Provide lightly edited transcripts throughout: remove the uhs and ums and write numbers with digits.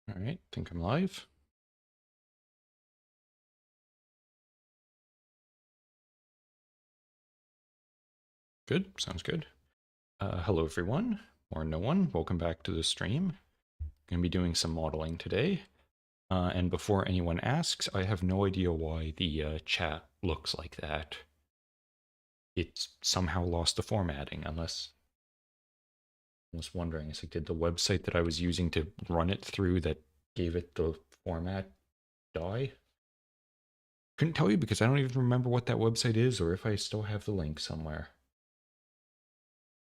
All right, think I'm live. Good, sounds good. Hello everyone, or no one. Welcome back to the stream. Going to be doing some modeling today. And before anyone asks, I have no idea why the chat looks like that. It's somehow lost the formatting, unless I was wondering. It's like, did the website that I was using to run it through that gave it the format die? Couldn't tell you because I don't even remember what that website is or if I still have the link somewhere.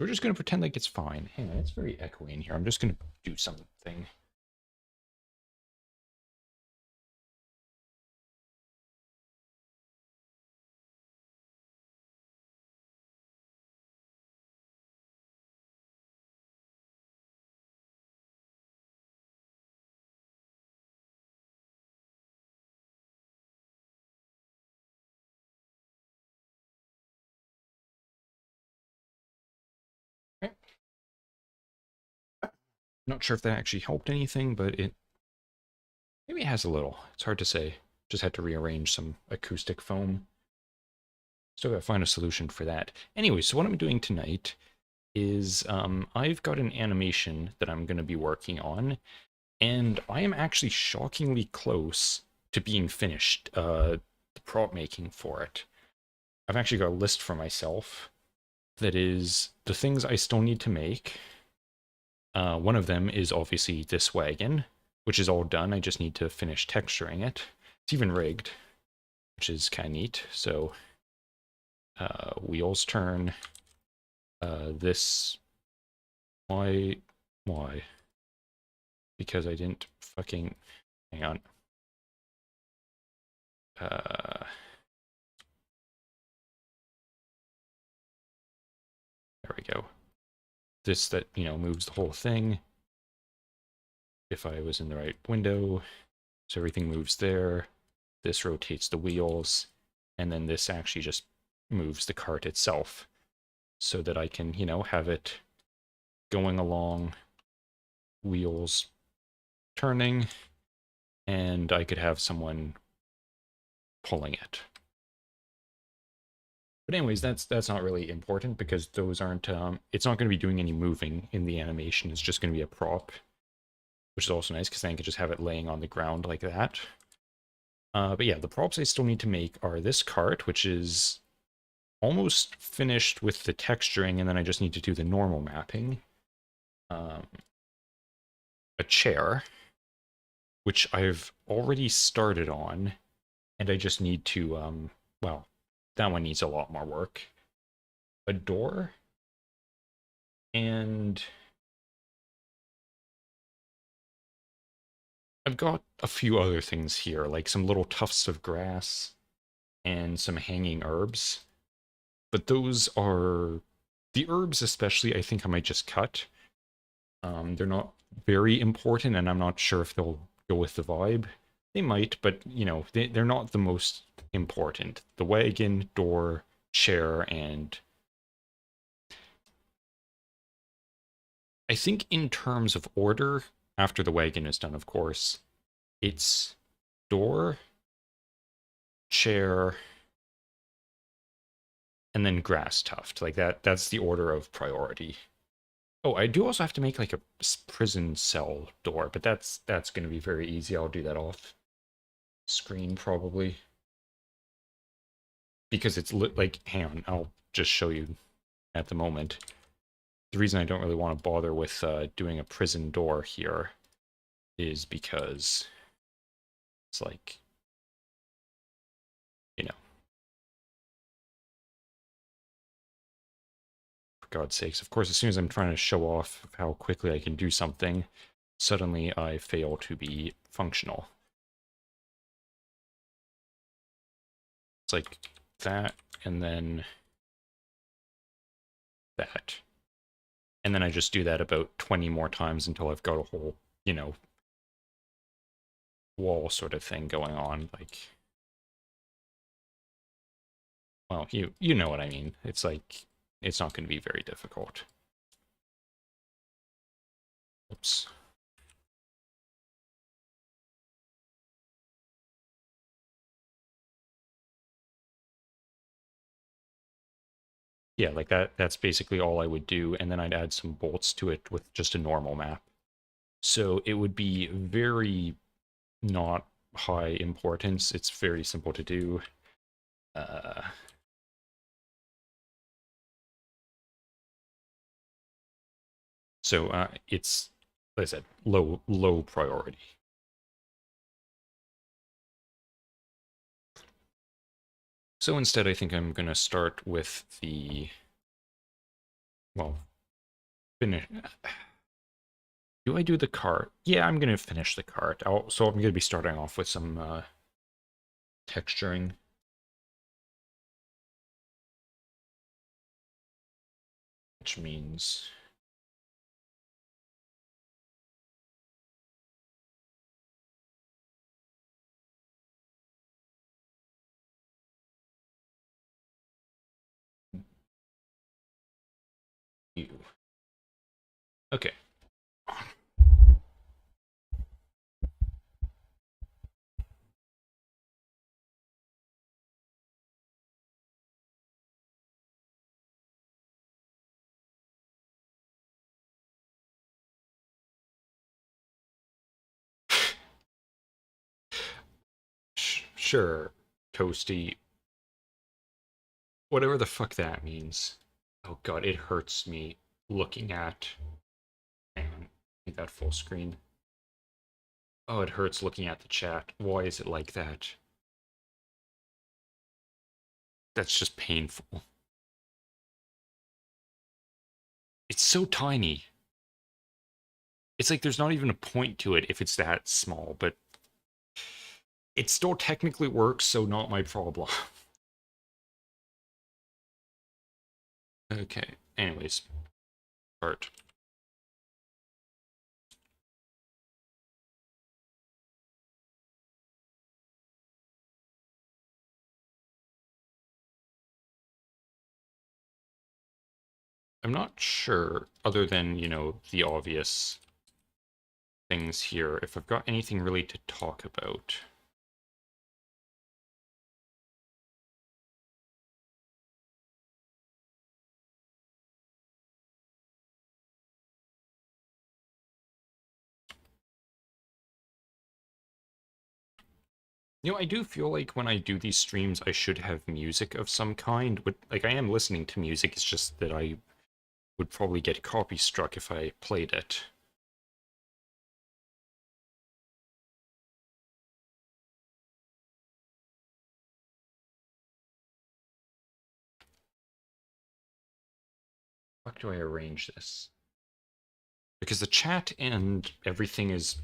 We're just going to pretend like it's fine. Hang on, it's very echoey in here. I'm just going to do something. Okay. Not sure if that actually helped anything, but it maybe it has a little. It's hard to say. Just had to rearrange some acoustic foam. Still got to find a solution for that. Anyway, so what I'm doing tonight is I've got an animation that I'm going to be working on, and I am actually shockingly close to being finished the prop making for it. I've actually got a list for myself that is the things I still need to make. One of them is obviously this wagon, which is all done. I just need to finish texturing it. It's even rigged, which is kind of neat. So wheels turn. This, why? Because I didn't fucking, hang on. There we go. This that, moves the whole thing. If I was in the right window, so everything moves there. This rotates the wheels, and then this actually just moves the cart itself so that I can, have it going along, wheels turning, and I could have someone pulling it. But anyways, that's not really important because those aren't, it's not going to be doing any moving in the animation. It's just going to be a prop, which is also nice because then I can just have it laying on the ground like that. But yeah, the props I still need to make are this cart, which is almost finished with the texturing, and then I just need to do the normal mapping. A chair, which I've already started on, and I just need to, well, that one needs a lot more work. A door, and I've got a few other things here, like some little tufts of grass and some hanging herbs. But those are, the herbs especially, I think I might just cut. They're not very important, and I'm not sure if they'll go with the vibe. They might, but, they're not the most important. The wagon, door, chair, and I think in terms of order, after the wagon is done, of course, it's door, chair, and then grass tuft. Like that's the order of priority. Oh, I do also have to make like a prison cell door, but that's going to be very easy. I'll do that off screen probably. Because it's like, hang on, I'll just show you at the moment. The reason I don't really want to bother with doing a prison door here is because it's like, you know, for God's sakes. Of course, as soon as I'm trying to show off how quickly I can do something, suddenly I fail to be functional. It's like that, and then that. And then I just do that about 20 more times until I've got a whole, wall sort of thing going on. Like, well, you know what I mean. It's like, it's not going to be very difficult. Oops. Yeah, like that's basically all I would do, and then I'd add some bolts to it with just a normal map. So it would be very not high importance. It's very simple to do. Uh, so it's, like I said, low priority. So instead, I think I'm gonna start with the, well, finish. Do I do the cart? Yeah, I'm gonna finish the cart. So I'm gonna be starting off with some texturing. Which means you. Okay. Sure, Toasty. Whatever the fuck that means. Oh god, it hurts me looking at. Hang on, make that full screen. Oh, it hurts looking at the chat. Why is it like that? That's just painful. It's so tiny. It's like there's not even a point to it if it's that small, but it still technically works, so not my problem. Okay, anyways, part. I'm not sure, other than, the obvious things here, if I've got anything really to talk about. I do feel like when I do these streams, I should have music of some kind. But like, I am listening to music. It's just that I would probably get copy struck if I played it. How do I arrange this? Because the chat and everything is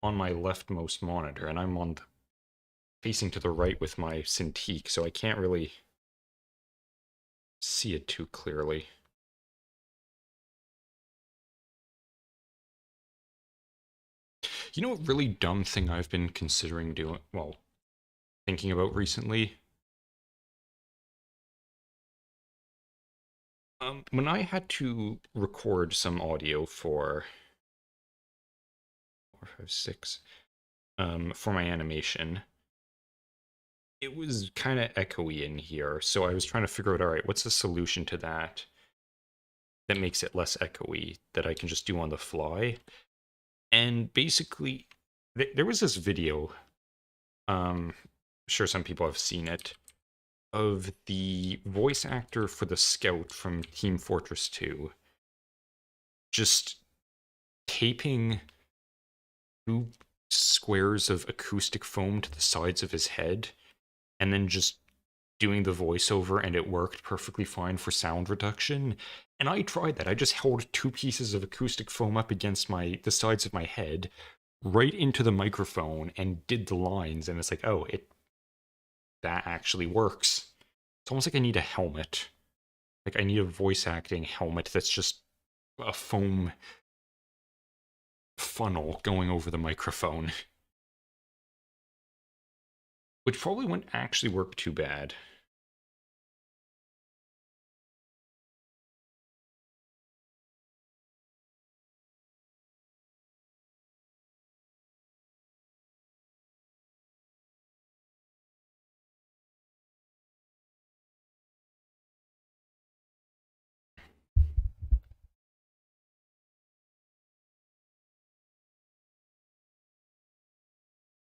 on my leftmost monitor, and I'm on facing to the right with my Cintiq, so I can't really see it too clearly. A really dumb thing I've been considering doing, well, thinking about recently? When I had to record some audio for 456, for my animation, it was kind of echoey in here. So I was trying to figure out, all right, what's the solution to that that makes it less echoey that I can just do on the fly? And basically, there was this video, I'm sure some people have seen it, of the voice actor for the Scout from Team Fortress 2 just taping 2 squares of acoustic foam to the sides of his head and then just doing the voiceover, and it worked perfectly fine for sound reduction. And I tried that. I just held 2 pieces of acoustic foam up against the sides of my head right into the microphone and did the lines, and it's like, oh, that actually works. It's almost like I need a helmet. Like, I need a voice acting helmet that's just a foam funnel going over the microphone. Which probably wouldn't actually work too bad.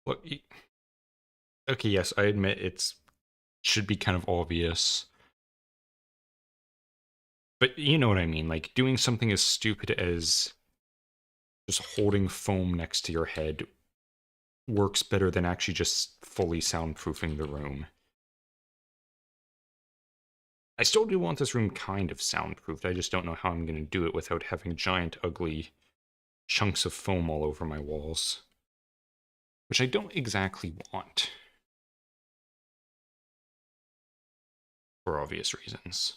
Look, okay, yes, I admit it's should be kind of obvious, but you know what I mean. Like doing something as stupid as just holding foam next to your head works better than actually just fully soundproofing the room. I still do want this room kind of soundproofed. I just don't know how I'm going to do it without having giant, ugly chunks of foam all over my walls, which I don't exactly want for obvious reasons.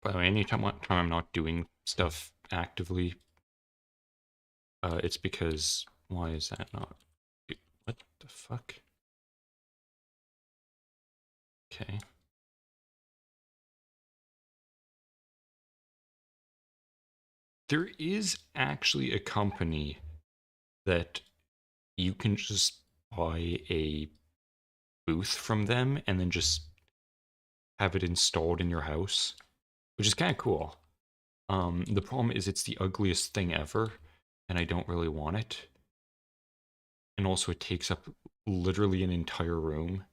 By the way, anytime I'm not doing stuff actively, it's because why is that not? What the fuck? Okay. There is actually a company that you can just buy a booth from them and then just have it installed in your house, which is kind of cool. The problem is it's the ugliest thing ever, and I don't really want it. And also, it takes up literally an entire room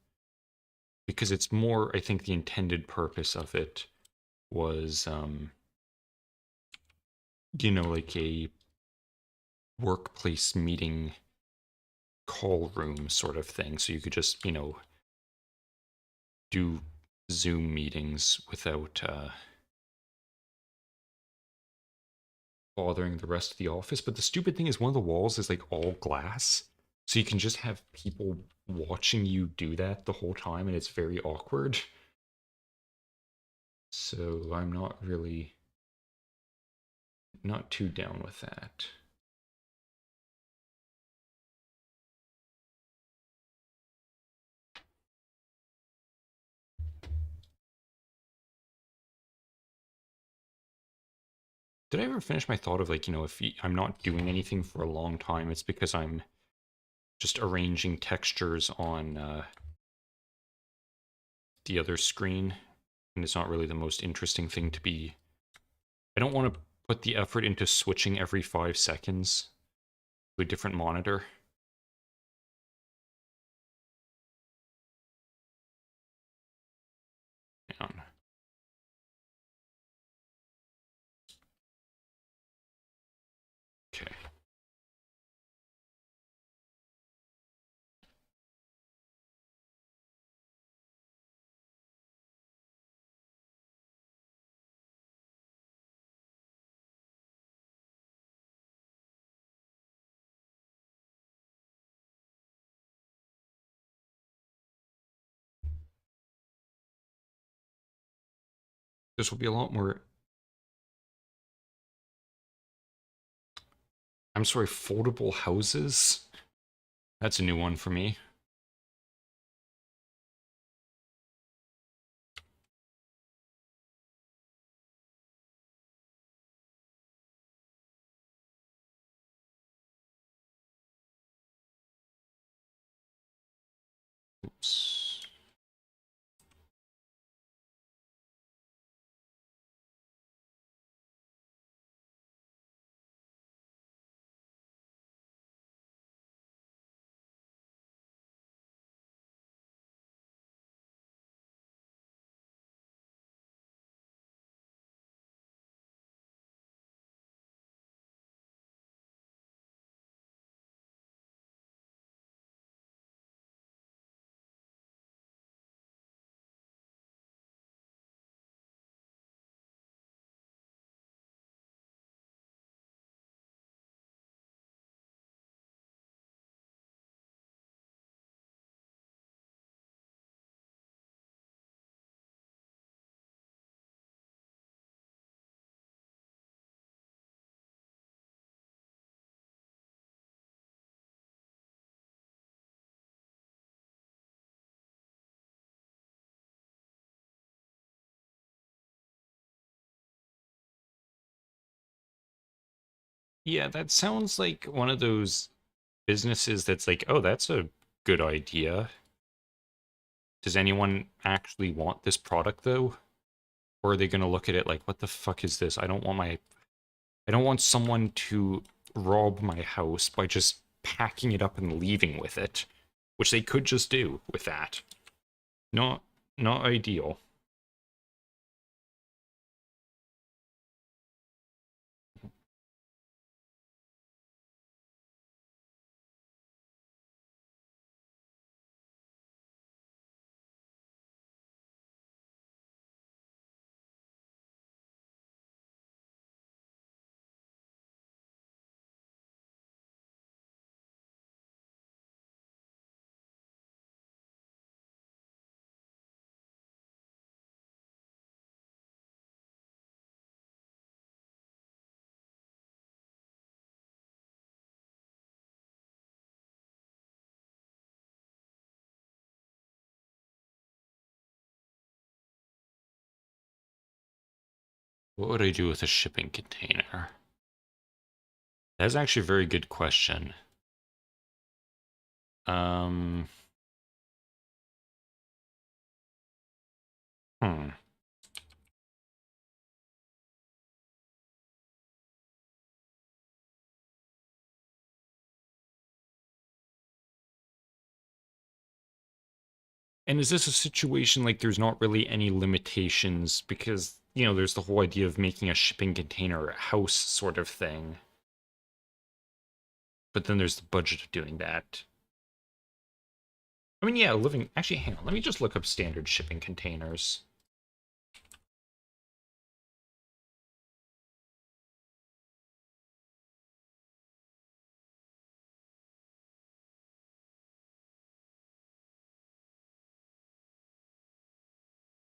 because it's more. I think the intended purpose of it was, like a workplace meeting call room sort of thing. So you could just, do Zoom meetings without bothering the rest of the office. But the stupid thing is, one of the walls is like all glass. So you can just have people watching you do that the whole time, and it's very awkward. So I'm not too down with that. Did I ever finish my thought of like, if I'm not doing anything for a long time, it's because I'm just arranging textures on the other screen, and it's not really the most interesting thing to be. I don't want to put the effort into switching every 5 seconds to a different monitor. Hang on. Okay. This will be a lot more. I'm sorry, foldable houses? That's a new one for me. Oops. Yeah, that sounds like one of those businesses that's like, oh, that's a good idea. Does anyone actually want this product though? Or are they going to look at it like, what the fuck is this? I don't want someone to rob my house by just packing it up and leaving with it, which they could just do with that. Not, not ideal. What would I do with a shipping container? That's actually a very good question. Um, hmm. And is this a situation like there's not really any limitations because, there's the whole idea of making a shipping container a house sort of thing. But then there's the budget of doing that. I mean, yeah, living. Actually, hang on. Let me just look up standard shipping containers.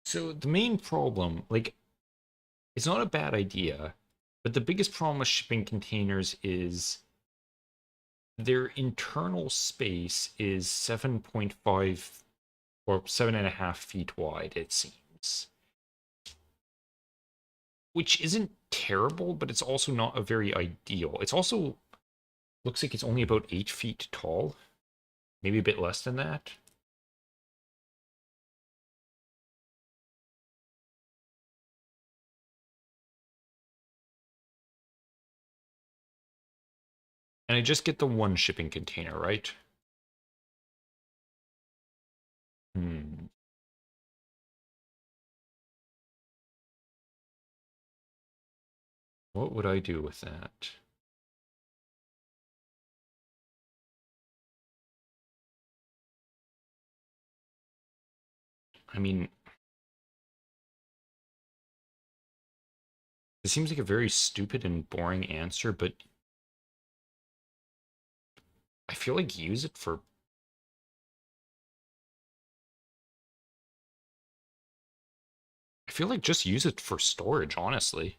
So the main problem, like, it's not a bad idea, but the biggest problem with shipping containers is their internal space is 7.5 or 7.5 feet wide, it seems. Which isn't terrible, but it's also not a very ideal. It's also looks like it's only about 8 feet tall, maybe a bit less than that. And I just get the one shipping container, right? Hmm. What would I do with that? I mean, it seems like a very stupid and boring answer, but I feel like use it for. I feel like just use it for storage, honestly.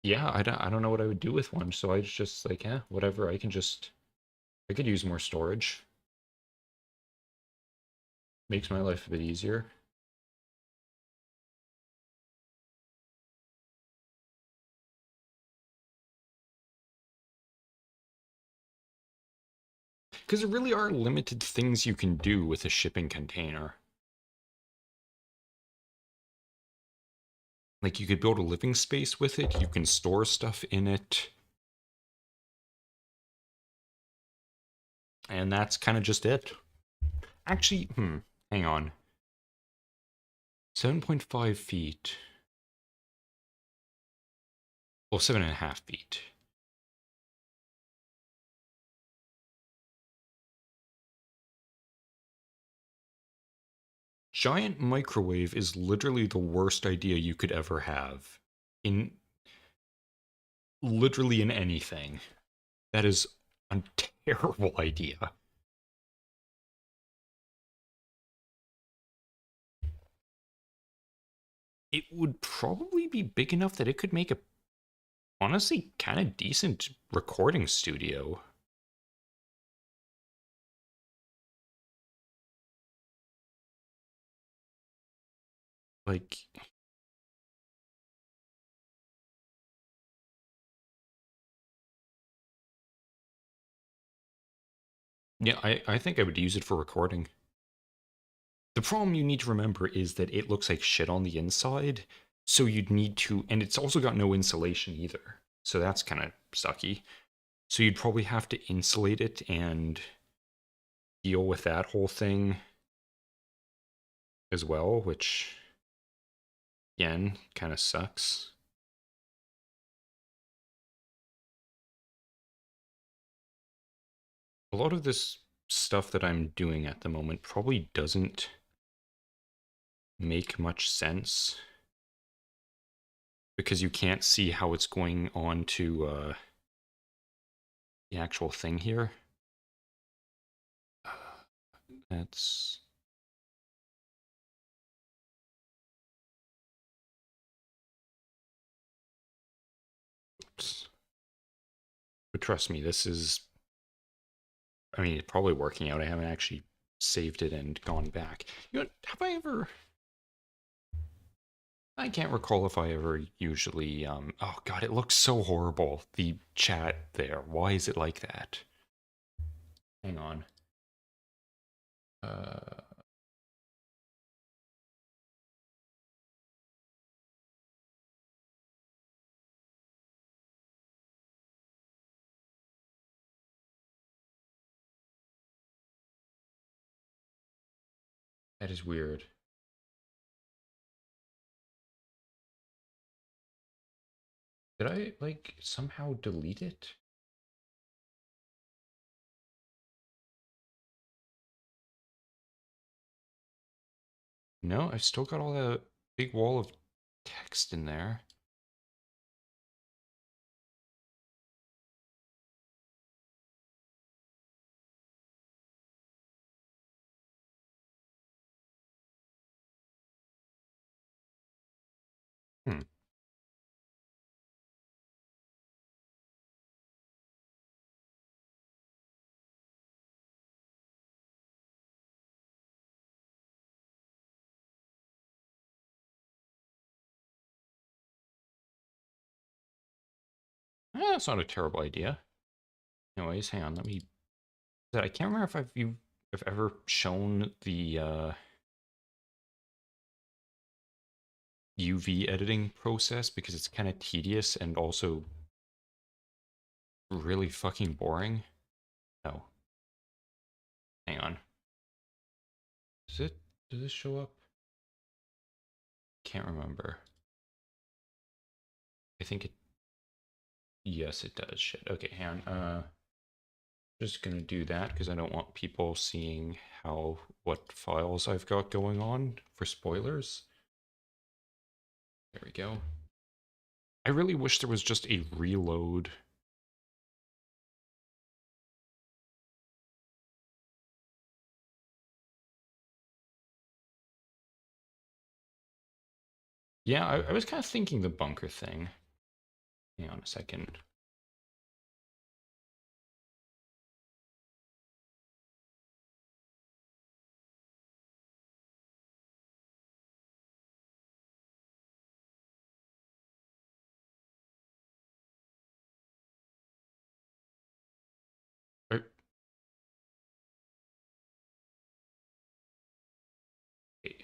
Yeah, I don't know what I would do with one, so I just like, yeah, whatever. I could use more storage. Makes my life a bit easier. Because there really are limited things you can do with a shipping container. Like, you could build a living space with it, you can store stuff in it, and that's kind of just it. Actually, hang on. 7.5 feet. Well, 7.5 feet. Giant microwave is literally the worst idea you could ever have. In literally in anything. That is a terrible idea. It would probably be big enough that it could make a honestly kind of decent recording studio. Like, Yeah, I think I would use it for recording. The problem you need to remember is that it looks like shit on the inside, so you'd need to, and it's also got no insulation either. So that's kind of sucky. So you'd probably have to insulate it and deal with that whole thing as well, which again kind of sucks. A lot of this stuff that I'm doing at the moment probably doesn't make much sense because you can't see how it's going on to the actual thing here. That's oops. But trust me, this is, I mean, it's probably working out. I haven't actually saved it and gone back. You know, have I ever, I can't recall if I ever usually, oh god, it looks so horrible. The chat there. Why is it like that? Hang on. Uh, that is weird. Did I, like, somehow delete it? No, I've still got all that big wall of text in there. Hmm. That's not a terrible idea. Anyways, hang on, let me, I can't remember if I've ever shown the UV editing process because it's kind of tedious and also really fucking boring. No, hang on. Does it? Does this show up? Can't remember. I think it. Yes, it does. Shit. Okay, hang on. Just gonna do that because I don't want people seeing how what files I've got going on for spoilers. There we go. I really wish there was just a reload. Yeah, I was kind of thinking the bunker thing. Hang on a second. Er, okay.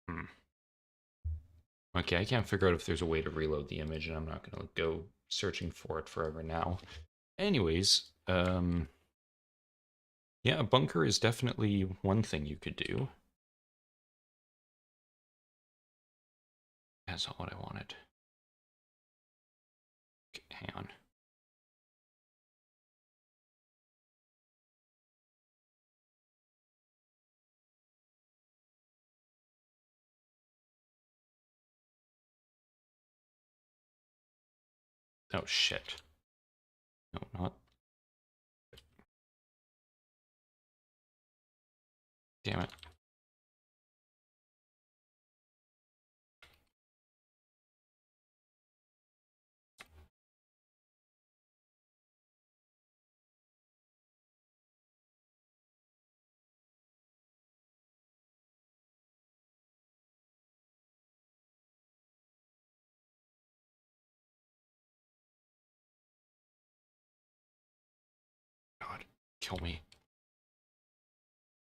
Hmm. Okay, I can't figure out if there's a way to reload the image, and I'm not gonna go searching for it forever now. Anyways, yeah, a bunker is definitely one thing you could do. That's not what I wanted. Okay, hang on. Oh shit. No, not. Damn it. kill me.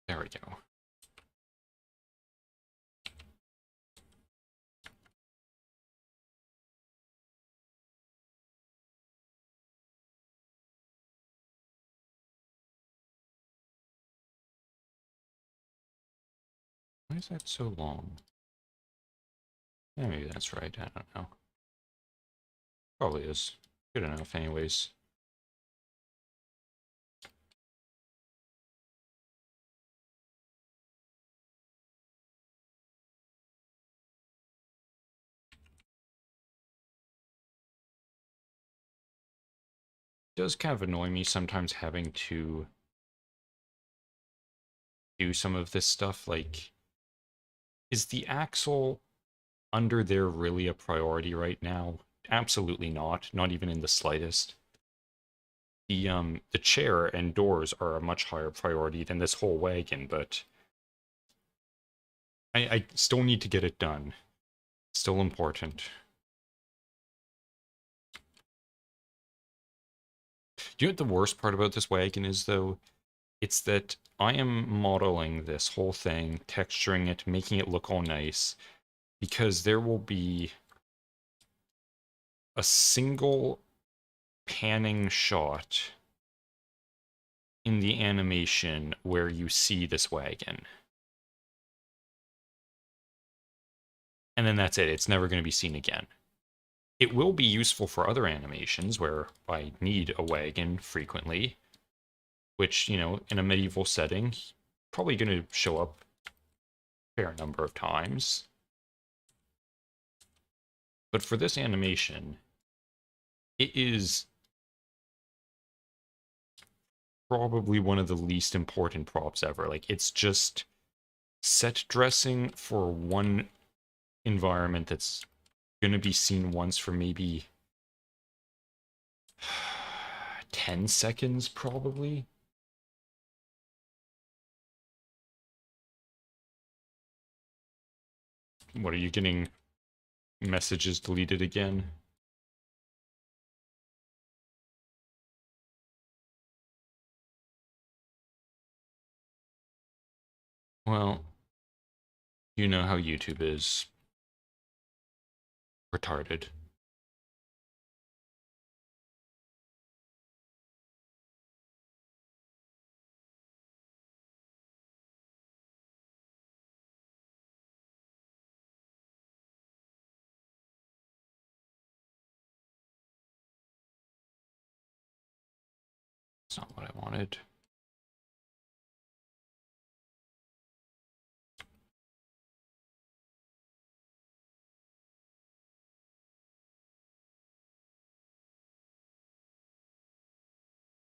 There we go. Why is that so long? Yeah, maybe that's right. I don't know. Probably is. Good enough anyways. It does kind of annoy me sometimes having to do some of this stuff. Like, is the axle under there really a priority right now? Absolutely not. Not even in the slightest. The chair and doors are a much higher priority than this whole wagon, but I still need to get it done. Still important. Do you know what the worst part about this wagon is, though? It's that I am modeling this whole thing, texturing it, making it look all nice, because there will be a single panning shot in the animation where you see this wagon. And then that's it. It's never going to be seen again. It will be useful for other animations where I need a wagon frequently, which, you know, in a medieval setting, probably going to show up a fair number of times. But for this animation, it is probably one of the least important props ever. Like, it's just set dressing for one environment that's going to be seen once for maybe 10 seconds, probably. What, are you getting messages deleted again? Well, you know how YouTube is. Retarded. That's not what I wanted.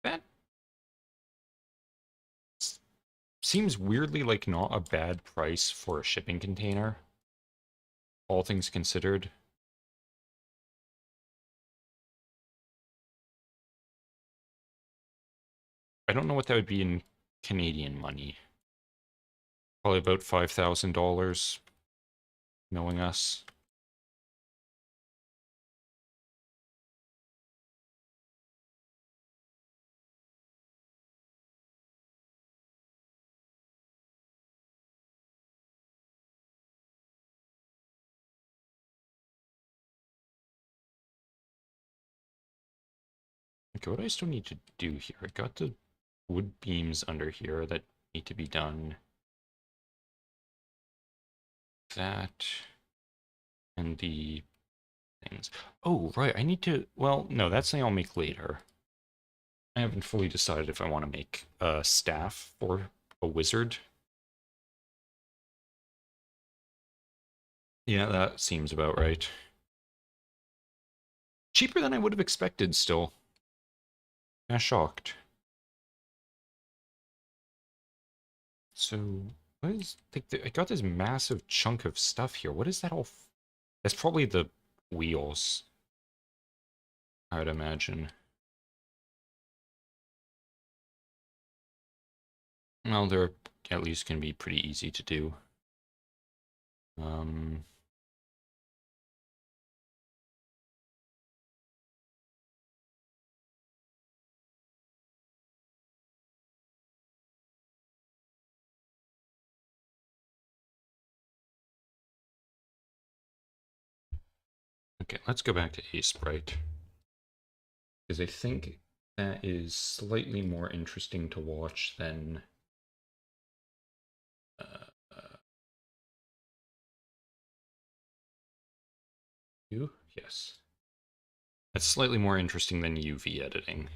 That seems weirdly like not a bad price for a shipping container, all things considered. I don't know what that would be in Canadian money. Probably about $5,000, knowing us. Okay, what do I still need to do here? I got the wood beams under here that need to be done. That and the things. Oh, right, I need to... Well, no, that's something I'll make later. I haven't fully decided if I want to make a staff for a wizard. Yeah, that seems about right. Cheaper than I would have expected still. I'm shocked. So, what is... Like, I got this massive chunk of stuff here. What is that all... That's probably the wheels, I would imagine. Well, they're at least can be pretty easy to do. Um, Okay, let's go back to A Sprite. Because I think that is slightly more interesting to watch than you? Yes. That's slightly more interesting than UV editing.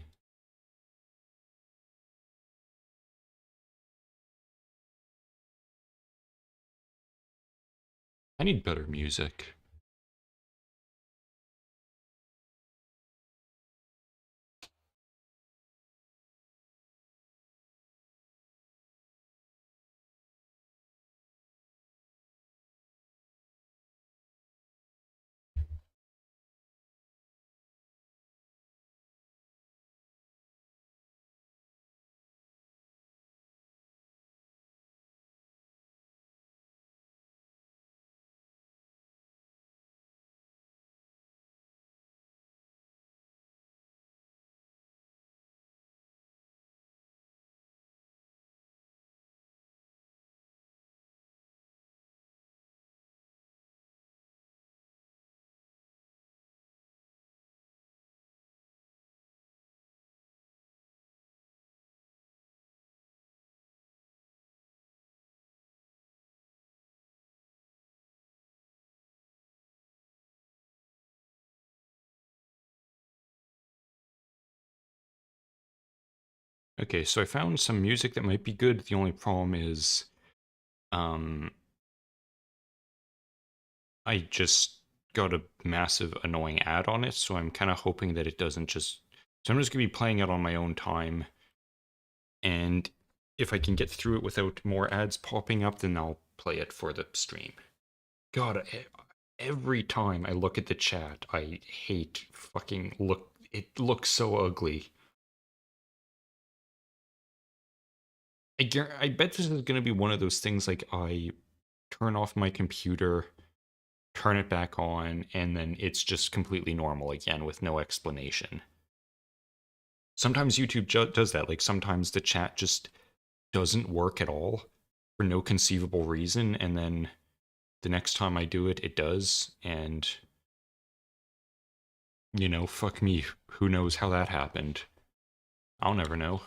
I need better music. Okay, so I found some music that might be good. The only problem is, um, I just got a massive annoying ad on it, so I'm kind of hoping that it doesn't just. So I'm just gonna be playing it on my own time, and if I can get through it without more ads popping up, then I'll play it for the stream. God, every time I look at the chat, I hate fucking look. It looks so ugly. I bet this is gonna be one of those things like I turn off my computer, turn it back on, and then it's just completely normal again with no explanation. Sometimes YouTube does that. Like sometimes the chat just doesn't work at all for no conceivable reason, and then the next time I do it, it does, and fuck me. Who knows how that happened? I'll never know.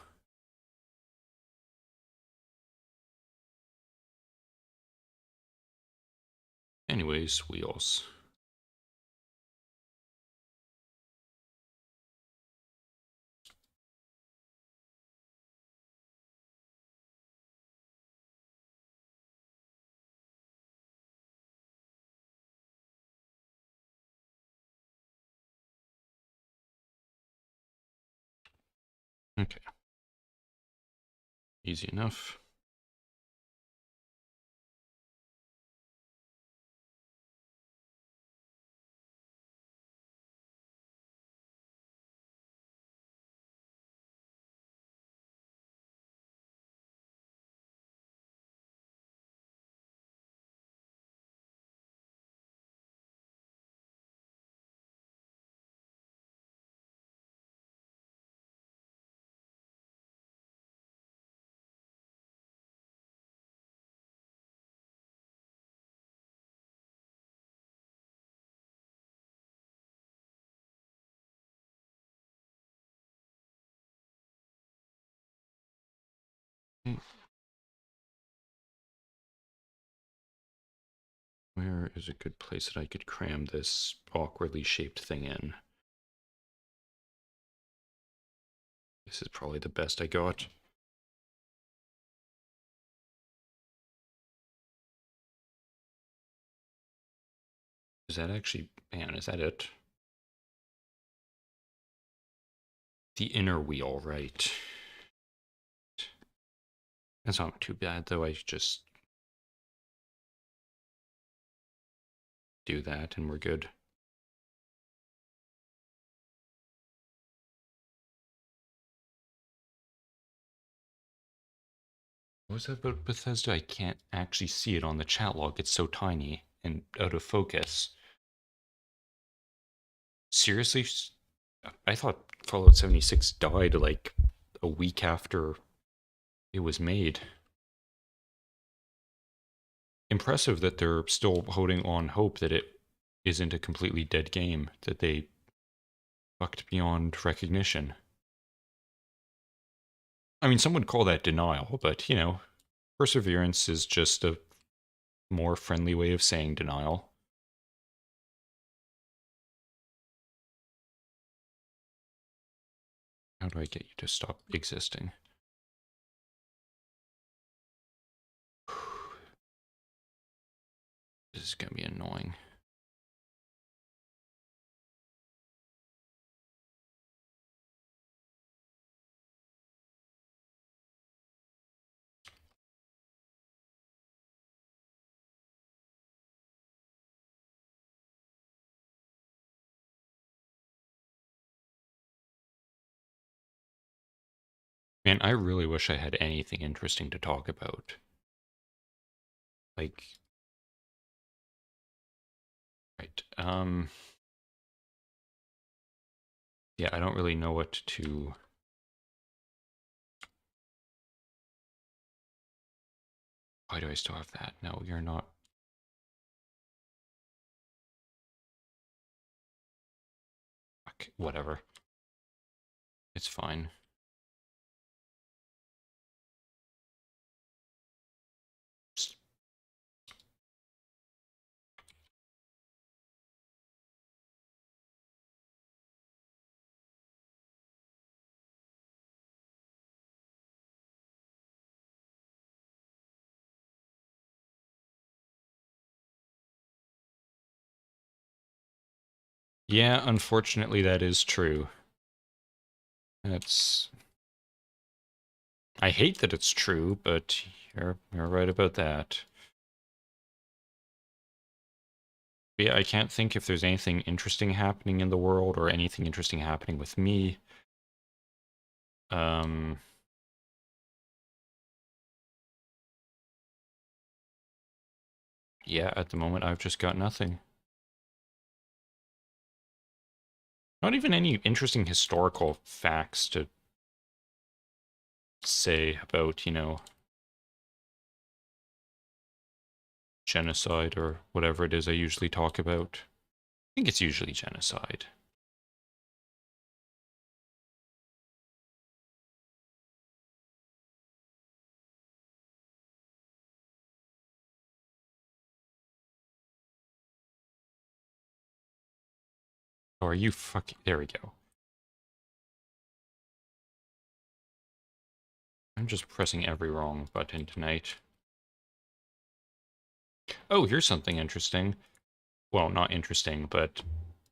Anyways, wheels. Okay. Easy enough. Where is a good place that I could cram this awkwardly shaped thing in? This is probably the best I got. Is that actually, man, is that it? The inner wheel, right. That's not too bad, though. I just do that and we're good. What was that about Bethesda? I can't actually see it on the chat log. It's so tiny and out of focus. Seriously? I thought Fallout 76 died like a week after it was made. Impressive that they're still holding on hope that it isn't a completely dead game, that they fucked beyond recognition. I mean, some would call that denial, but, you know, perseverance is just a more friendly way of saying denial. How do I get you to stop existing? This is gonna be annoying. Man, I really wish I had anything interesting to talk about. Like, right, yeah, I don't really know what to... Why do I still have that? No, you're not... Fuck, whatever. It's fine. Yeah, unfortunately that is true. That's... I hate that it's true, but you're right about that. But yeah, I can't think if there's anything interesting happening in the world or anything interesting happening with me. Um, yeah, at the moment I've just got nothing. Not even any interesting historical facts to say about, you know, genocide or whatever it is I usually talk about. I think it's usually genocide. Oh, are you fucking... There we go. I'm just pressing every wrong button tonight. Oh, here's something interesting. Well, not interesting, but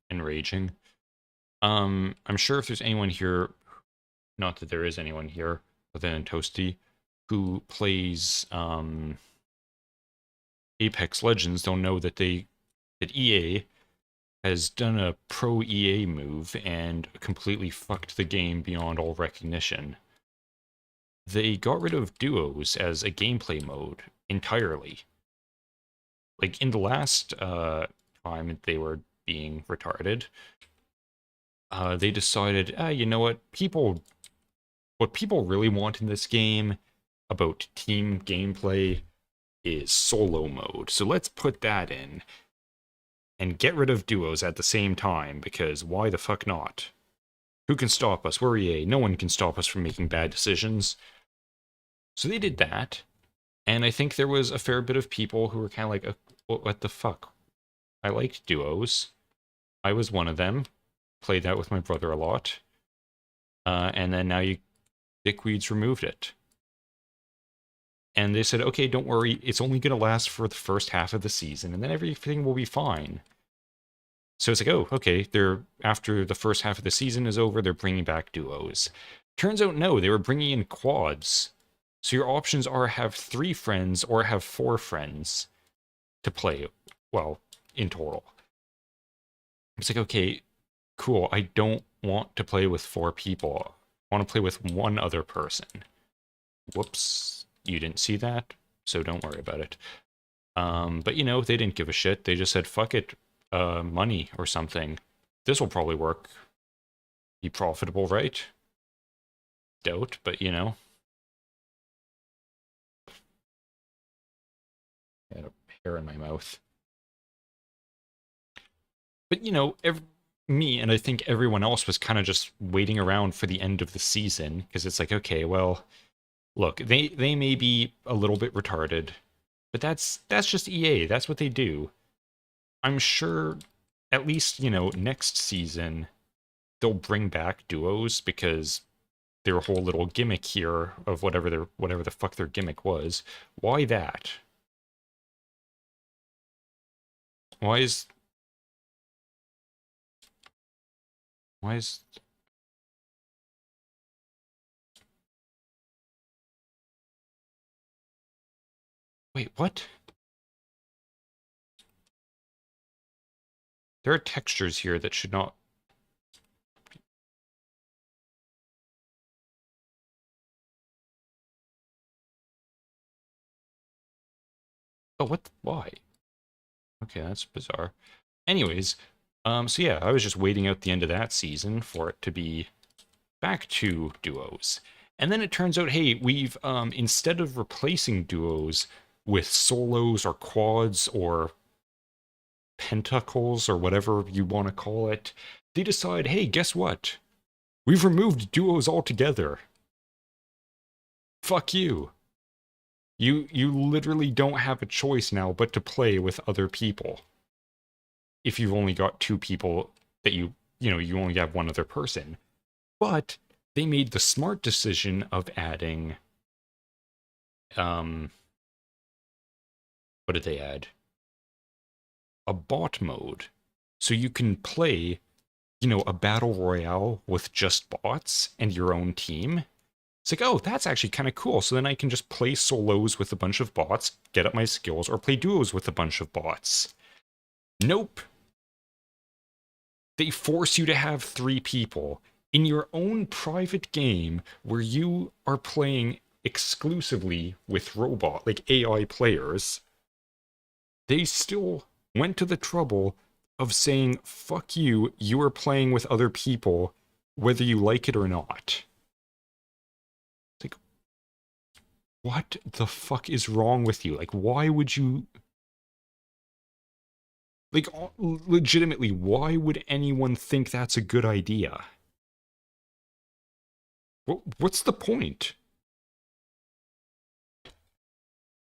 enraging. I'm sure if there's anyone here, not that there is anyone here other than Toasty, who plays Apex Legends, don't know that that EA has done a pro EA move and completely fucked the game beyond all recognition. They got rid of duos as a gameplay mode entirely. Like in the last time they were being retarded, they decided, you know what people really want in this game about team gameplay is solo mode. So let's put that in and get rid of duos at the same time, because why the fuck not? Who can stop us? We're EA. No one can stop us from making bad decisions. So they did that, and I think there was a fair bit of people who were kind of like, what the fuck? I liked duos. I was one of them. Played that with my brother a lot. And then now you dickweeds removed it. And they said, okay, don't worry, it's only going to last for the first half of the season, and then everything will be fine. So it's like, oh, okay, they're after the first half of the season is over, they're bringing back duos. Turns out, no, they were bringing in quads. So your options are have 3 friends or have 4 friends to play, well, in total. It's like, okay, cool, I don't want to play with 4 people. I want to play with one other person. Whoops, you didn't see that, so don't worry about it. But you know, they didn't give a shit. They just said, fuck it, money or something. This will probably work. Be profitable, right? Doubt, but you know. I had a hair in my mouth. But, you know, me and I think everyone else was kind of just waiting around for the end of the season because it's like, okay, well, look, they may be a little bit retarded, but that's just EA. That's what they do. I'm sure at least, you know, next season they'll bring back duos because their whole little gimmick here of whatever the fuck their gimmick was. Why that? Why is why is wait, what? There are textures here that should not. Oh, what? Why? Okay, that's bizarre. Anyways, so yeah, I was just waiting out the end of that season for it to be back to duos. And then it turns out, hey, we've instead of replacing duos with solos or quads or pentacles or whatever you want to call it, they decide, hey, guess what? We've removed duos altogether. Fuck you. You literally don't have a choice now but to play with other people. If you've only got two people that you know, you only have one other person. But they made the smart decision of adding what did they add? A bot mode. So you can play, you know, a battle royale with just bots and your own team. It's like, oh, that's actually kind of cool. So then I can just play solos with a bunch of bots, get up my skills, or play duos with a bunch of bots. Nope. They force you to have 3 people in your own private game where you are playing exclusively with like AI players. They still went to the trouble of saying, fuck you, you are playing with other people, whether you like it or not. It's like, what the fuck is wrong with you? Like, why would you... Like, legitimately, why would anyone think that's a good idea? What's the point?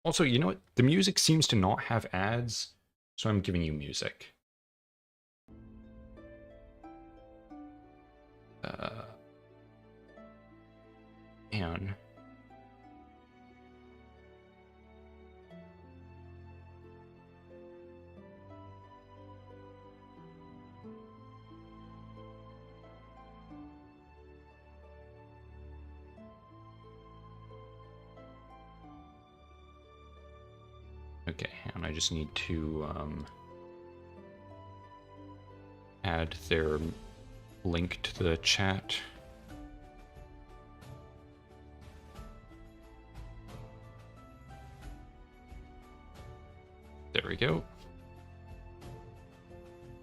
Also, you know what? The music seems to not have ads, so I'm giving you music. Uh, man. Okay, and I just need to add their link to the chat. There we go.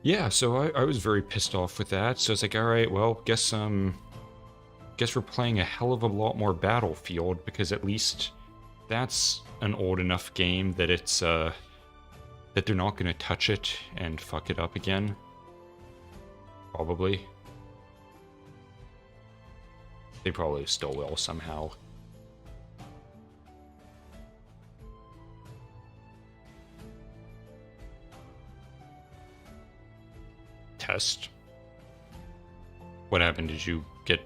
Yeah, so I was very pissed off with that. So it's like, all right, well, guess we're playing a hell of a lot more Battlefield because at least that's an old enough game that it's that they're not going to touch it and fuck it up again. Probably. They probably still will somehow. Test? What happened? Did you get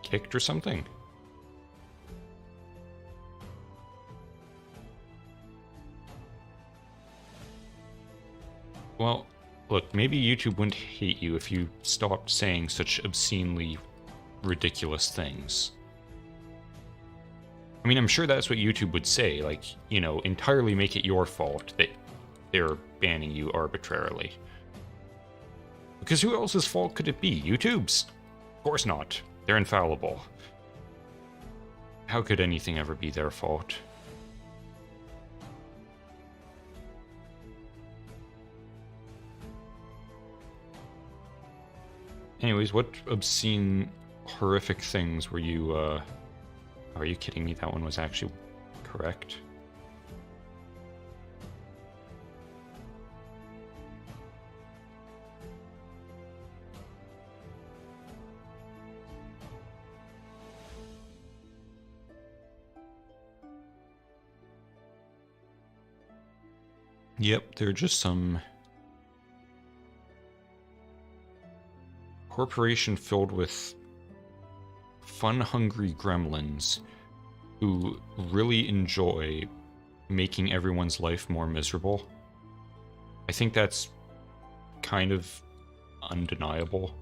kicked or something? Well, look, maybe YouTube wouldn't hate you if you stopped saying such obscenely ridiculous things. I mean, I'm sure that's what YouTube would say, like, you know, entirely make it your fault that they're banning you arbitrarily. Because who else's fault could it be? YouTube's? Of course not. They're infallible. How could anything ever be their fault? Anyways, what obscene, horrific things were you, are you kidding me? That one was actually correct. Yep, they're just some corporation filled with fun-hungry gremlins who really enjoy making everyone's life more miserable. I think that's kind of undeniable.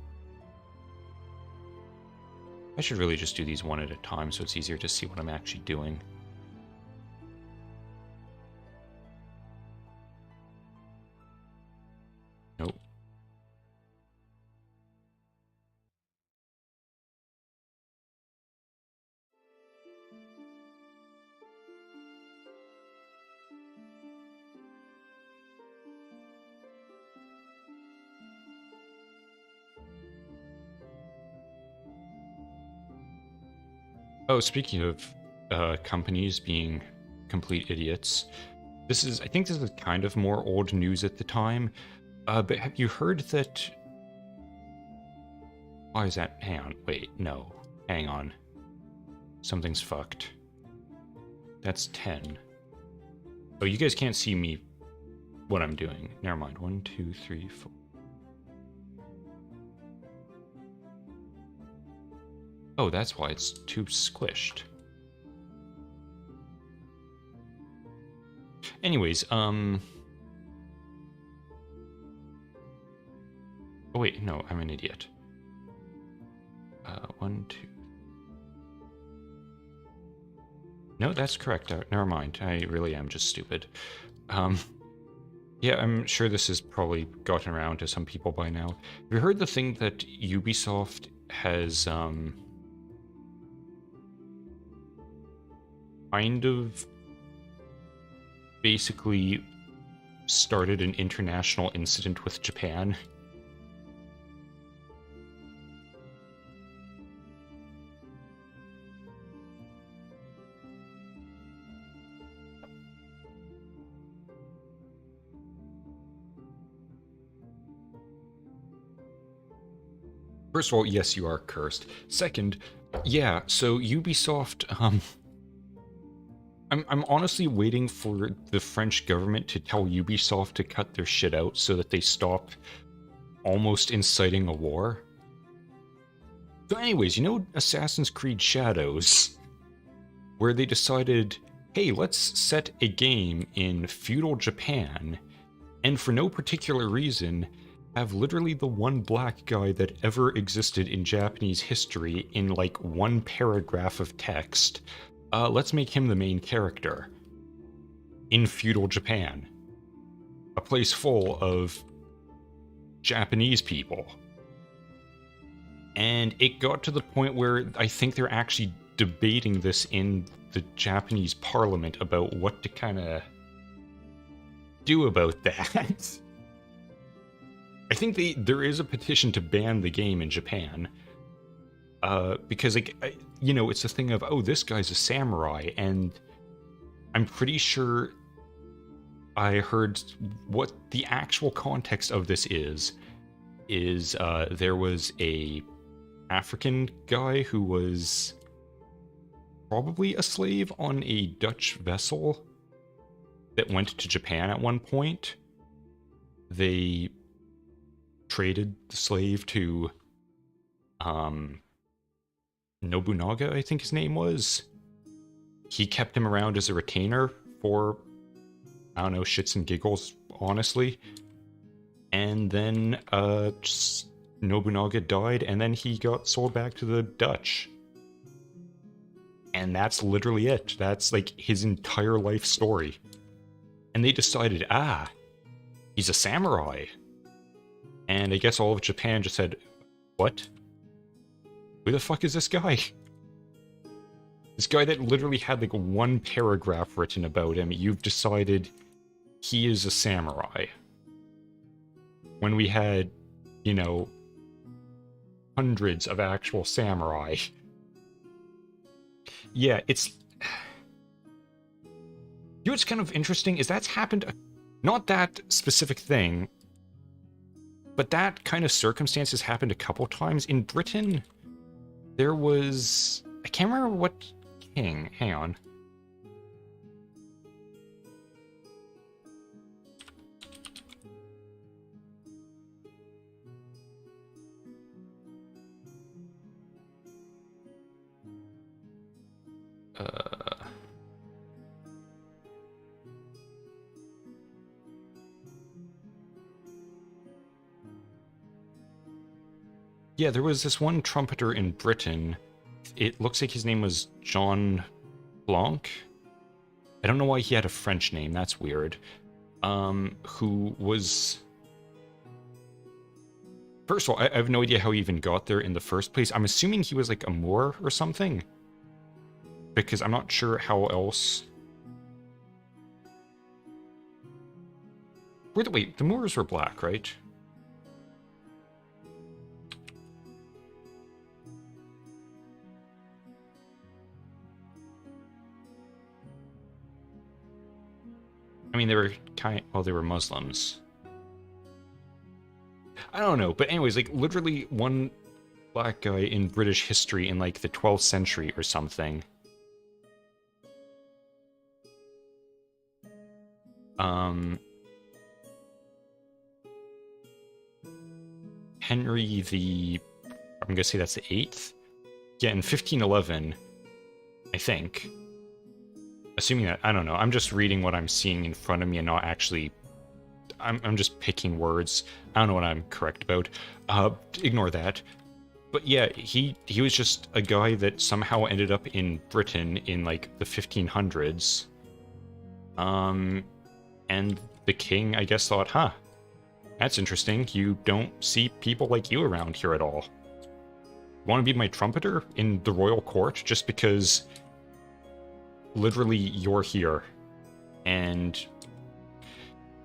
I should really just do these one at a time so it's easier to see what I'm actually doing. Nope. Oh, speaking of companies being complete idiots, I think this is kind of more old news at the time, but have you heard that... Why is that? Hang on, wait, no. Hang on. Something's fucked. That's 10. Oh, you guys can't see me, what I'm doing. Never mind. 1, 2, 3, 4. Oh, that's why it's too squished. Anyways, Oh wait, no, I'm an idiot. 1, 2. No, that's correct. Never mind. I really am just stupid. Yeah, I'm sure this has probably gotten around to some people by now. Have you heard the thing that Ubisoft has, kind of basically started an international incident with Japan? First of all, yes, you are cursed. Second, yeah, so Ubisoft, I'm honestly waiting for the French government to tell Ubisoft to cut their shit out so that they stop almost inciting a war. So anyways, you know Assassin's Creed Shadows, where they decided, hey, let's set a game in feudal Japan, and for no particular reason, have literally the one black guy that ever existed in Japanese history in like one paragraph of text. Let's make him the main character. In feudal Japan. A place full of Japanese people. And it got to the point where I think they're actually debating this in the Japanese parliament about what to kind of do about that. I think there is a petition to ban the game in Japan. Because, like, you know, it's a thing of, oh, this guy's a samurai, and I'm pretty sure I heard what the actual context of this is there was a African guy who was probably a slave on a Dutch vessel that went to Japan at one point. They traded the slave to Nobunaga, I think his name was. He kept him around as a retainer for, I don't know, shits and giggles, honestly. And then Nobunaga died, and then he got sold back to the Dutch. And that's literally it. That's like his entire life story. And they decided, he's a samurai. And I guess all of Japan just said, what? Who the fuck is this guy? This guy that literally had like one paragraph written about him, you've decided he is a samurai. When we had, you know, hundreds of actual samurai. Yeah, it's... You know what's kind of interesting is that's happened... Not that specific thing, but that kind of circumstance has happened a couple times. In Britain, there was... I can't remember what king. Hang on. Yeah, there was this one trumpeter in Britain. It looks like his name was John Blanc. I don't know why he had a French name. That's weird. Who was... First of all, I have no idea how he even got there in the first place. I'm assuming he was like a Moor or something. Because I'm not sure how else... Wait, the Moors were black, right? I mean, they were well, they were Muslims. I don't know, but anyways, like, literally one black guy in British history in, like, the 12th century or something. Henry the... I'm gonna say that's the 8th? Yeah, in 1511, I think. Assuming that, I don't know, I'm just reading what I'm seeing in front of me and not actually... I'm just picking words. I don't know what I'm correct about. Ignore that. But yeah, he was just a guy that somehow ended up in Britain in, like, the 1500s. And the king, I guess, thought, huh, that's interesting. You don't see people like you around here at all. Want to be my trumpeter in the royal court just because literally you're here? And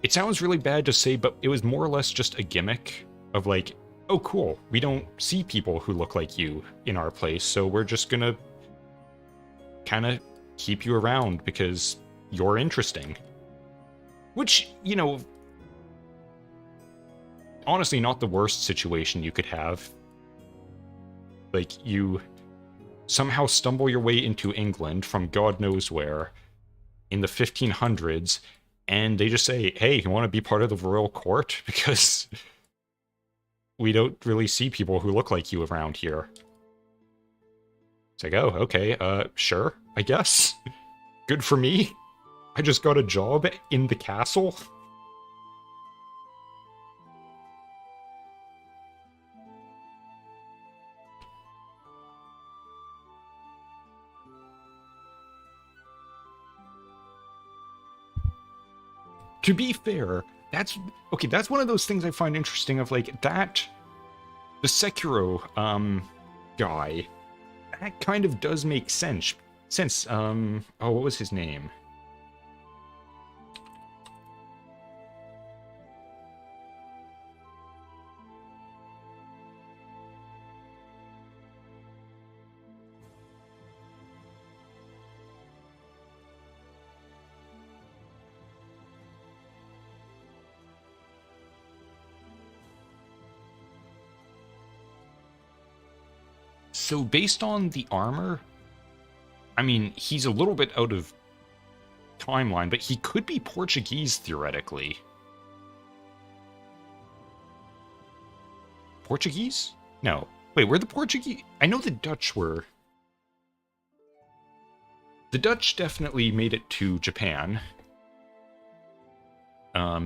it sounds really bad to say, but it was more or less just a gimmick of like, oh cool, we don't see people who look like you in our place, so we're just gonna kind of keep you around because you're interesting. Which, you know, honestly not the worst situation you could have. Like, you somehow stumble your way into England from God knows where in the 1500s, and they just say, hey, you want to be part of the royal court? Because we don't really see people who look like you around here. It's like, oh, okay, sure, I guess. Good for me. I just got a job in the castle. To be fair, that's one of those things I find interesting of like that the Sekiro guy, that kind of does make sense. Oh, what was his name? So based on the armor, I mean, he's a little bit out of timeline, but he could be Portuguese theoretically. Portuguese? No. Wait, were the Portuguese? I know the Dutch were. The Dutch definitely made it to Japan.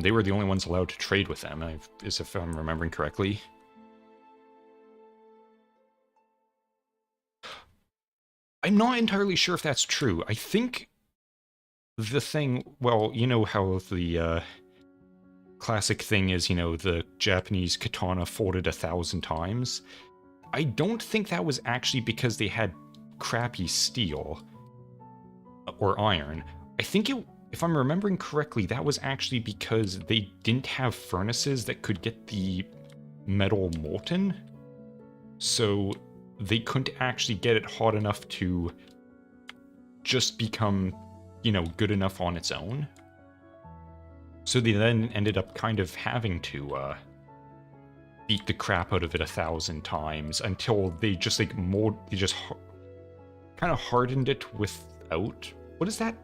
They were the only ones allowed to trade with them, as if I'm remembering correctly. I'm not entirely sure if that's true. I think the thing, well, you know how the classic thing is, you know, the Japanese katana folded 1,000 times? I don't think that was actually because they had crappy steel or iron. I think if I'm remembering correctly, that was actually because they didn't have furnaces that could get the metal molten. So they couldn't actually get it hot enough to just become, you know, good enough on its own. So they then ended up kind of having to beat the crap out of it 1,000 times until they just like kind of hardened it without, what is that?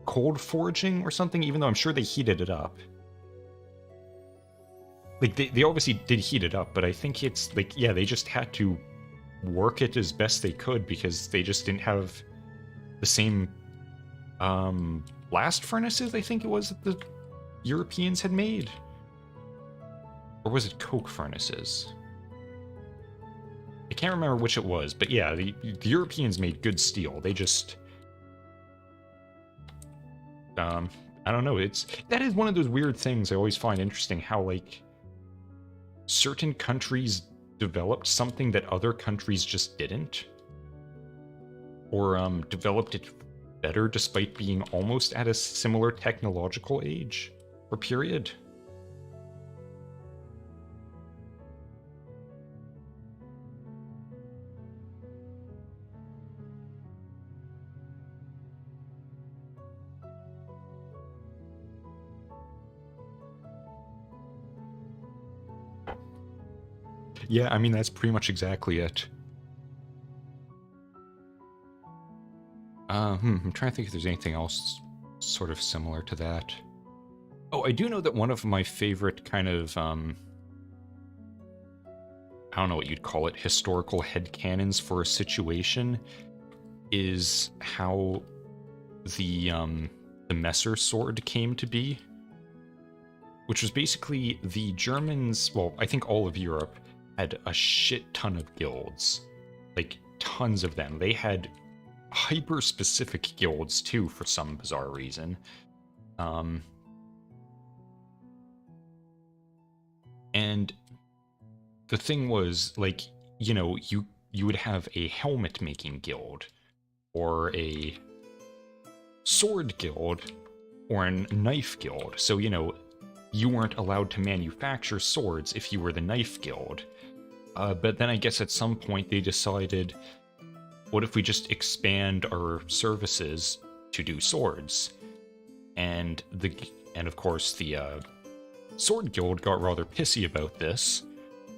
Cold forging or something, even though I'm sure they heated it up. Like, they obviously did heat it up, but I think it's, like, yeah, they just had to work it as best they could because they just didn't have the same, blast furnaces, I think it was, that the Europeans had made. Or was it coke furnaces? can't remember which it was, but yeah, the Europeans made good steel. They just, I don't know. That is one of those weird things I always find interesting. How like certain countries developed something that other countries just didn't, or developed it better despite being almost at a similar technological age or period. Yeah, I mean, that's pretty much exactly it. I'm trying to think if there's anything else sort of similar to that. Oh, I do know that one of my favorite kind of, I don't know what you'd call it, historical headcanons for a situation is how the Messer sword came to be. Which was basically the Germans, well, I think all of Europe had a shit ton of guilds. Like, tons of them. They had hyper-specific guilds, too, for some bizarre reason. And the thing was, like, you know, you would have a helmet-making guild, or a sword guild, or a knife guild. So, you know, you weren't allowed to manufacture swords if you were the knife guild. But then I guess at some point they decided, what if we just expand our services to do swords? And of course the Sword Guild got rather pissy about this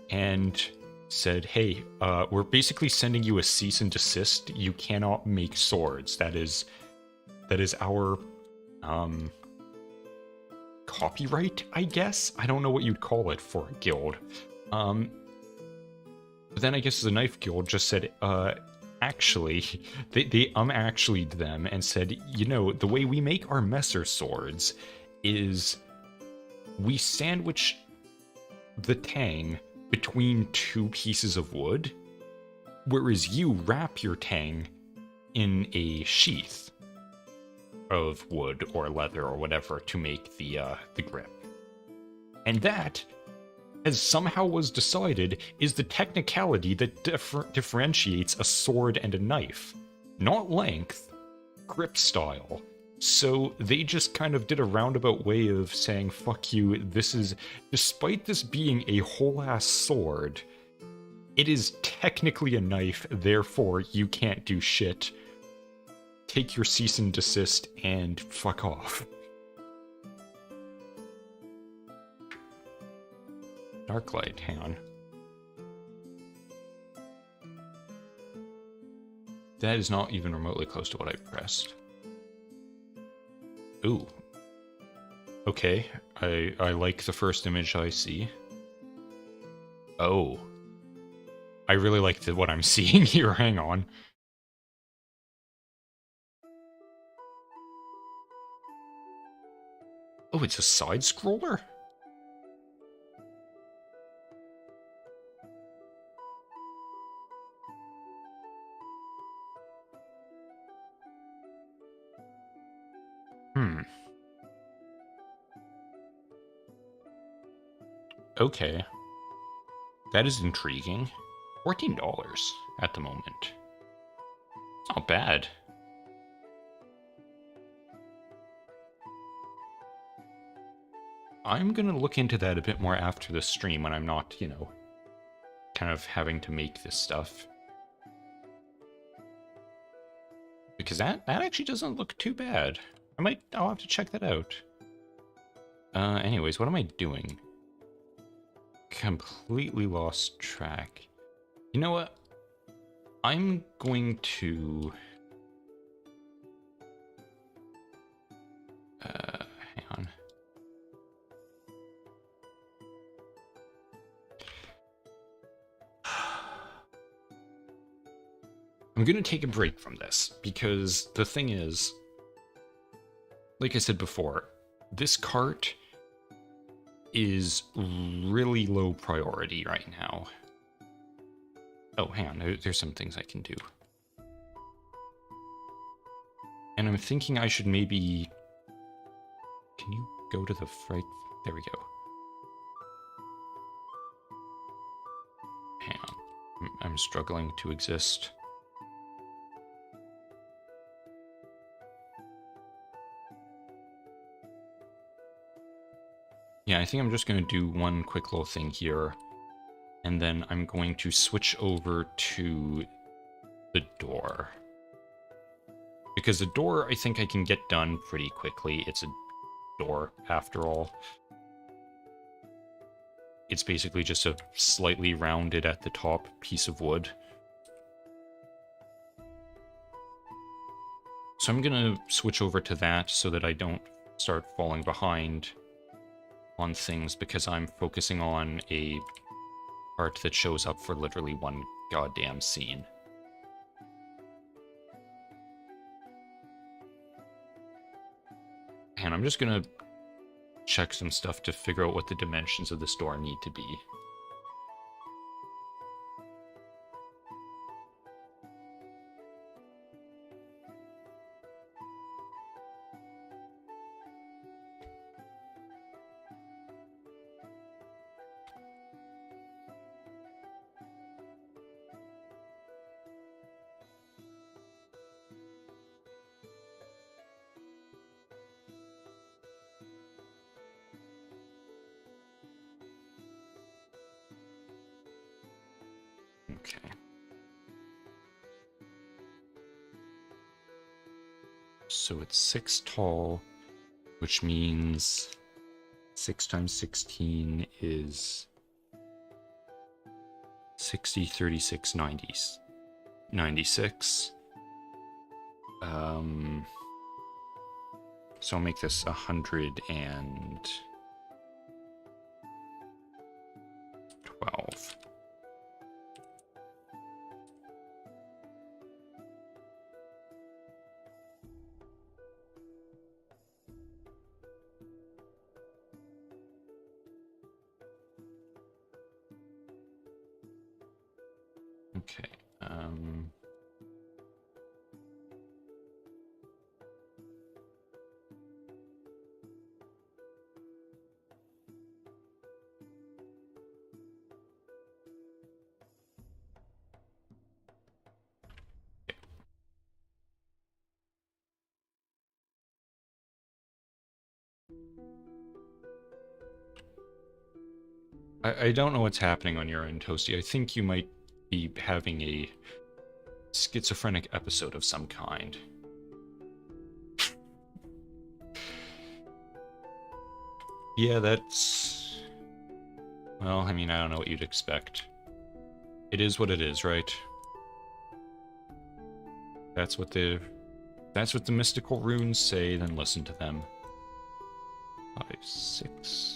and said, hey, we're basically sending you a cease and desist. You cannot make swords. That is our copyright, I guess? I don't know what you'd call it for a guild. But then I guess the Knife Guild just said, actually, they actually them and said, you know, the way we make our Messer swords is we sandwich the tang between two pieces of wood, whereas you wrap your tang in a sheath of wood or leather or whatever to make the grip. And that, as somehow was decided, is the technicality that differentiates a sword and a knife. Not length, grip style. So they just kind of did a roundabout way of saying, fuck you, this is, despite this being a whole-ass sword, it is technically a knife, therefore you can't do shit. Take your cease and desist and fuck off. Darklight, hang on. That is not even remotely close to what I pressed. Ooh. Okay, I like the first image I see. Oh. I really like what I'm seeing here, hang on. Oh, it's a side-scroller? Okay. That is intriguing. $14 at the moment. Not bad. I'm gonna look into that a bit more after the stream when I'm not, you know, kind of having to make this stuff. Because that actually doesn't look too bad. I'll have to check that out. Anyways, what am I doing? Completely lost track. You know what? I'm going to... hang on. I'm going to take a break from this, because the thing is, like I said before, this cart is really low priority right now. Oh, hang on. There's some things I can do. And I'm thinking I should maybe... Can you go to the right... There we go. Hang on. I'm struggling to exist. Yeah, I think I'm just going to do one quick little thing here. And then I'm going to switch over to the door. Because the door, I think I can get done pretty quickly. It's a door, after all. It's basically just a slightly rounded at the top piece of wood. So I'm going to switch over to that so that I don't start falling behind on things, because I'm focusing on a part that shows up for literally one goddamn scene. And I'm just gonna check some stuff to figure out what the dimensions of this door need to be. Okay. So it's 6 tall, which means 6 times 16 is 60, 36, 90s. 96. So I'll make this 112. Okay. I don't know what's happening on your end, Toasty. I think you might be having a schizophrenic episode of some kind. Yeah, that's... Well, I mean, I don't know what you'd expect. It is what it is, right? That's what the mystical runes say, then listen to them. 5, 6...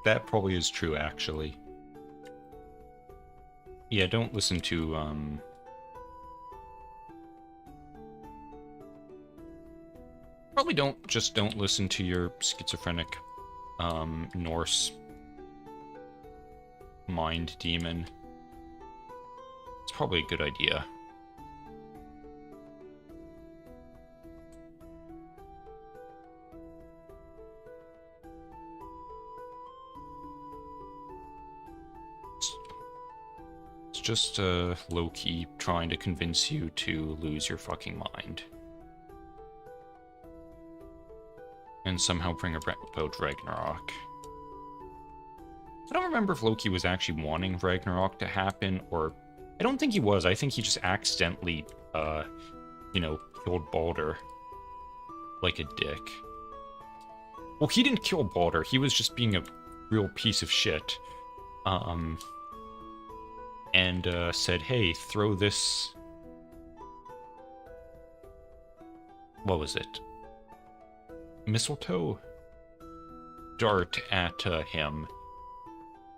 That probably is true, actually. Yeah, don't listen to, probably don't listen to your schizophrenic, Norse mind demon. It's probably a good idea. Just low-key trying to convince you to lose your fucking mind. and somehow bring about Ragnarok. I don't remember if Loki was actually wanting Ragnarok to happen, or I don't think he was. I think he just accidentally, killed Balder like a dick. Well, he didn't kill Balder. He was just being a real piece of shit. And said, hey, throw this... What was it? Mistletoe? Dart at him.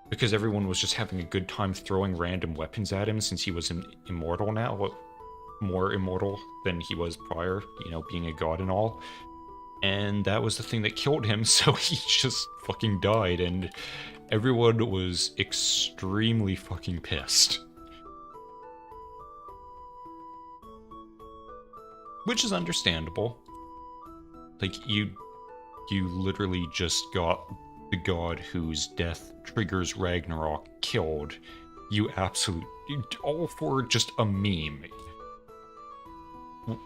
Because everyone was just having a good time throwing random weapons at him since he was immortal now. More immortal than he was prior, being a god and all. And that was the thing that killed him, so he just fucking died, and everyone was extremely fucking pissed. Which is understandable. Like, you literally just got the god whose death triggers Ragnarok killed. All for just a meme.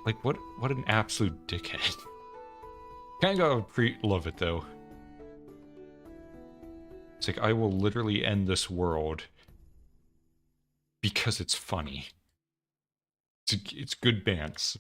Like, what an absolute dickhead. Kinda love it, though. It's like, I will literally end this world because it's funny. It's good bands.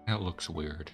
That looks weird.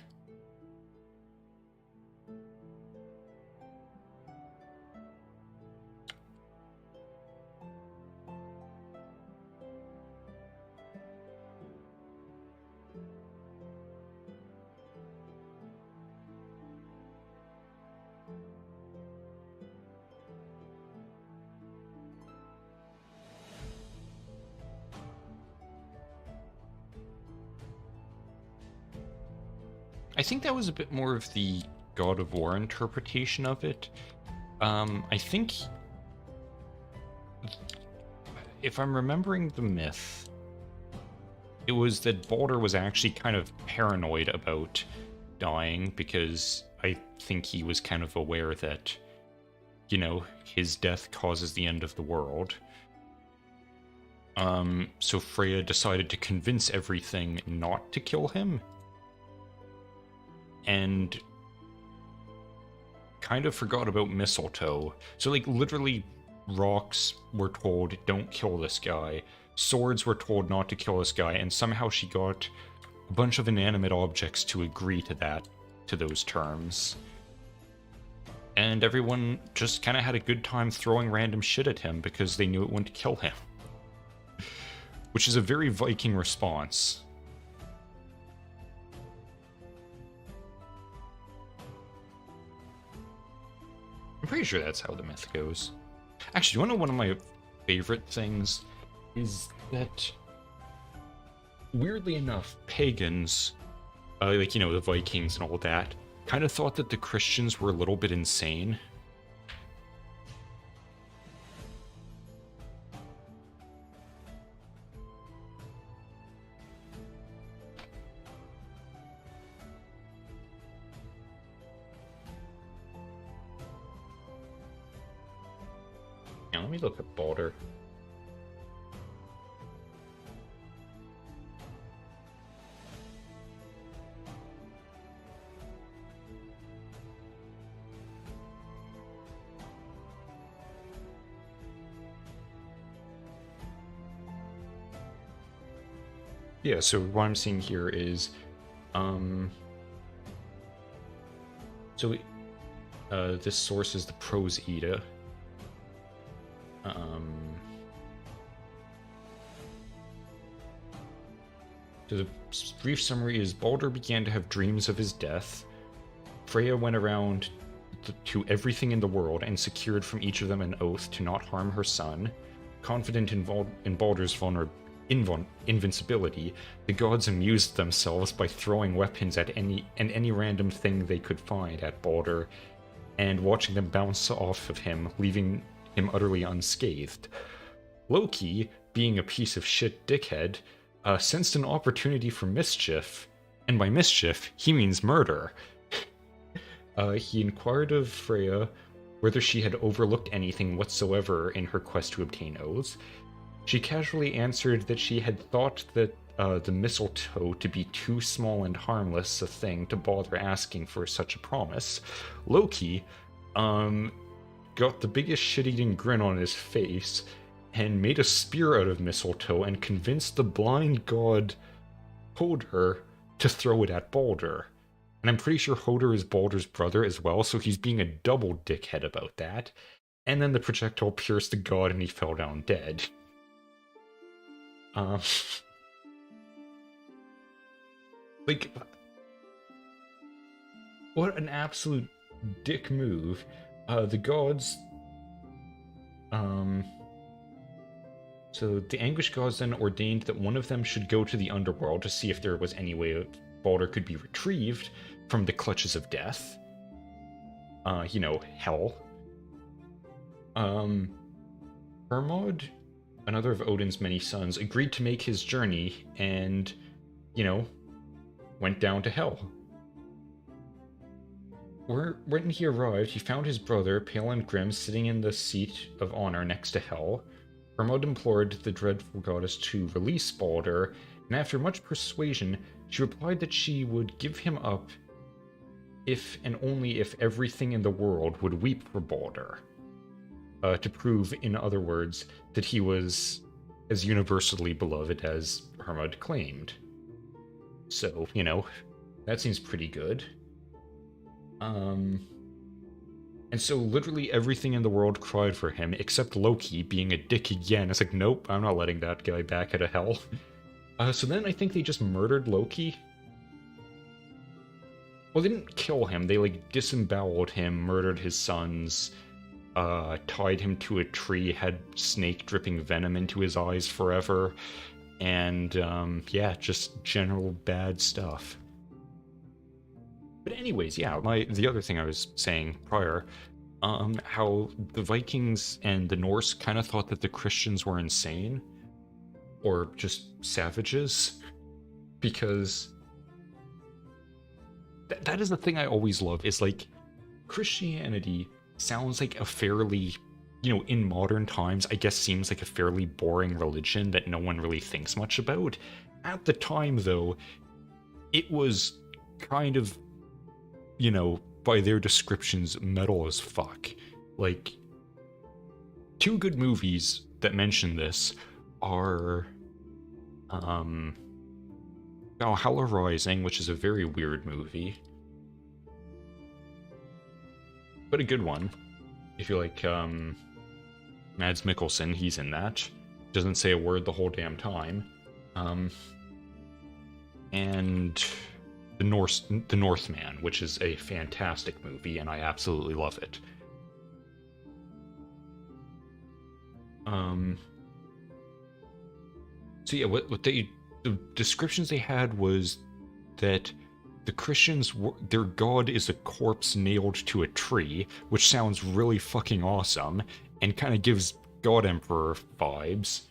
I think that was a bit more of the God of War interpretation of it. I think, if I'm remembering the myth, it was that Balder was actually kind of paranoid about dying because I think he was kind of aware that, his death causes the end of the world. So Freya decided to convince everything not to kill him. And kind of forgot about mistletoe. So, like, literally, rocks were told, don't kill this guy. Swords were told not to kill this guy, and somehow she got a bunch of inanimate objects to agree to those terms. And everyone just kind of had a good time throwing random shit at him because they knew it wouldn't kill him. Which is a very Viking response. I'm pretty sure that's how the myth goes. Actually, you want to know one of my favorite things is that, weirdly enough, pagans, the Vikings and all that, kind of thought that the Christians were a little bit insane. Now, let me look at Balder. Yeah, so what I'm seeing here is, this source is the Prose Edda. So the brief summary is Balder began to have dreams of his death. Freya went around to everything in the world and secured from each of them an oath to not harm her son. Confident in Baldur's invincibility, the gods amused themselves by throwing weapons at any random thing they could find at Baldur, and watching them bounce off of him, leaving him utterly unscathed. Loki, being a piece of shit dickhead, sensed an opportunity for mischief, and by mischief, he means murder. He inquired of Freya whether she had overlooked anything whatsoever in her quest to obtain oaths. She casually answered that she had thought that the mistletoe to be too small and harmless a thing to bother asking for such a promise. Loki got the biggest shit-eating grin on his face and made a spear out of mistletoe and convinced the blind god Hoder to throw it at Baldur. And I'm pretty sure Hoder is Baldur's brother as well, so he's being a double dickhead about that. And then the projectile pierced the god and he fell down dead. Like, what an absolute dick move. The gods, so the Anguish gods then ordained that one of them should go to the underworld to see if there was any way Baldur could be retrieved from the clutches of death. Hell. Hermod, another of Odin's many sons, agreed to make his journey and, went down to Hell. When he arrived, he found his brother, pale and grim, sitting in the seat of honor next to Hel. Hermod implored the dreadful goddess to release Baldur, and after much persuasion, she replied that she would give him up if and only if everything in the world would weep for Baldur. To prove, in other words, that he was as universally beloved as Hermod claimed. So, that seems pretty good. And so literally everything in the world cried for him, except Loki being a dick again. It's like, nope, I'm not letting that guy back out of hell. So then I think they just murdered Loki. Well, they didn't kill him. They, disemboweled him, murdered his sons, tied him to a tree, had snake dripping venom into his eyes forever, and, just general bad stuff. But anyways, yeah, the other thing I was saying prior, how the Vikings and the Norse kind of thought that the Christians were insane, or just savages, because that is the thing I always love, is Christianity sounds like a fairly, in modern times, I guess seems like a fairly boring religion that no one really thinks much about. At the time, though, it was kind of, by their descriptions, metal as fuck. Two good movies that mention this are, Valhalla Rising, which is a very weird movie, but a good one. If you like, Mads Mikkelsen, he's in that. Doesn't say a word the whole damn time. And The Northman, which is a fantastic movie, and I absolutely love it. So yeah, the descriptions they had was that the Christians, their god is a corpse nailed to a tree, which sounds really fucking awesome, and kind of gives God Emperor vibes.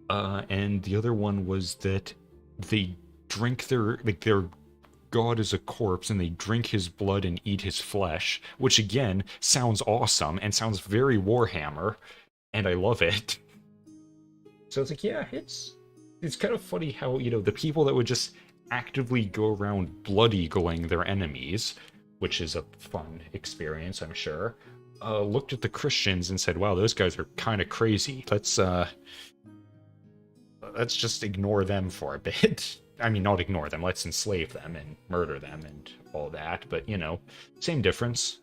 And the other one was that they drink their god is a corpse, and they drink his blood and eat his flesh, which again sounds awesome and sounds very Warhammer, and I love it. So it's yeah, it's kind of funny how, the people that would just actively go around blood-eagling their enemies, which is a fun experience, I'm sure, looked at the Christians and said, wow, those guys are kind of crazy. Let's just ignore them for a bit. I mean, not ignore them, let's enslave them and murder them and all that, but, same difference.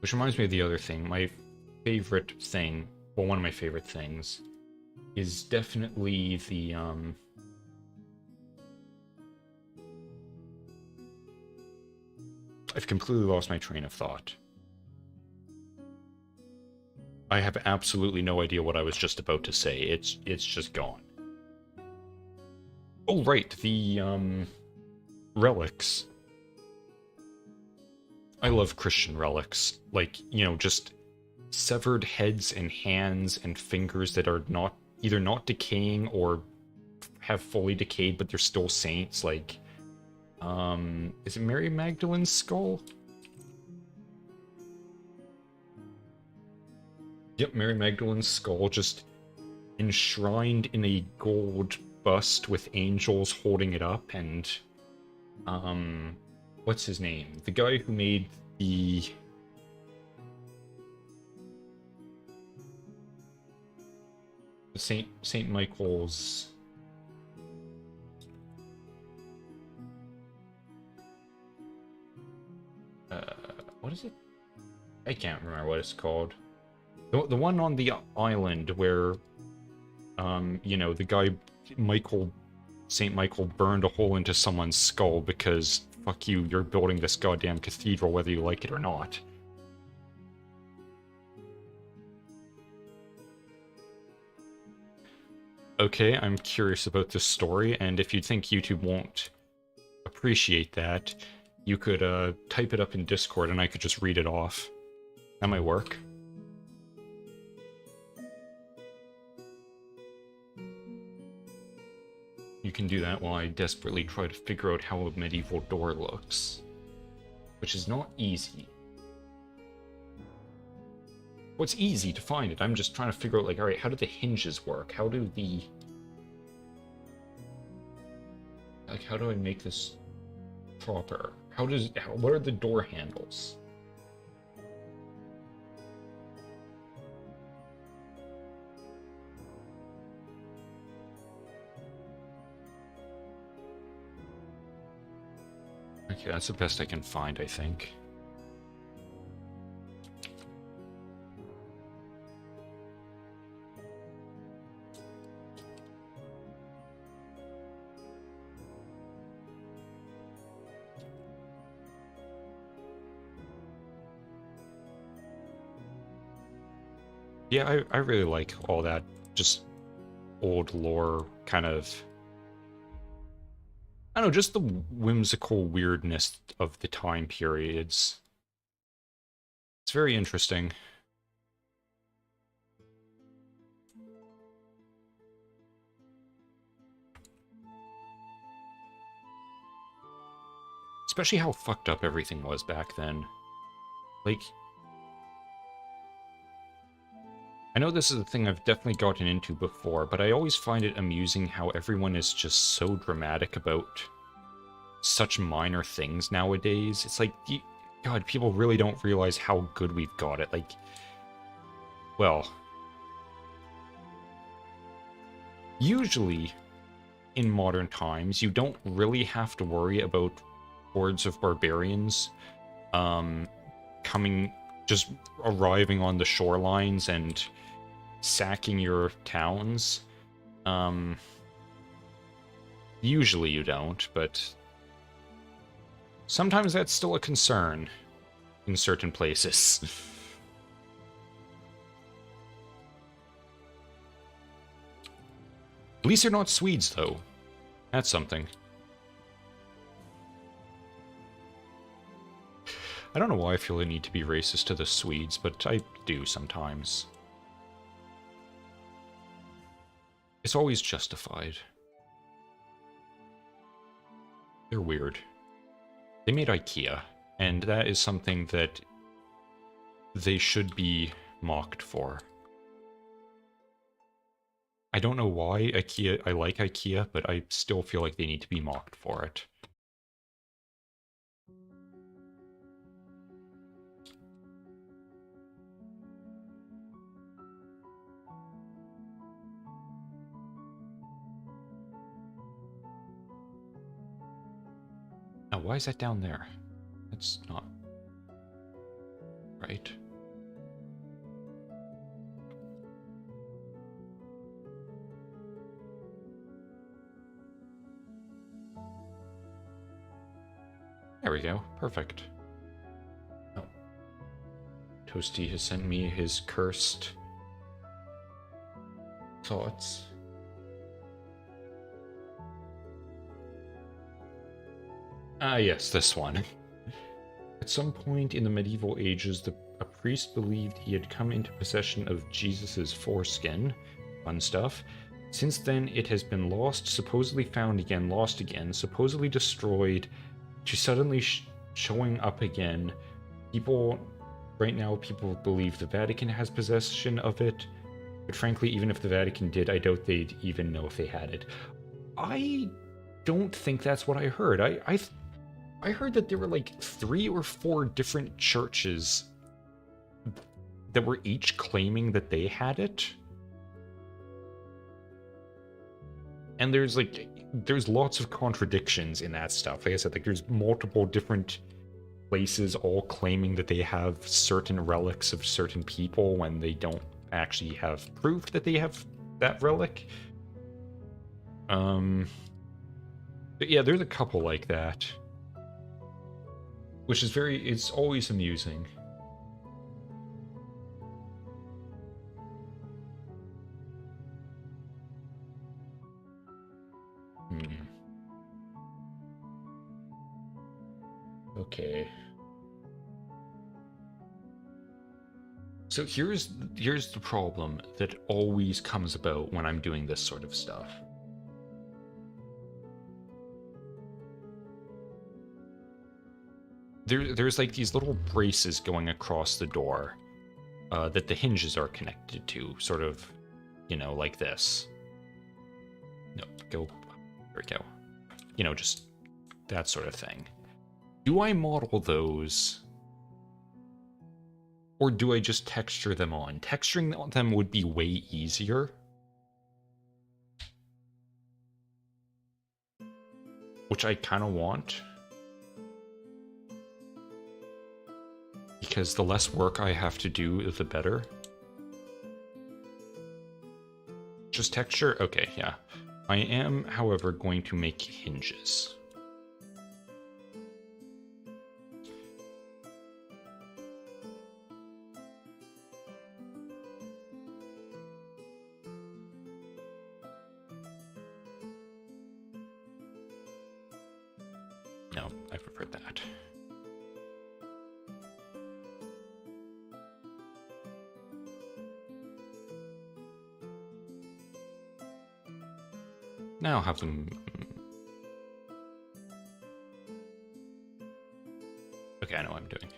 Which reminds me of the other thing. favorite thing, well, one of my favorite things, is definitely the, I've completely lost my train of thought. I have absolutely no idea what I was just about to say. It's just gone. Oh, right, the, relics. I love Christian relics. Like, you know, just severed heads and hands and fingers that are not, either not decaying or have fully decayed, but they're still saints. Like, is it Mary Magdalene's skull? Yep, Mary Magdalene's skull, just enshrined in a gold bust with angels holding it up, and, what's his name? The guy who made the... Saint Michael's... what is it? I can't remember what it's called. The one on the island where, you know, the guy, Saint Michael burned a hole into someone's skull because, fuck you, you're building this goddamn cathedral whether you like it or not. Okay, I'm curious about this story, and if you think YouTube won't appreciate that, you could type it up in Discord and I could just read it off. That might work. You can do that while I desperately try to figure out how a medieval door looks. Which is not easy. Well, it's easy to find it. I'm just trying to figure out, like, alright, how do the hinges work? How do the... Like, how do I make this proper? What are the door handles? Okay, that's the best I can find, I think. Yeah, I really like all that just old lore kind of... I don't know, just the whimsical weirdness of the time periods. It's very interesting. Especially how fucked up everything was back then. Like... I know this is a thing I've definitely gotten into before, but I always find it amusing how everyone is just so dramatic about such minor things nowadays. It's like, God, people really don't realize how good we've got it. Like, well, usually in modern times, you don't really have to worry about hordes of barbarians just arriving on the shorelines and sacking your towns. Usually you don't, but sometimes that's still a concern in certain places. At least they're not Swedes, though. That's something. I don't know why I feel the need to be racist to the Swedes, but I do sometimes. It's always justified. They're weird. They made IKEA, and that is something that they should be mocked for. I don't know why I like IKEA, but I still feel like they need to be mocked for it. Now, why is that down there? That's not right. we go. Perfect. Oh. Toasty has sent me his cursed thoughts. Ah, yes, this one. At some point in the medieval ages, a priest believed he had come into possession of Jesus's foreskin. Fun stuff. Since then, it has been lost, supposedly found again, lost again, supposedly destroyed, to suddenly showing up again. Right now, people believe the Vatican has possession of it. But frankly, even if the Vatican did, I doubt they'd even know if they had it. I don't think that's what I heard. I heard that there were like 3 or 4 different churches that were each claiming that they had it. And there's lots of contradictions in that stuff. Like I said, like there's multiple different places all claiming that they have certain relics of certain people when they don't actually have proof that they have that relic. But yeah, there's a couple like that. Which is it's always amusing. Okay. So here's the problem that always comes about when I'm doing this sort of stuff. There's like these little braces going across the door that the hinges are connected to, sort of, you know, like this. No, there we go. You know, just that sort of thing. Do I model those, or do I just texture them on? Texturing them would be way easier. Which I kind of want. Because the less work I have to do, the better. Just texture? Okay, yeah. I am, however, going to make hinges. No, I prefer that. Now I'll have them... Okay, I know what I'm doing.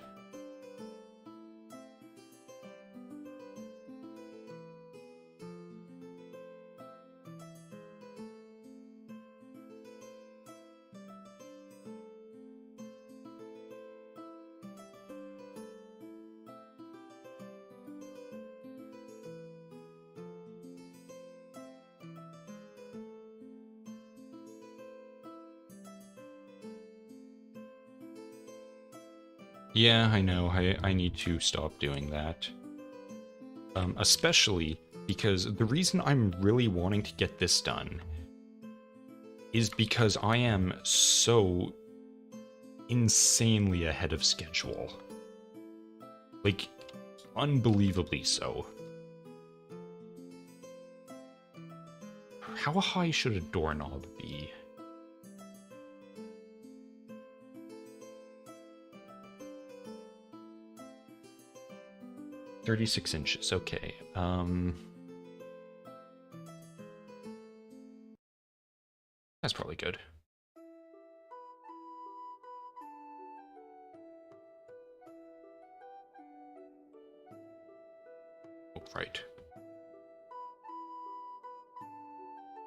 Yeah, I know. I need to stop doing that. Especially because the reason I'm really wanting to get this done is because I am so insanely ahead of schedule. Like, unbelievably so. How high should a doorknob be? "36 inches, okay. That's probably good. Oh, right.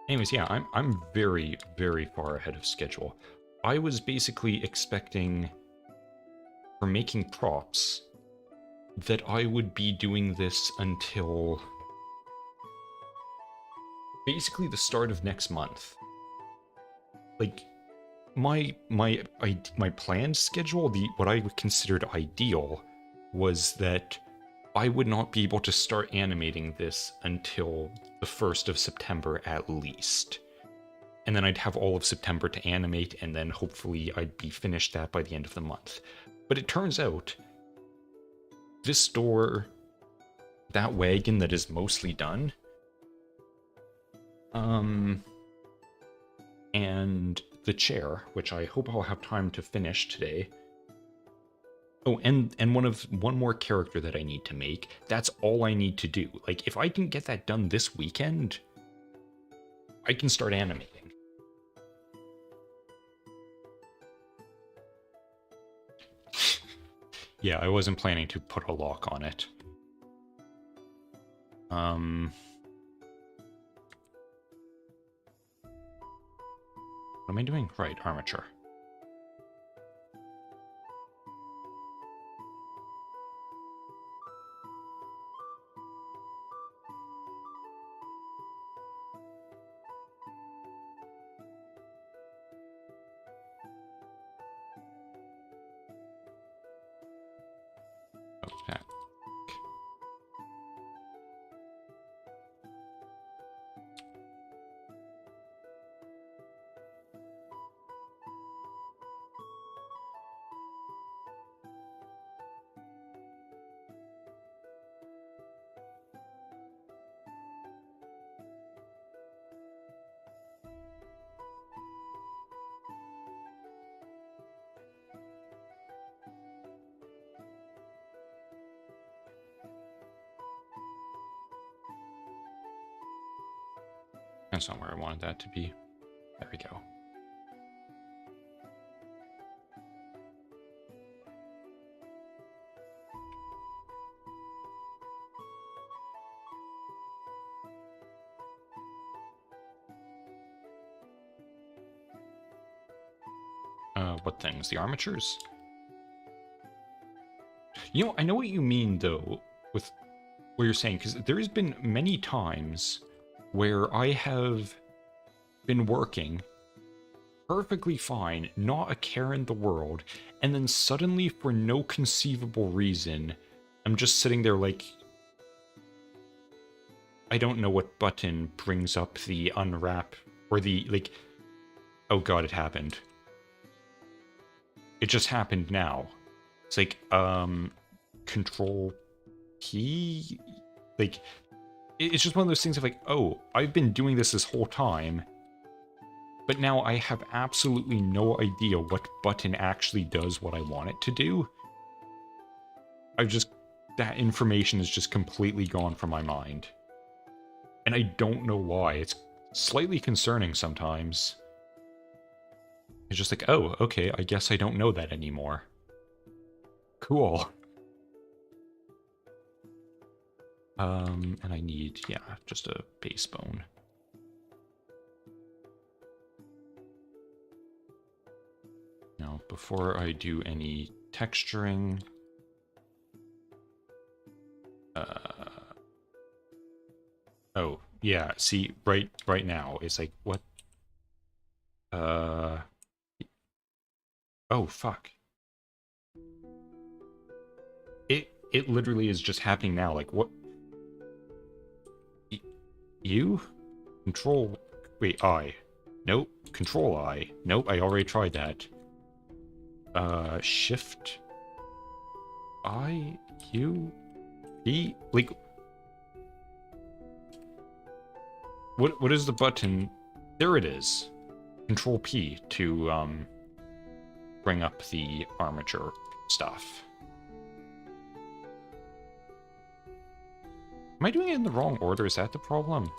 Anyways, yeah, I'm very, very far ahead of schedule. I was basically expecting, for making props, that I would be doing this until basically the start of next month. Like, my planned schedule, what I considered ideal, was that I would not be able to start animating this until the 1st of September at least. and then I'd have all of September to animate, and then hopefully I'd be finished that by the end of the month. But it turns out, this store, that wagon that is mostly done, and the chair, which I hope I'll have time to finish today. Oh, and one more character that I need to make. That's all I need to do. Like, if I can get that done this weekend, I can start animating. Yeah, I wasn't planning to put a lock on it. What am I doing? Right, armature. Okay. That's not where I wanted that to be. There we go. What things? The armatures? You know, I know what you mean, though, with what you're saying, because there has been many times where I have been working perfectly fine, not a care in the world, and then suddenly, for no conceivable reason, I'm just sitting there like, I don't know what button brings up the unwrap, or the, like, oh god, it happened. It just happened now. It's like, Control P? Like, it's just one of those things of like, oh, I've been doing this whole time, but now I have absolutely no idea what button actually does what I want it to do. That information is just completely gone from my mind. And I don't know why. It's slightly concerning sometimes. It's just like, oh, okay, I guess I don't know that anymore. Cool. And I need, yeah, just a base bone. Now, before I do any texturing, oh, yeah, see, right now, it's like, what? Oh, fuck. It literally is just happening now, like, what? You? Control, wait, I. Nope, Control I. Nope, I already tried that. Shift I, U, E, like, what is the button? There it is. Control P to, bring up the armature stuff. Am I doing it in the wrong order? Is that the problem?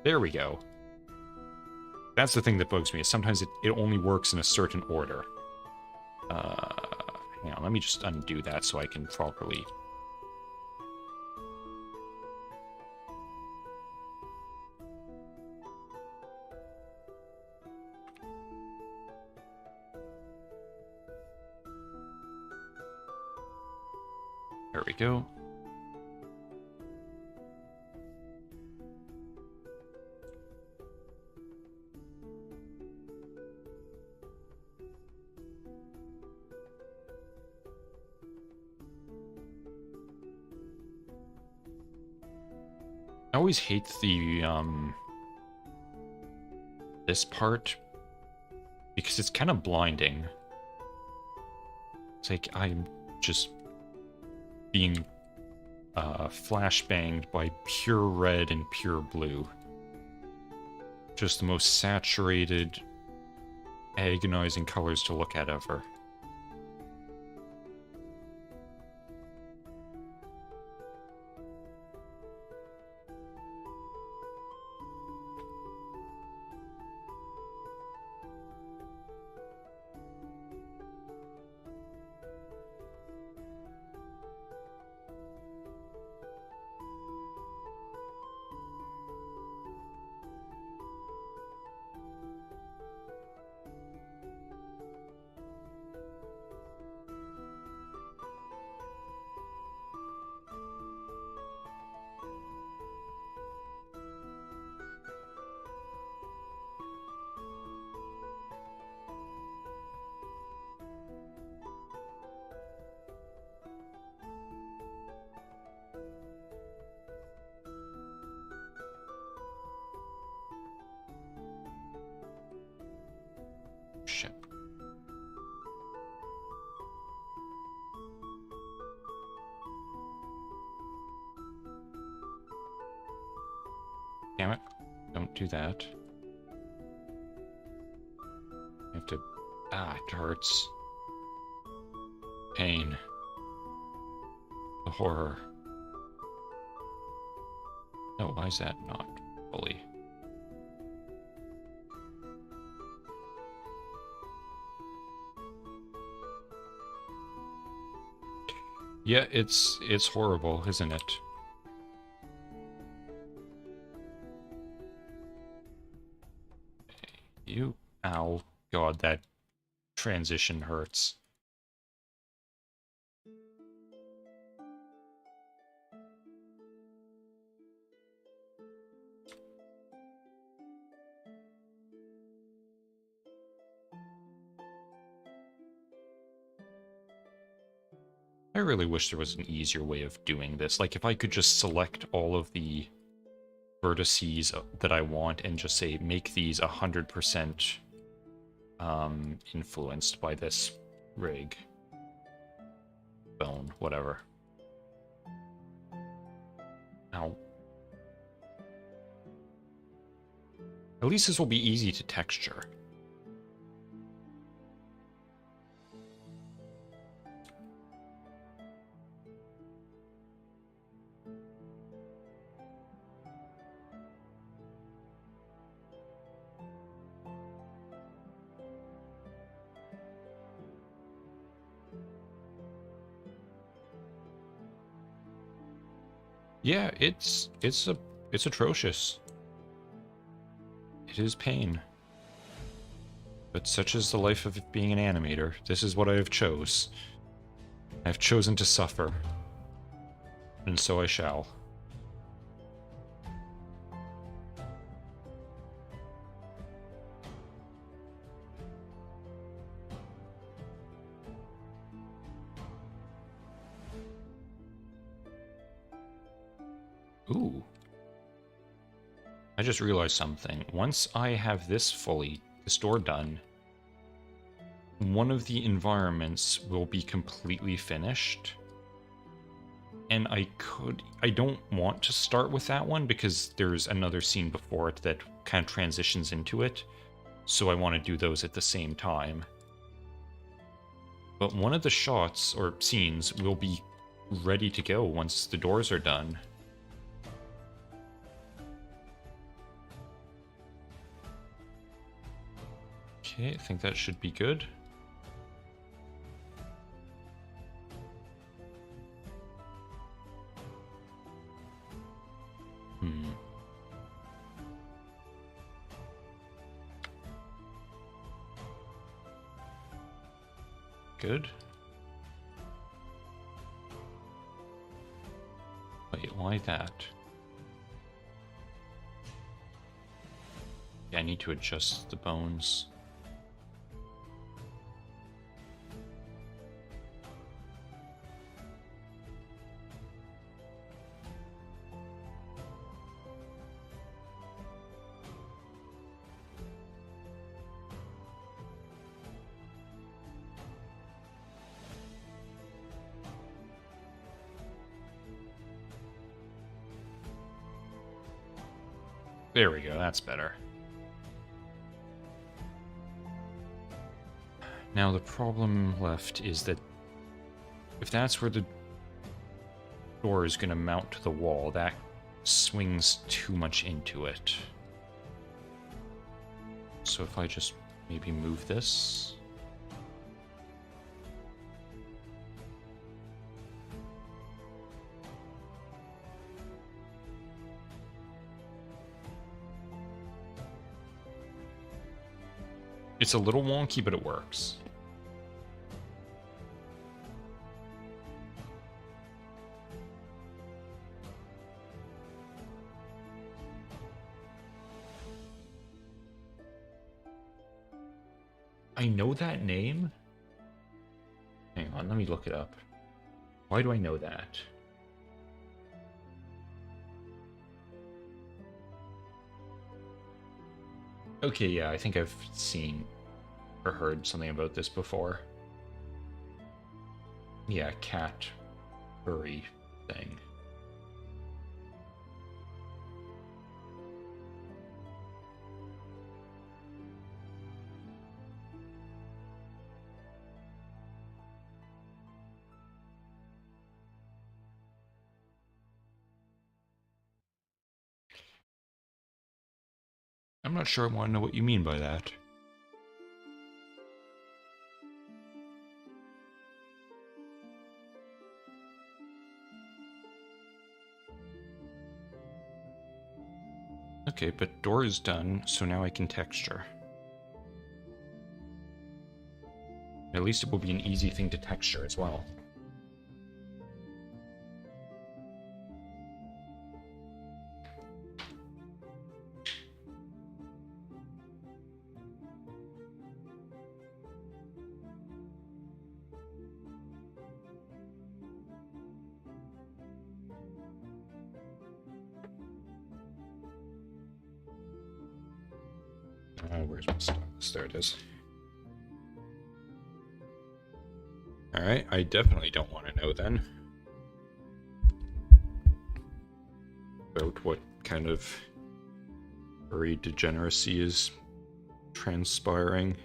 There we go. That's the thing that bugs me, is sometimes it only works in a certain order. Hang on, let me just undo that so I can properly... There we go. I always hate the, this part because it's kind of blinding. It's like I'm just being flashbanged by pure red and pure blue. Just the most saturated, agonizing colors to look at ever. Shit. Damn it. Don't do that. I have to... Ah, it hurts. Pain. The horror. No, why is that not fully? Yeah, it's horrible, isn't it? You... Ow. God, that transition hurts. I really wish there was an easier way of doing this. Like, if I could just select all of the vertices that I want and just say, make these 100% influenced by this rig. Bone, whatever. Now, at least this will be easy to texture. Yeah, it's atrocious. It is pain. But such is the life of being an animator. This is what I have chose. I have chosen to suffer. And so I shall. Ooh. I just realized something. Once I have this door done, one of the environments will be completely finished. And I don't want to start with that one because there's another scene before it that kind of transitions into it. So I want to do those at the same time. But one of the shots or scenes will be ready to go once the doors are done. Okay, I think that should be good. Good. Wait, why that? Yeah, I need to adjust the bones. There we go, that's better. Now the problem left is that if that's where the door is going to mount to the wall, that swings too much into it. So if I just maybe move this... It's a little wonky, but it works. I know that name? Hang on, let me look it up. Why do I know that? Okay, yeah, I think I've seen or heard something about this before. Yeah, cat furry thing. I'm not sure I want to know what you mean by that. Okay, but door is done, so now I can texture. At least it will be an easy thing to texture as well. Where's my stylus? There it is. Alright, I definitely don't want to know then about what kind of furry degeneracy is transpiring.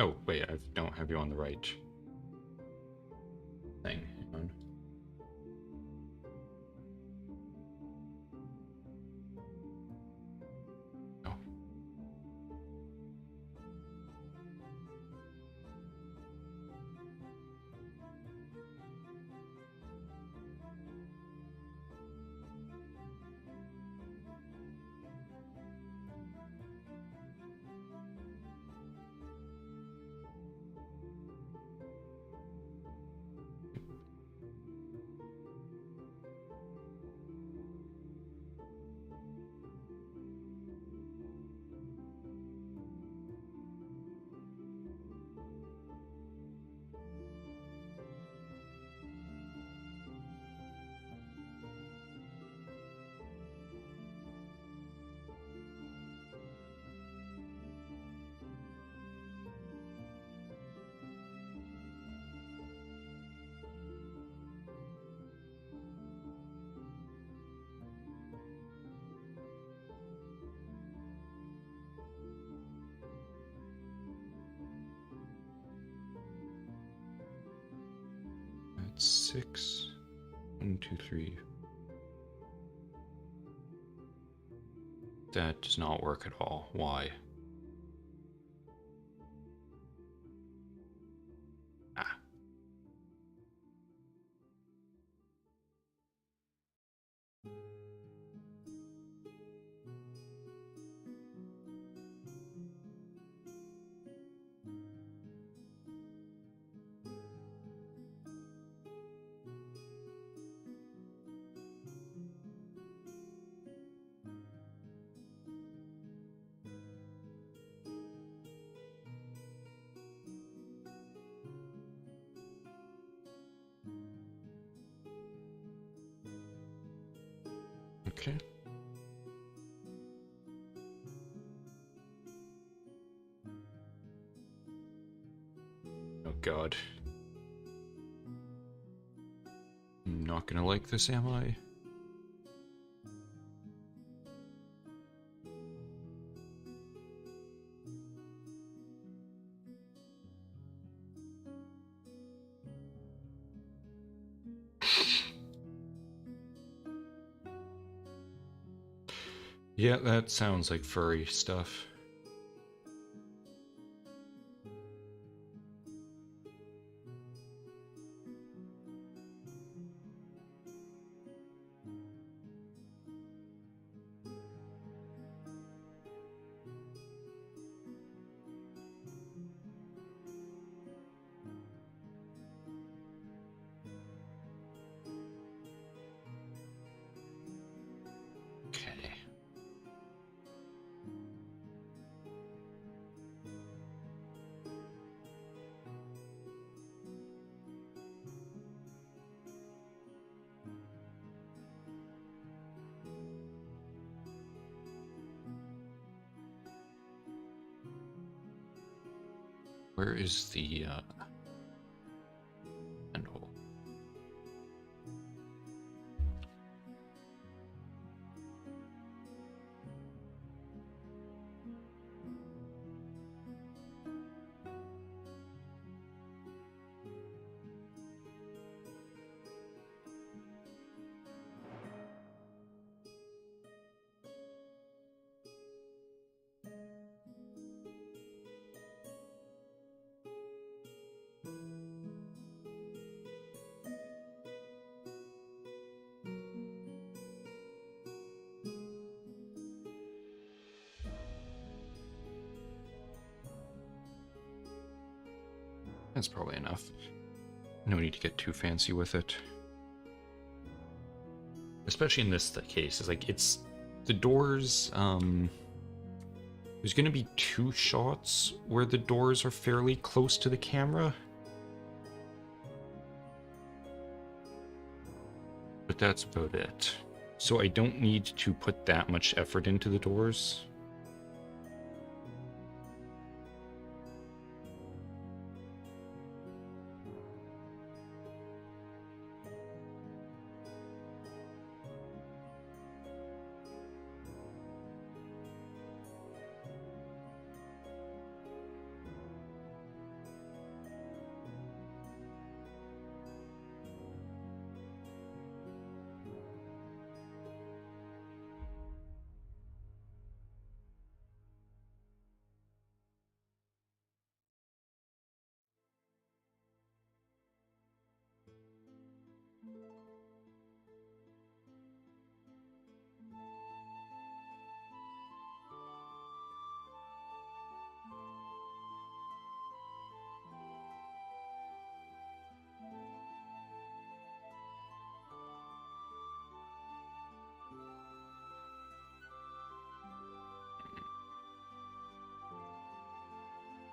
Oh, wait, I don't have you on the right thing. Hang on. Oh. That's 6. 1, 2, 3. That does not work at all. Why? Ah. Okay. Oh god. I'm not gonna like this, am I? Yeah, that sounds like furry stuff. Okay. Where is the handle? That's probably enough. No need to get too fancy with it. Especially in this case, it's like it's the doors. There's gonna be two shots where the doors are fairly close to the camera, but that's about it. So I don't need to put that much effort into the doors.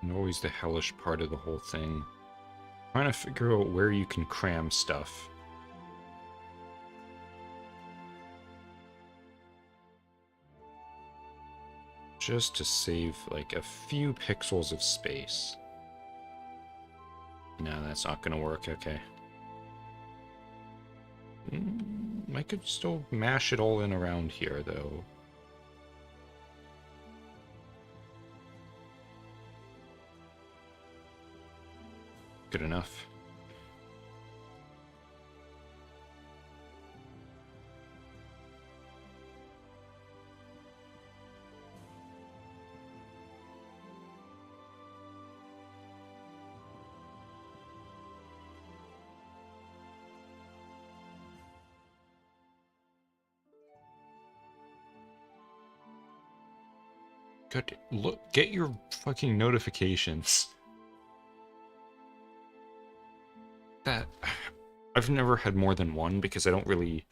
And always the hellish part of the whole thing. Trying to figure out where you can cram stuff. Just to save like a few pixels of space. No, that's not gonna work, okay. I could still mash it all in around here, though. Good enough. Good. Look, get your fucking notifications. That I've never had more than one because I don't really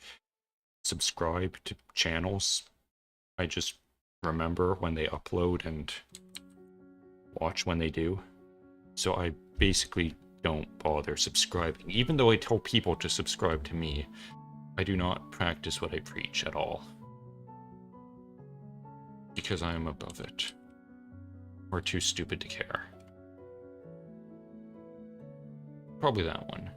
subscribe to channels. I just remember when they upload and watch when they do. So I basically don't bother subscribing. Even though I tell people to subscribe to me, I do not practice what I preach at all. Because I am above it. Or too stupid to care. Probably that one.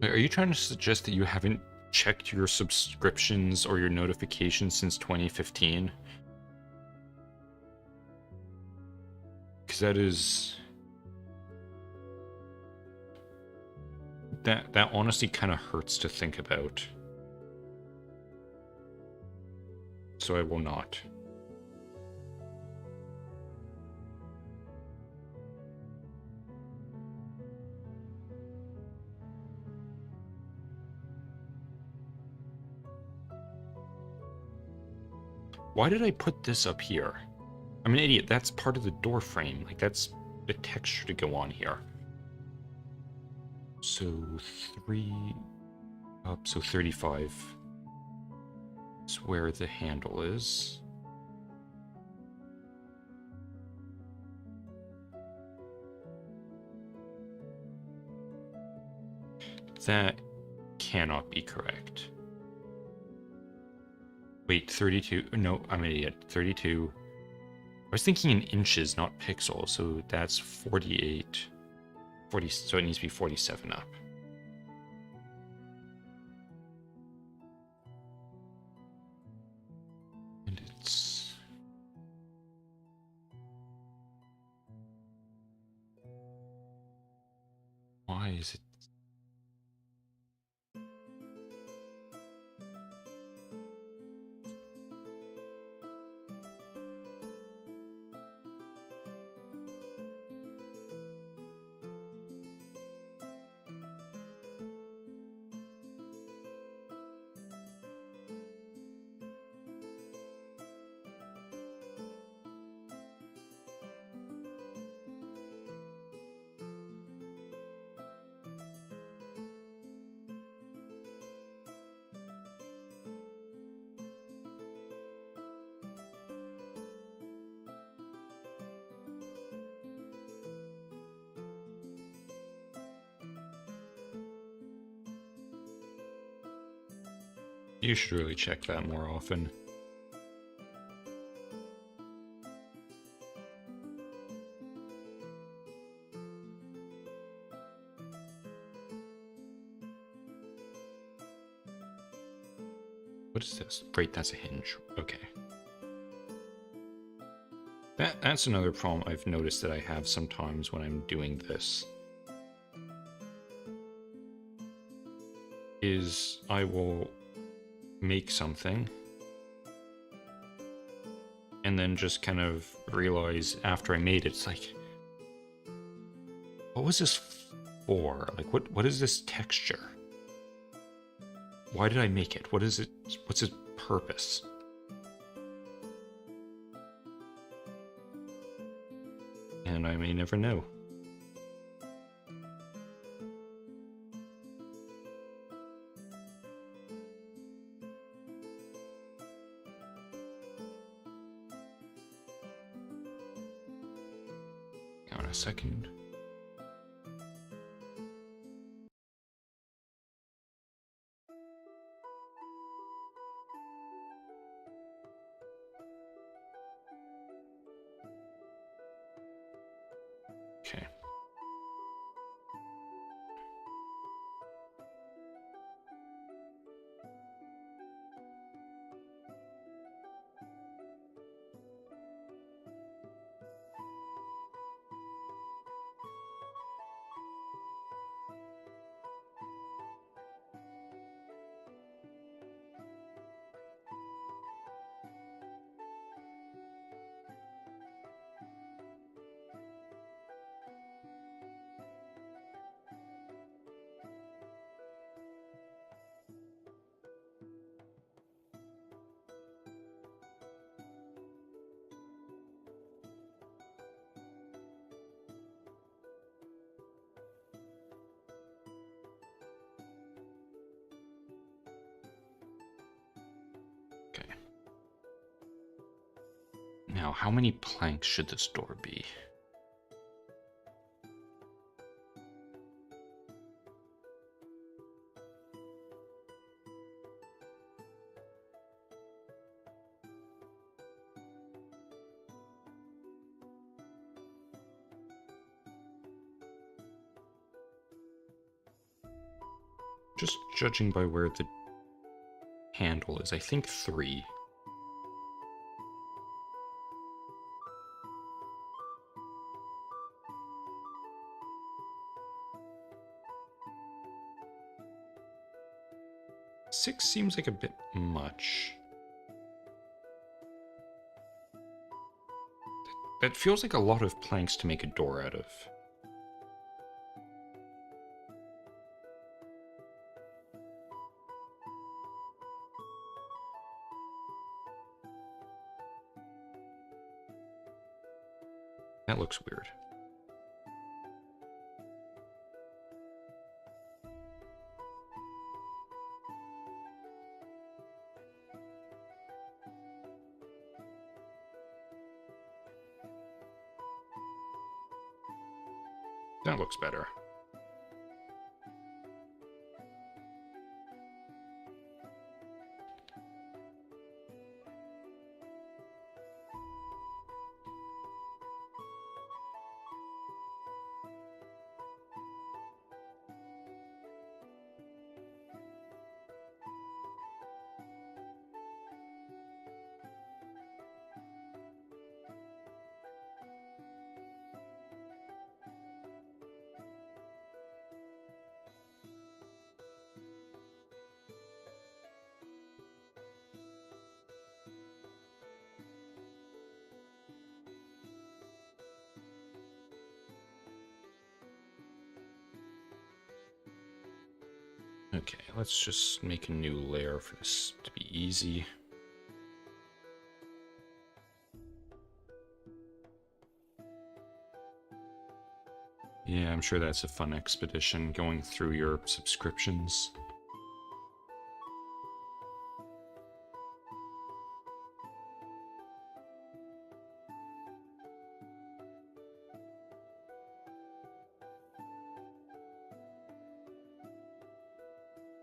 Are you trying to suggest that you haven't checked your subscriptions or your notifications since 2015? Because that is... That honestly kind of hurts to think about. So I will not. Why did I put this up here? I'm an idiot. That's part of the door frame. Like, that's the texture to go on here. So 3 up, so 35 is where the handle is. That cannot be correct. Wait, 32. No, I'm an idiot. 32. I was thinking in inches, not pixels, so that's 48. 40, so it needs to be 47 up. And it's... Why is it... You should really check that more often. What is this? Great, that's a hinge. Okay. That's another problem I've noticed that I have sometimes when I'm doing this. Is I will make something and then just kind of realize after I made it, it's like, what was this for? Like, what is this texture? Why did I make it? What is it? What's its purpose? And I may never know. Hang on a second. Okay. Now, how many planks should this door be? Just judging by where the handle is, I think 3. Six seems like a bit much. That feels like a lot of planks to make a door out of. That looks weird. That looks better. Okay, let's just make a new layer for this to be easy. Yeah, I'm sure that's a fun expedition, going through your subscriptions.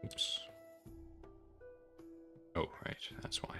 Oops. Oh, right, that's why.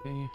Okay.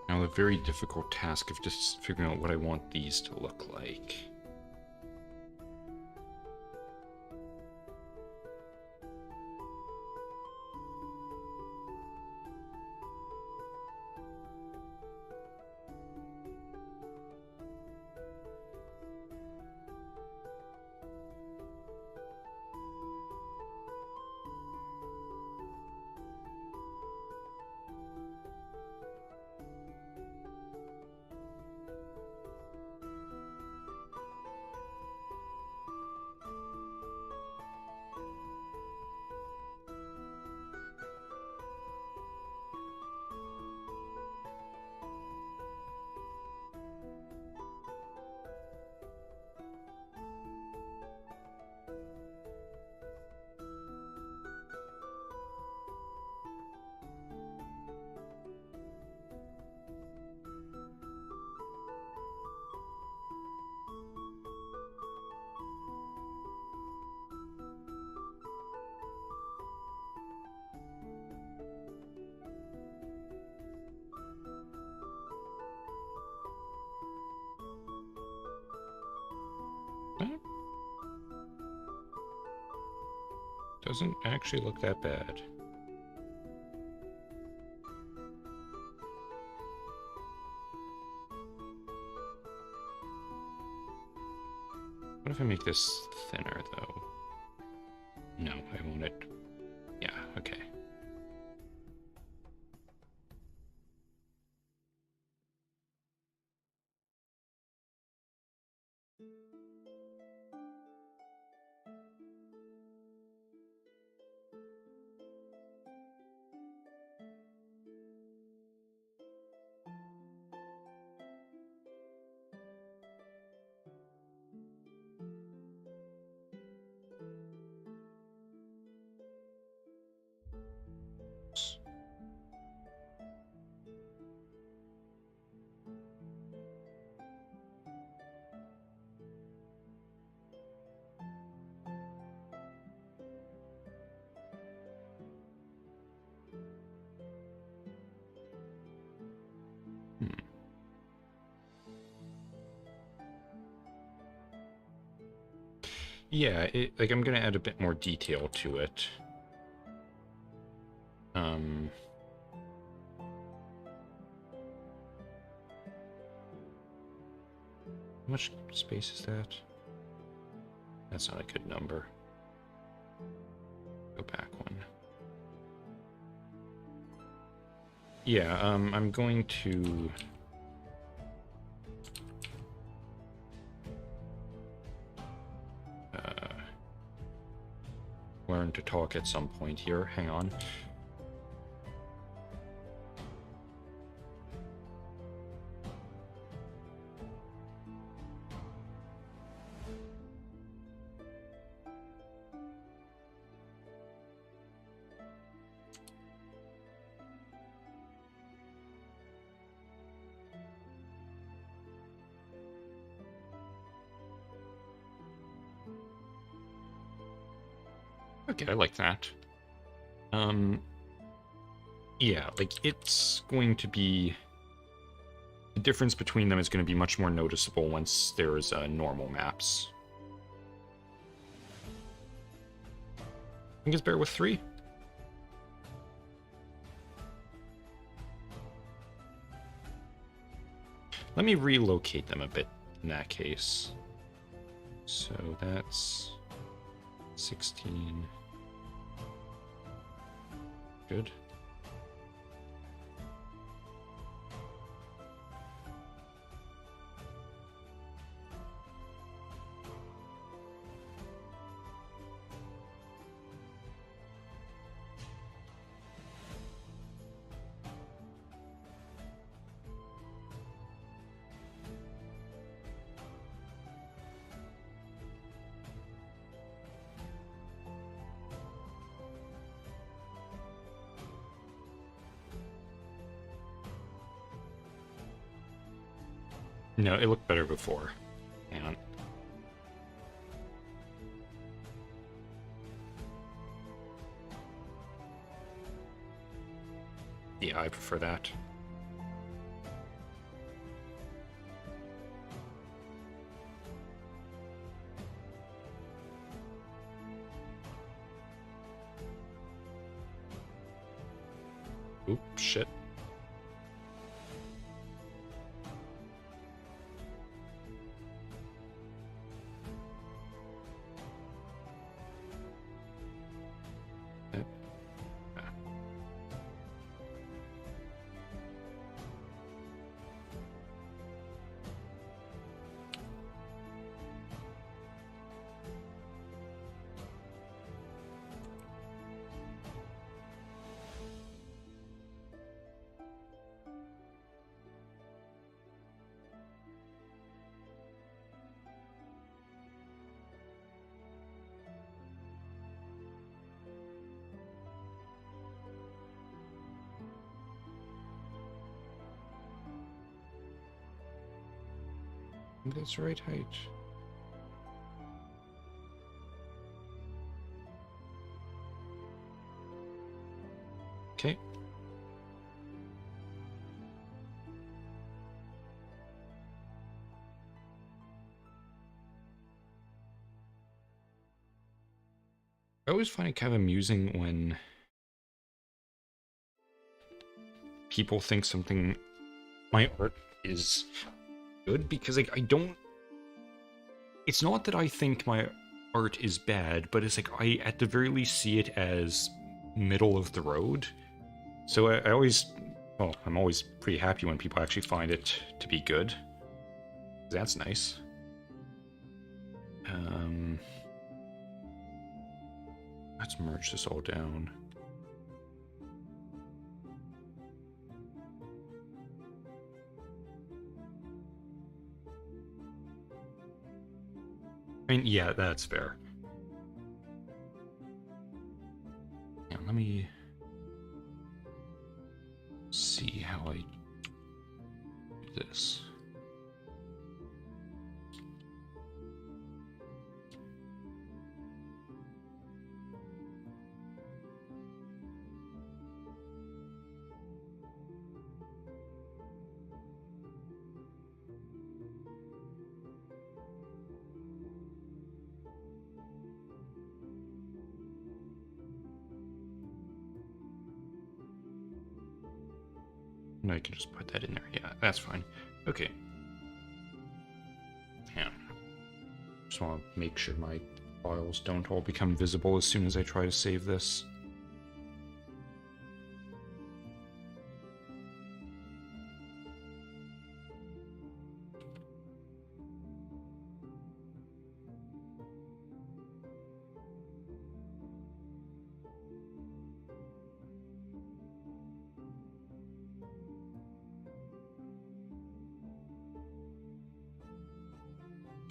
Now now the very difficult task of just figuring out what I want these to look like. That doesn't actually look that bad. What if I make this thinner, though? No, I want it... Yeah, okay. Yeah, like I'm gonna add a bit more detail to it. How much space is that? That's not a good number. Go back one. Yeah, I'm going to... learn to talk at some point here. Hang on. Okay, I like that. Yeah, like it's going to be... The difference between them is going to be much more noticeable once there's normal maps. I think it's better with 3. Let me relocate them a bit in that case. So that's 16. Good. No, it looked better before. Hang on. Yeah, I prefer that. Oop, shit. That's the right height. Okay. I always find it kind of amusing when people think something, my art is good, because like I don't, it's not that I think my art is bad, but it's like I at the very least see it as middle of the road. So I always, well, I'm always pretty happy when people actually find it to be good. That's nice. Let's merge this all down. I mean, yeah, that's fair. Yeah, let me see how I do this. And I can just put that in there. Yeah, that's fine. Okay. Yeah. Just want to make sure my files don't all become visible as soon as I try to save this.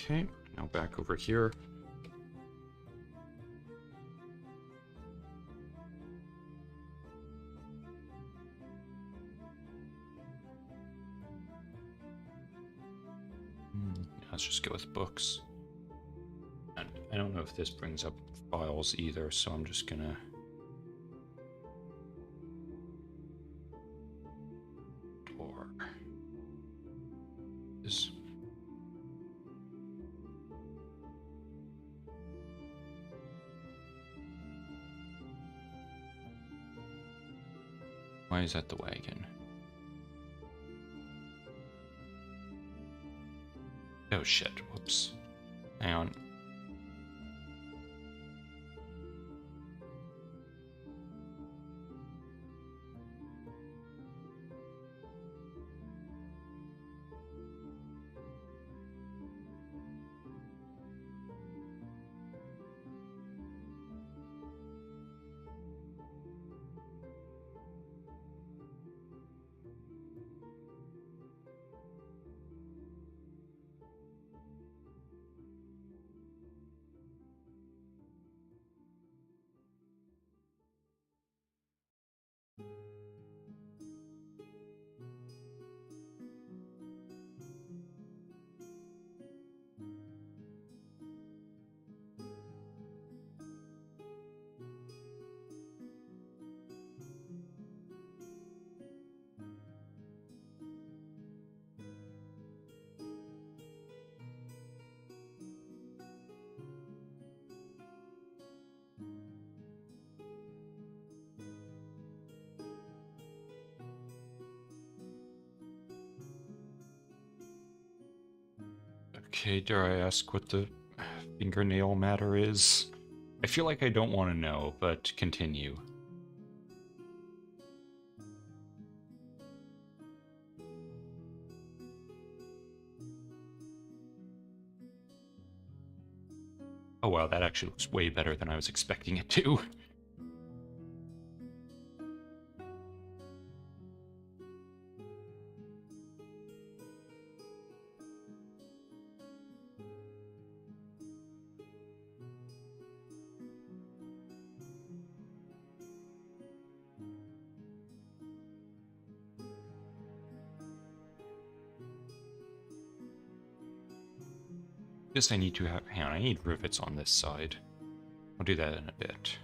Okay, now back over here. Let's just go with books. And I don't know if this brings up files either, so I'm just gonna... Or... This... Why is that the wagon? Oh shit, whoops. Hang on. Okay, dare I ask what the fingernail matter is? I feel like I don't want to know, but continue. Oh wow, that actually looks way better than I was expecting it to. Guess I need to have... Hang on, I need rivets on this side. I'll do that in a bit.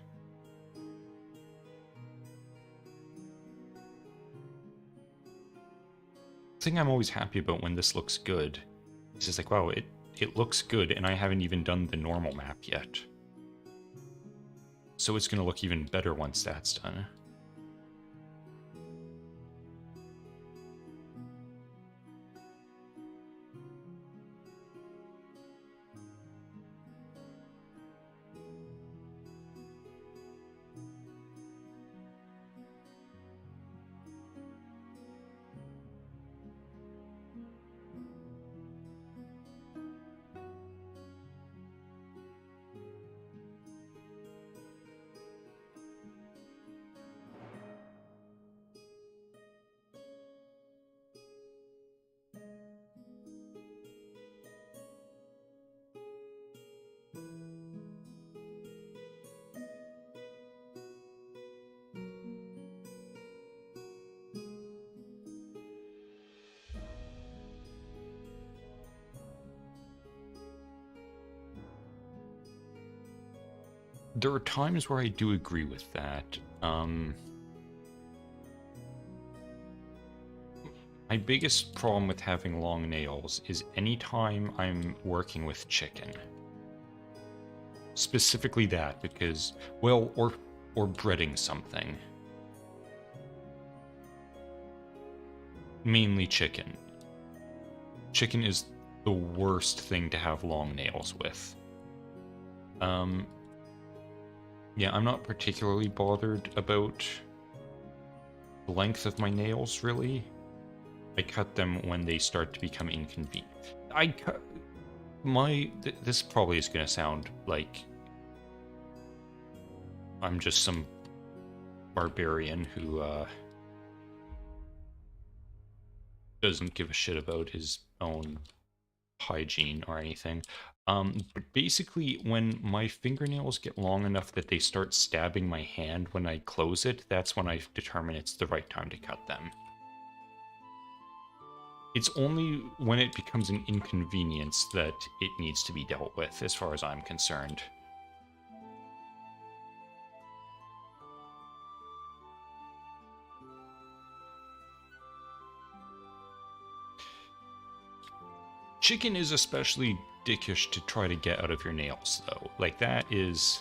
The thing I'm always happy about when this looks good is just like, wow, it looks good, and I haven't even done the normal map yet. So it's going to look even better once that's done. There are times where I do agree with that. My biggest problem with having long nails is anytime I'm working with chicken. Specifically that, because, well, or breading something. Mainly chicken. Chicken is the worst thing to have long nails with. Yeah, I'm not particularly bothered about the length of my nails, really. I cut them when they start to become inconvenient. This probably is going to sound like I'm just some barbarian who doesn't give a shit about his own hygiene or anything. But basically, when my fingernails get long enough that they start stabbing my hand when I close it, that's when I determine it's the right time to cut them. It's only when it becomes an inconvenience that it needs to be dealt with, as far as I'm concerned. Chicken is especially dickish to try to get out of your nails, though. Like, that is...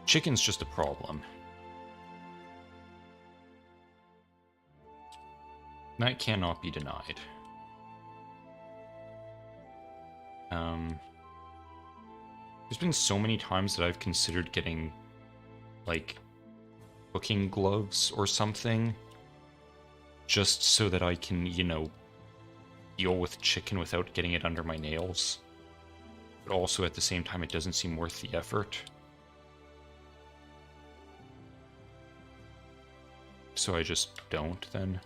Chicken's just a problem. That cannot be denied. There's been so many times that I've considered getting, like, cooking gloves or something, just so that I can, you know, deal with chicken without getting it under my nails. But also at the same time, it doesn't seem worth the effort. So I just don't, then.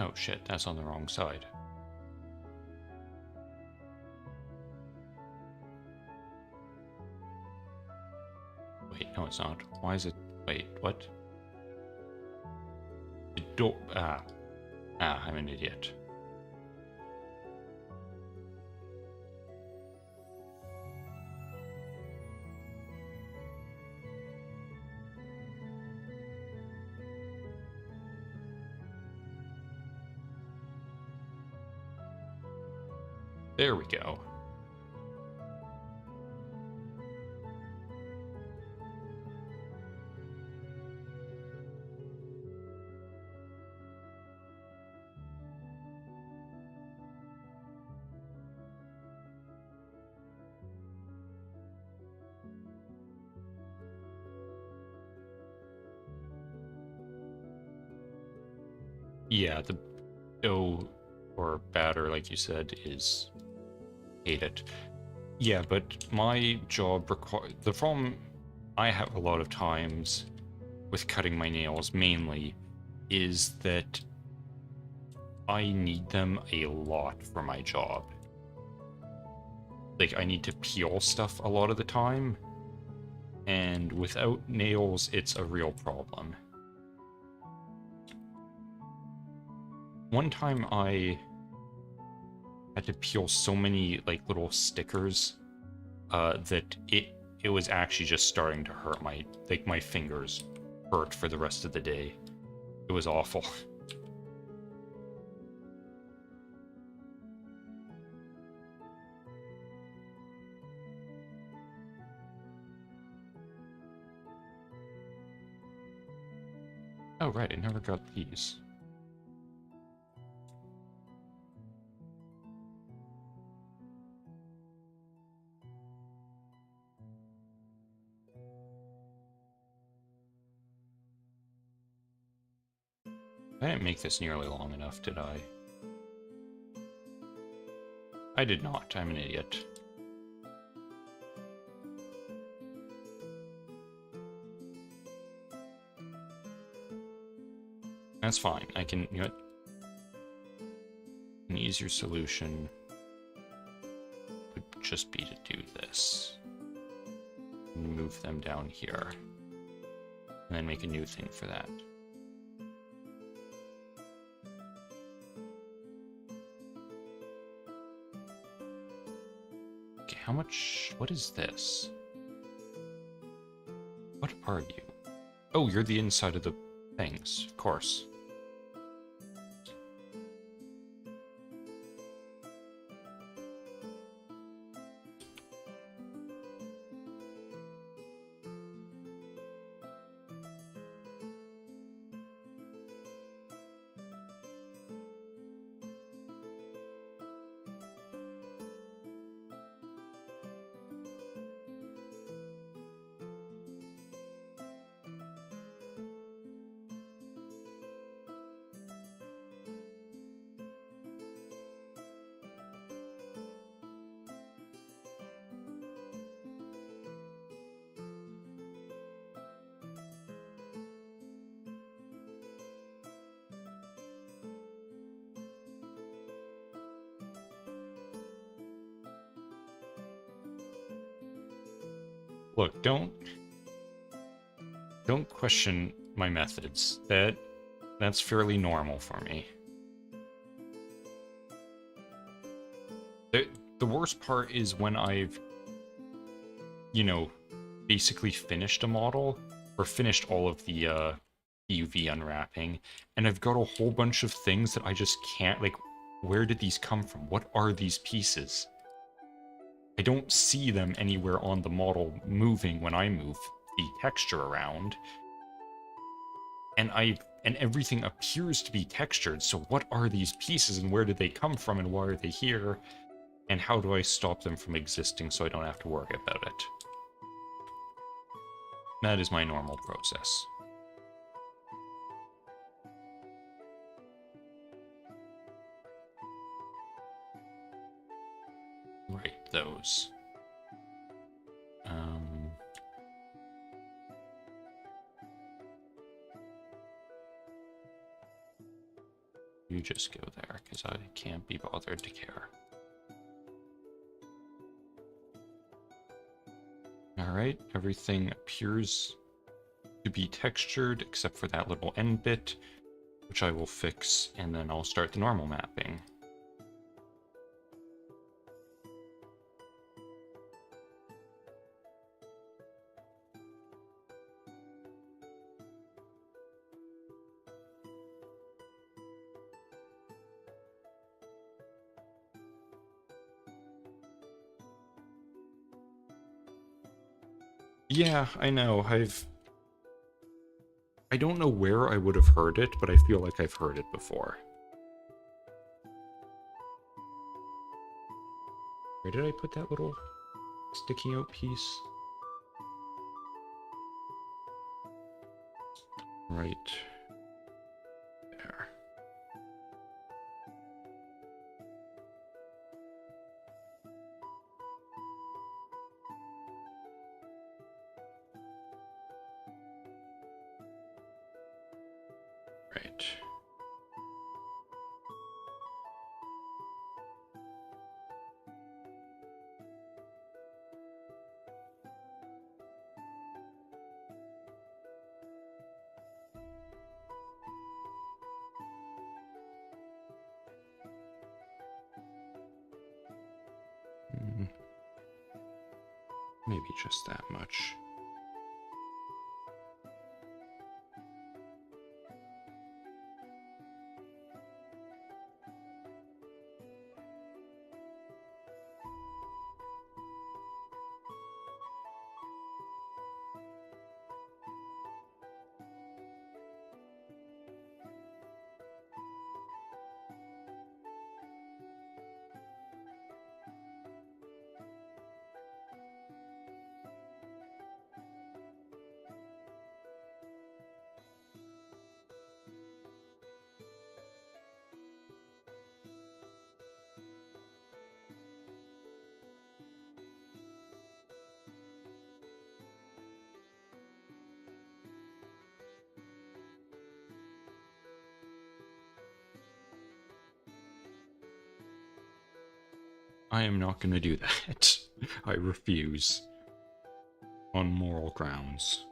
Oh shit, that's on the wrong side. Wait, no it's not. Why is it... Wait, what? The door... I'm an idiot. There we go. Yeah, the O or batter, like you said, is hate it. Yeah, but my job the problem I have a lot of times with cutting my nails mainly is that I need them a lot for my job. Like, I need to peel stuff a lot of the time, and without nails, it's a real problem. One time I had to peel so many, like, little stickers that it was actually just starting to hurt. My fingers hurt for the rest of the day. It was awful. Oh, right, I never got these. I didn't make this nearly long enough, did I? I did not. I'm an idiot. That's fine. I can, you know what? An easier solution would just be to do this. Move them down here. And then make a new thing for that. Okay, how much... What is this? What are you? Oh, you're the inside of the things, of course. Look, don't question my methods. That's fairly normal for me. The worst part is when I've, you know, basically finished a model, or finished all of the UV unwrapping, and I've got a whole bunch of things that I just can't, like, where did these come from? What are these pieces? I don't see them anywhere on the model moving when I move the texture around. And everything appears to be textured, so what are these pieces and where did they come from and why are they here? And how do I stop them from existing so I don't have to worry about it? That is my normal process. Right, those. You just go there, because I can't be bothered to care. Alright, everything appears to be textured, except for that little end bit, which I will fix, and then I'll start the normal mapping. Yeah, I know. I don't know where I would have heard it, but I feel like I've heard it before. Where did I put that little sticky out piece? Right there. Right. Maybe just that much. I am not going to do that. I refuse. On moral grounds.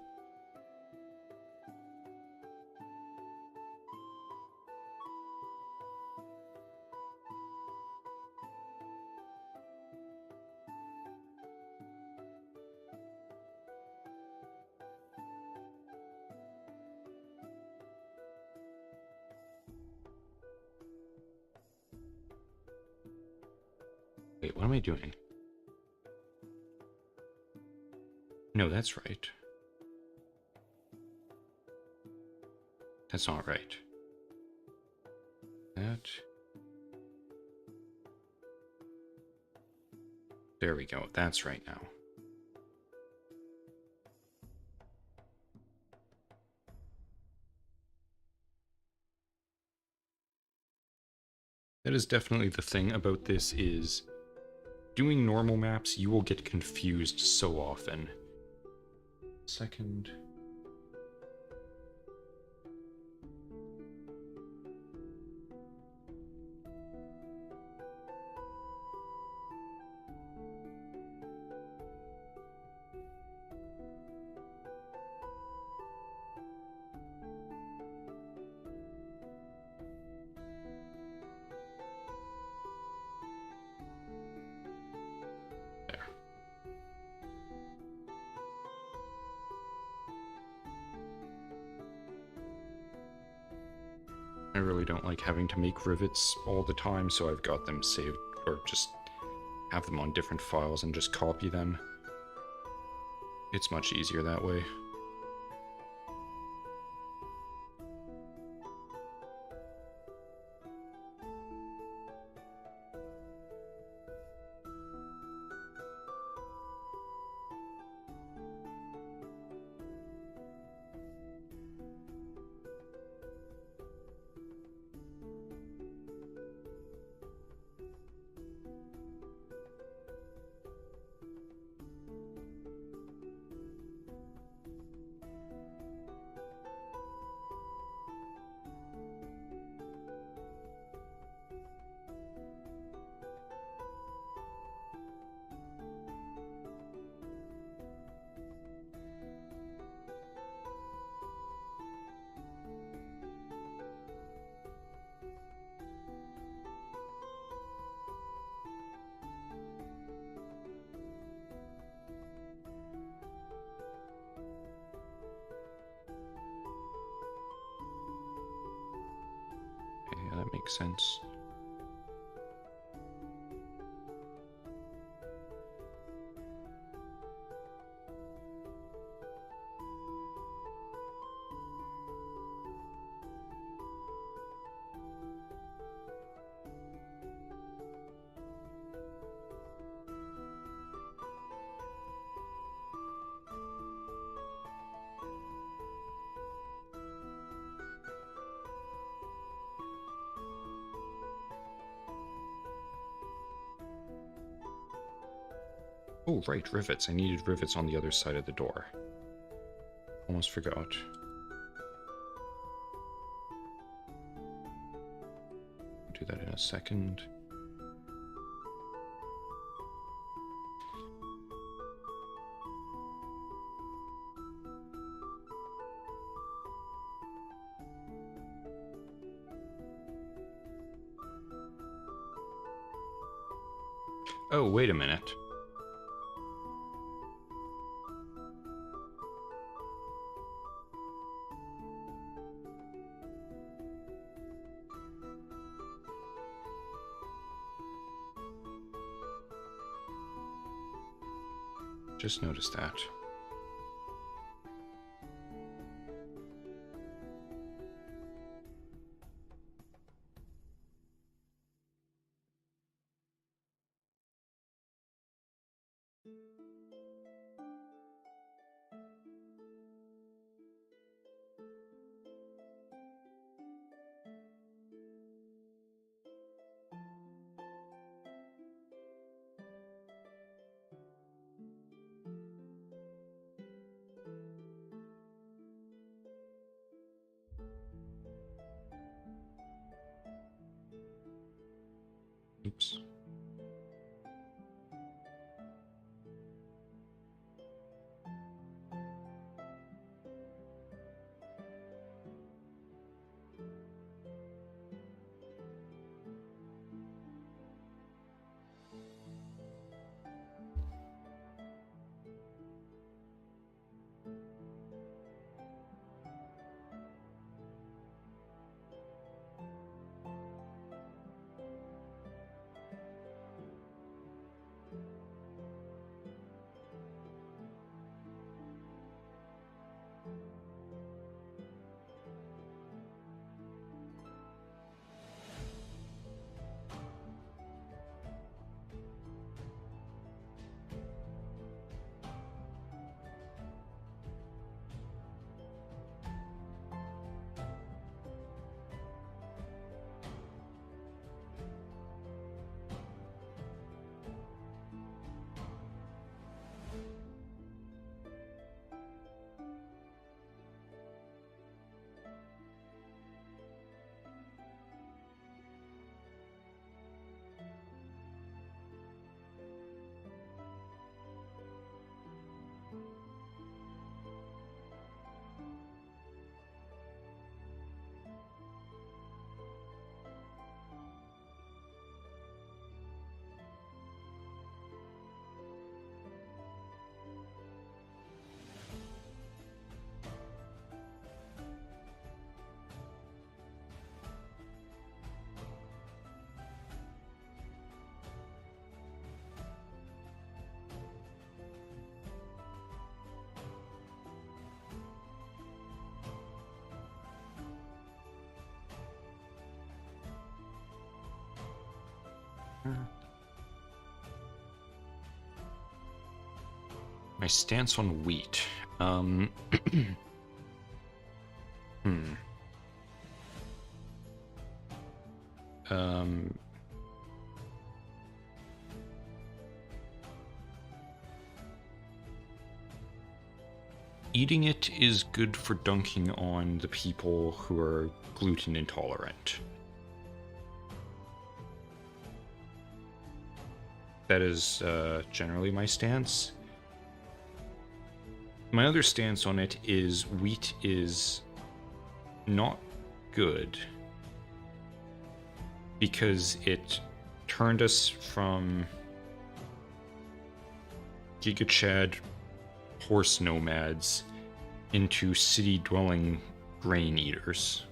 Wait, what am I doing? No, that's right. That's not right. That. There we go. That's right now. That is definitely the thing about this is doing normal maps, you will get confused so often. Second. I really don't like having to make rivets all the time, so I've got them saved, or just have them on different files and just copy them. It's much easier that way. makes sense. Oh, right, rivets. I needed rivets on the other side of the door. Almost forgot. Do that in a second. Oh, wait a minute. Just noticed that. Oops. My stance on wheat. Hmm. Eating it is good for dunking on the people who are gluten intolerant. That is generally my stance. My other stance on it is wheat is not good because it turned us from Giga Chad horse nomads into city-dwelling grain eaters,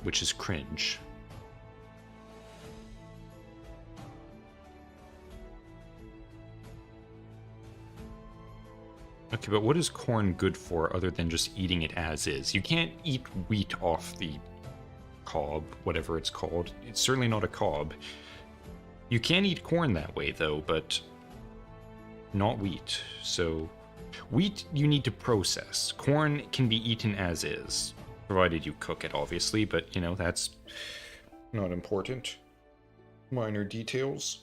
which is cringe. Okay, but what is corn good for other than just eating it as is? You can't eat wheat off the cob, whatever it's called. It's certainly not a cob. You can eat corn that way, though, but not wheat. So, wheat you need to process. Corn can be eaten as is, provided you cook it, obviously, but, you know, that's not important. Minor details.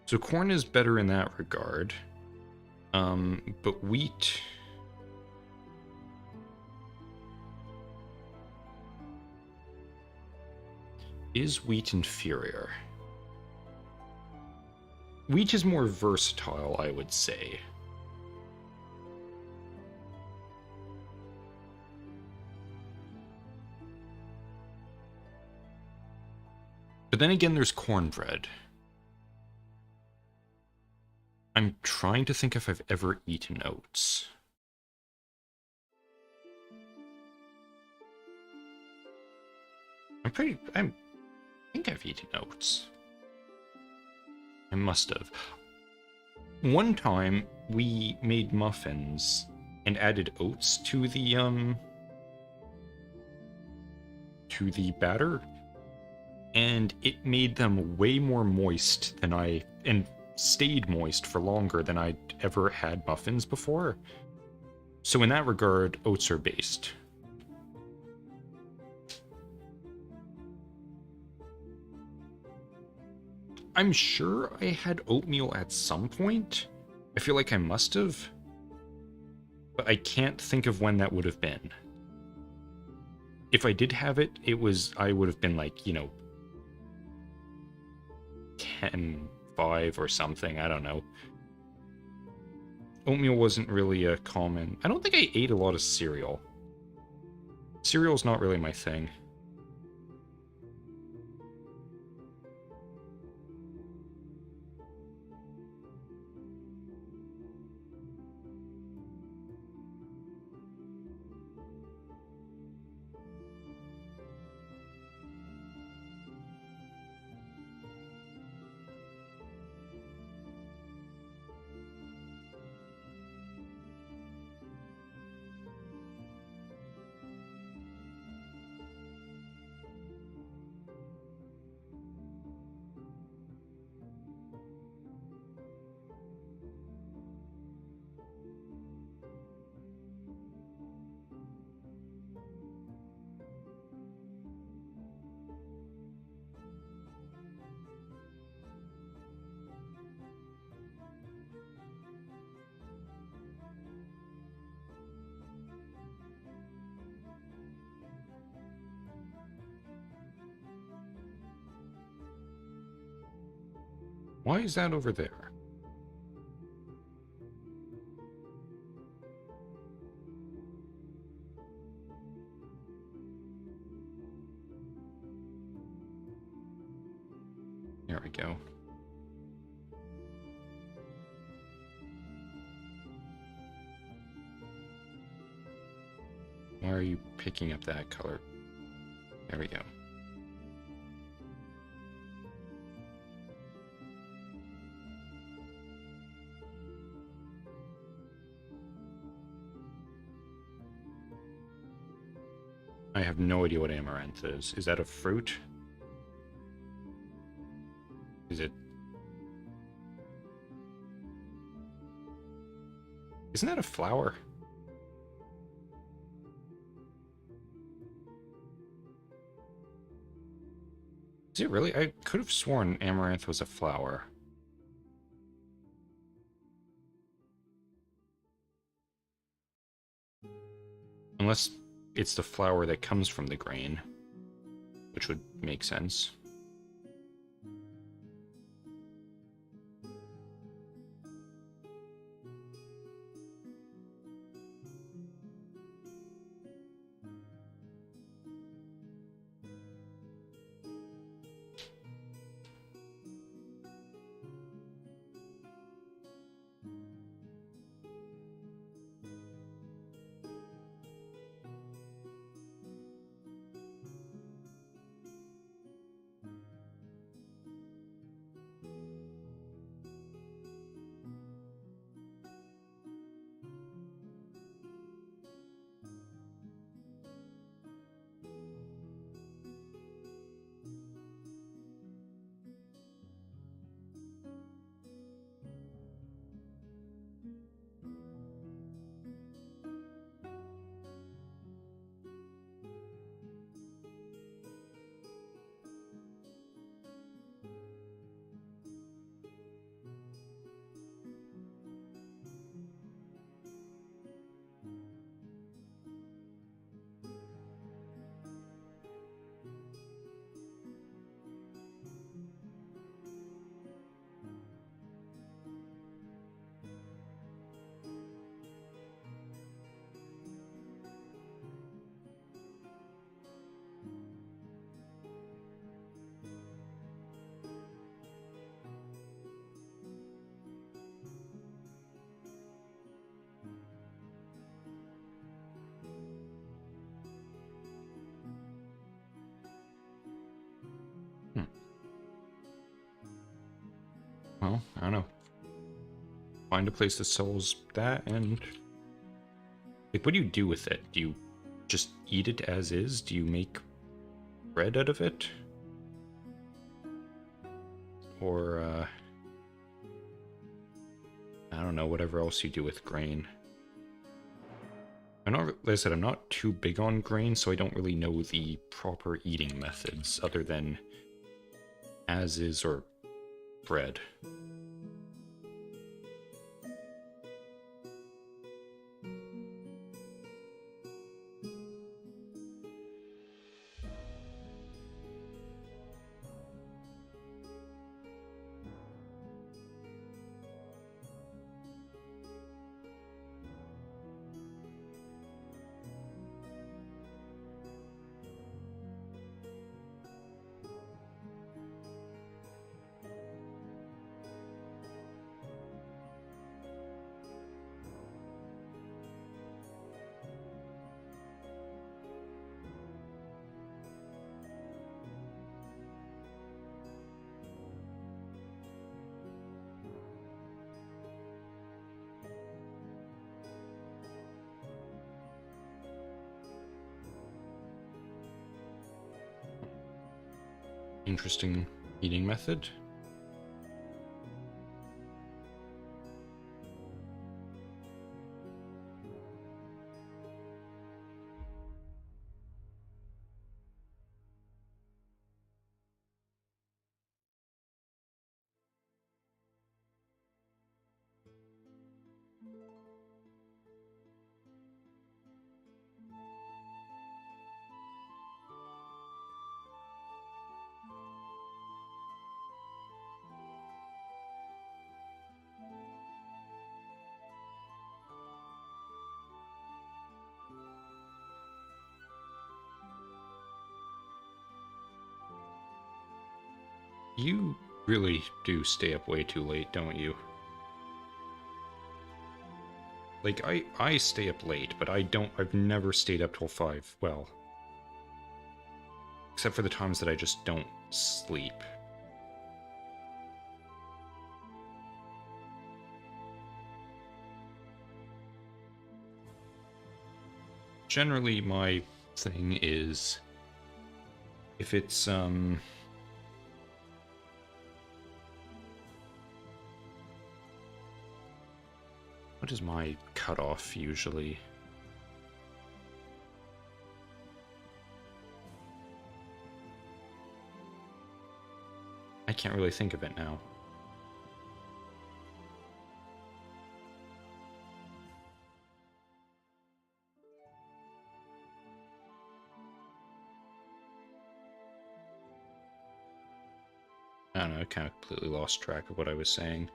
So corn is better in that regard. But wheat... Is wheat inferior? Wheat is more versatile, I would say. But then again, there's cornbread. I'm trying to think if I've ever eaten oats. I think I've eaten oats. I must have. One time, we made muffins and added oats to the batter, and it made them way more moist than and stayed moist for longer than I'd ever had muffins before. So in that regard, oats are based. I'm sure I had oatmeal at some point. I feel like I must have. But I can't think of when that would have been. If I did have it, I would have been like, you know, 10, 5 or something, I don't know. Oatmeal wasn't really a common... I don't think I ate a lot of cereal. Cereal's not really my thing. Why is that over there? There we go. Why are you picking up that color? There we go. I have no idea what amaranth is. Is that a fruit? Is it... Isn't that a flower? Is it really? I could have sworn amaranth was a flower. Unless it's the flower that comes from the grain, which would make sense. Well, I don't know. Find a place that sells that, and like, what do you do with it? Do you just eat it as is? Do you make bread out of it? Or, I don't know, whatever else you do with grain. Like I said, I'm not too big on grain, so I don't really know the proper eating methods other than as is or bread. Interesting eating method. You really do stay up way too late, don't you? Like, I stay up late, but I've never stayed up till 5. Well, except for the times that I just don't sleep. Generally, my thing is, if it's, what is my cutoff usually? I can't really think of it now. I don't know, I kind of completely lost track of what I was saying.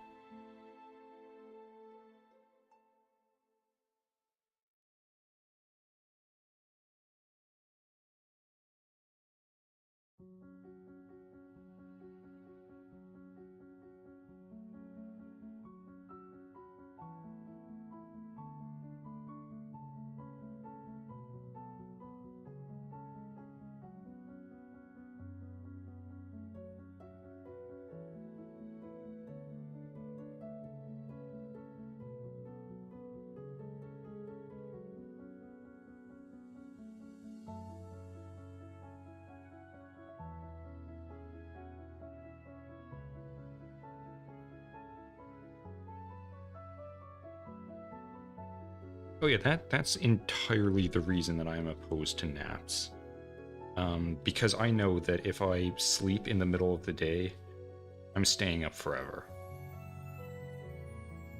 Oh yeah, that's entirely the reason that I am opposed to naps. Because I know that if I sleep in the middle of the day, I'm staying up forever.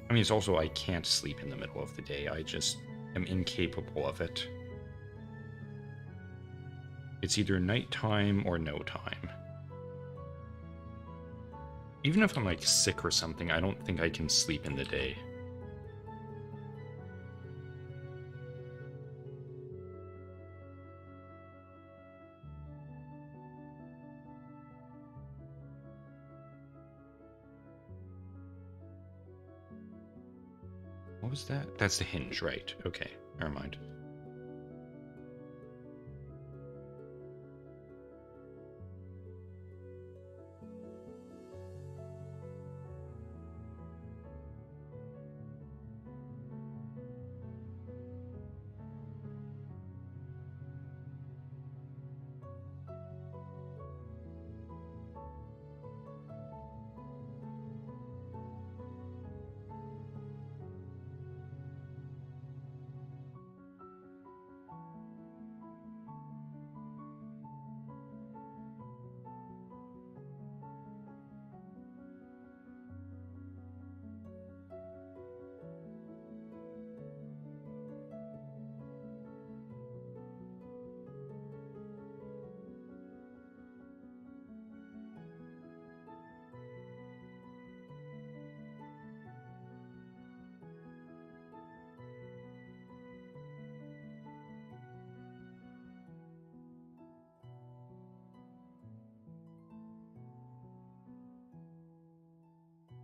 I mean, it's also I can't sleep in the middle of the day. I just am incapable of it. It's either nighttime or no time. Even if I'm like sick or something, I don't think I can sleep in the day. What was that? That's the hinge, right? Okay, never mind.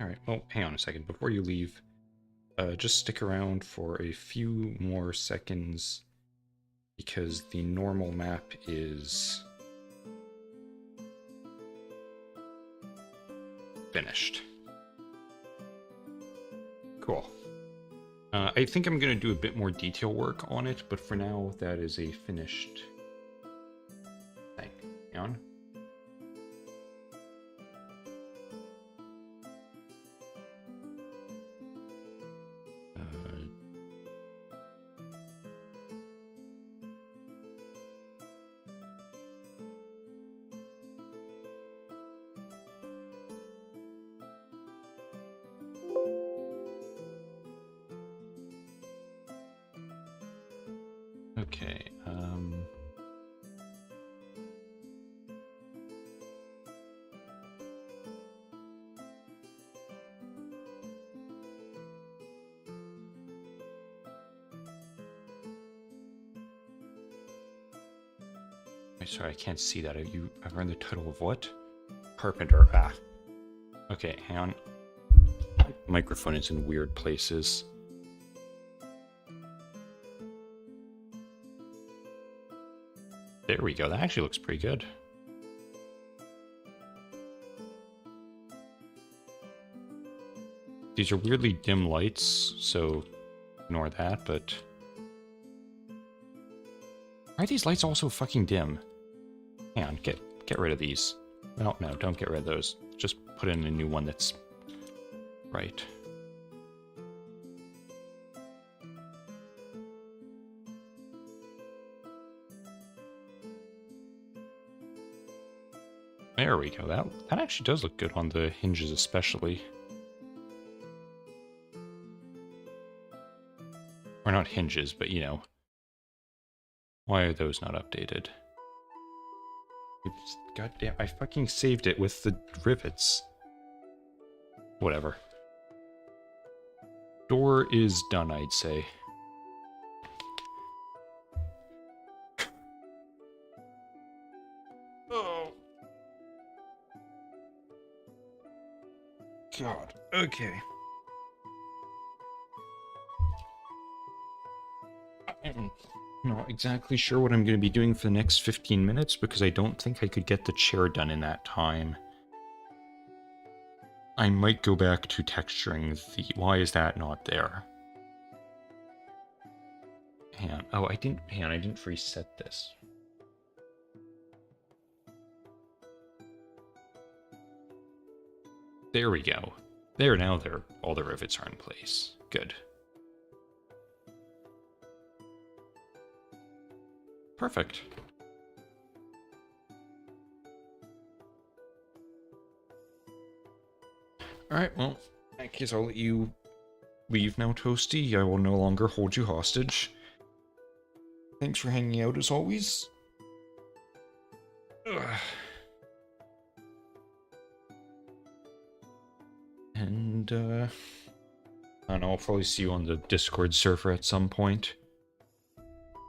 Alright, well, hang on a second. Before you leave, just stick around for a few more seconds because the normal map is finished. Cool. I think I'm going to do a bit more detail work on it, but for now, that is a finished thing. Hang on. Okay, sorry, I can't see that. I've earned the title of what? Carpenter. Ah. Okay, hang on. My microphone is in weird places. There we go. That actually looks pretty good. These are weirdly dim lights, so ignore that, but... Why are these lights also fucking dim? Hang on, get rid of these. No, don't get rid of those. Just put in a new one that's right. There we go. That actually does look good on the hinges especially. Or not hinges, but you know. Why are those not updated? Goddamn, I fucking saved it with the rivets. Whatever. Door is done, I'd say. Oh. God. Okay. I'm not exactly sure what I'm going to be doing for the next 15 minutes because I don't think I could get the chair done in that time. I might go back to texturing the... Why is that not there? Hang on. Oh, I didn't reset this. There we go. Now all the rivets are in place. Good. Perfect. Alright, well, in that case I'll let you leave now, Toasty. I will no longer hold you hostage. Thanks for hanging out as always. Ugh. And, I don't know, I'll probably see you on the Discord server at some point.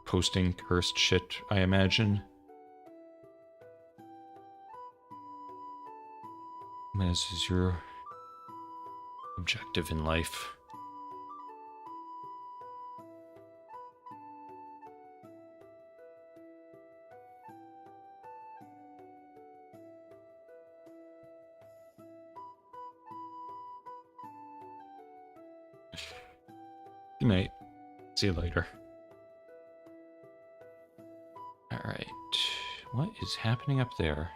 Posting cursed shit, I imagine. As is your objective in life. Good night. See you later. Alright. What is happening up there?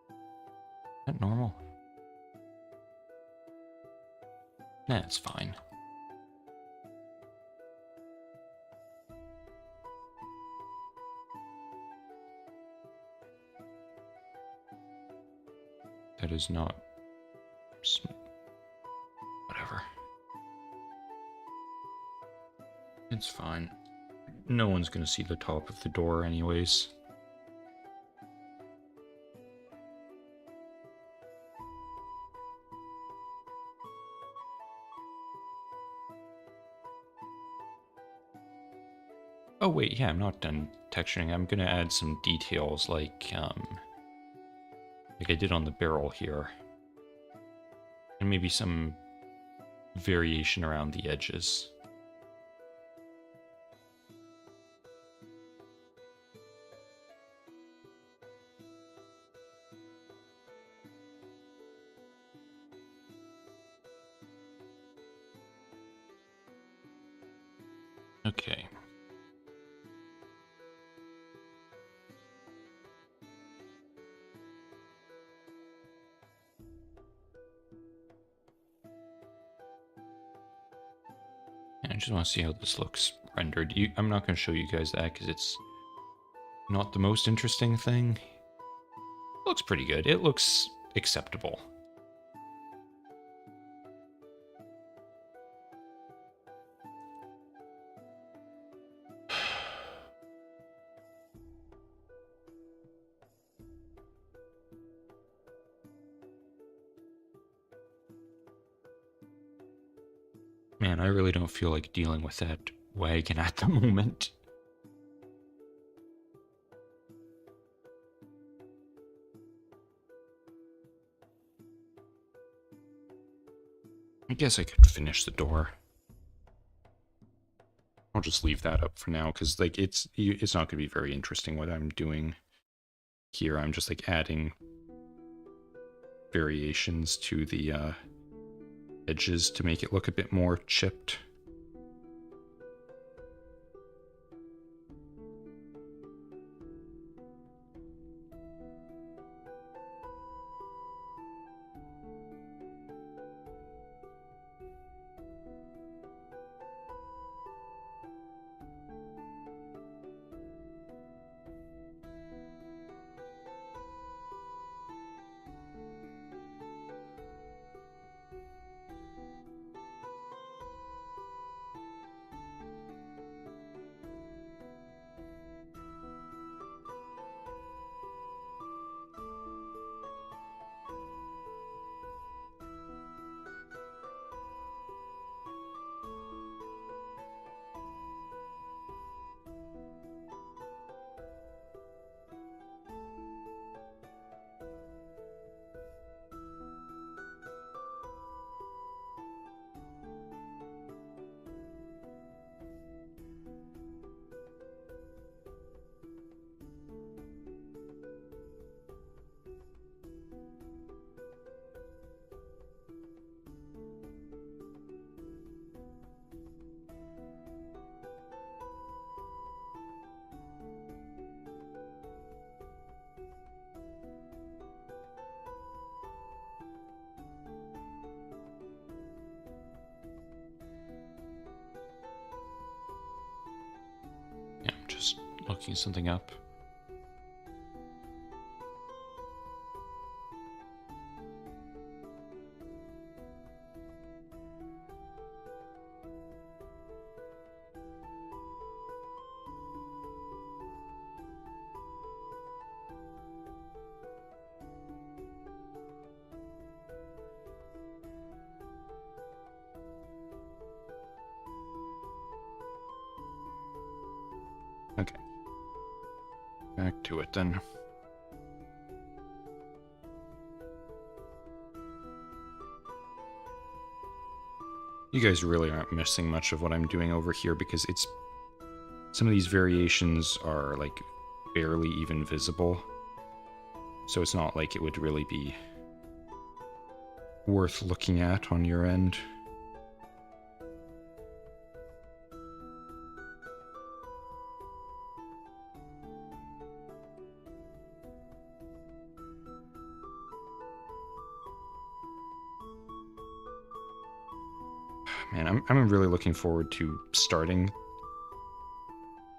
Is that normal? Nah, it's fine. That is not... Whatever. It's fine. No one's gonna see the top of the door anyways. Oh wait, yeah, I'm not done texturing. I'm gonna add some details like I did on the barrel here. And maybe some variation around the edges. Okay. I just want to see how this looks rendered. I'm not going to show you guys that because it's not the most interesting thing. It looks pretty good. It looks acceptable. Man, I really don't feel like dealing with that wagon at the moment. I guess I could finish the door. I'll just leave that up for now because like it's not going to be very interesting what I'm doing here. I'm just like adding variations to the edges to make it look a bit more chipped. Yeah, I'm just looking something up. Okay. Back to it then. You guys really aren't missing much of what I'm doing over here because it's... Some of these variations are like barely even visible. So it's not like it would really be worth looking at on your end. Man, I'm really looking forward to starting.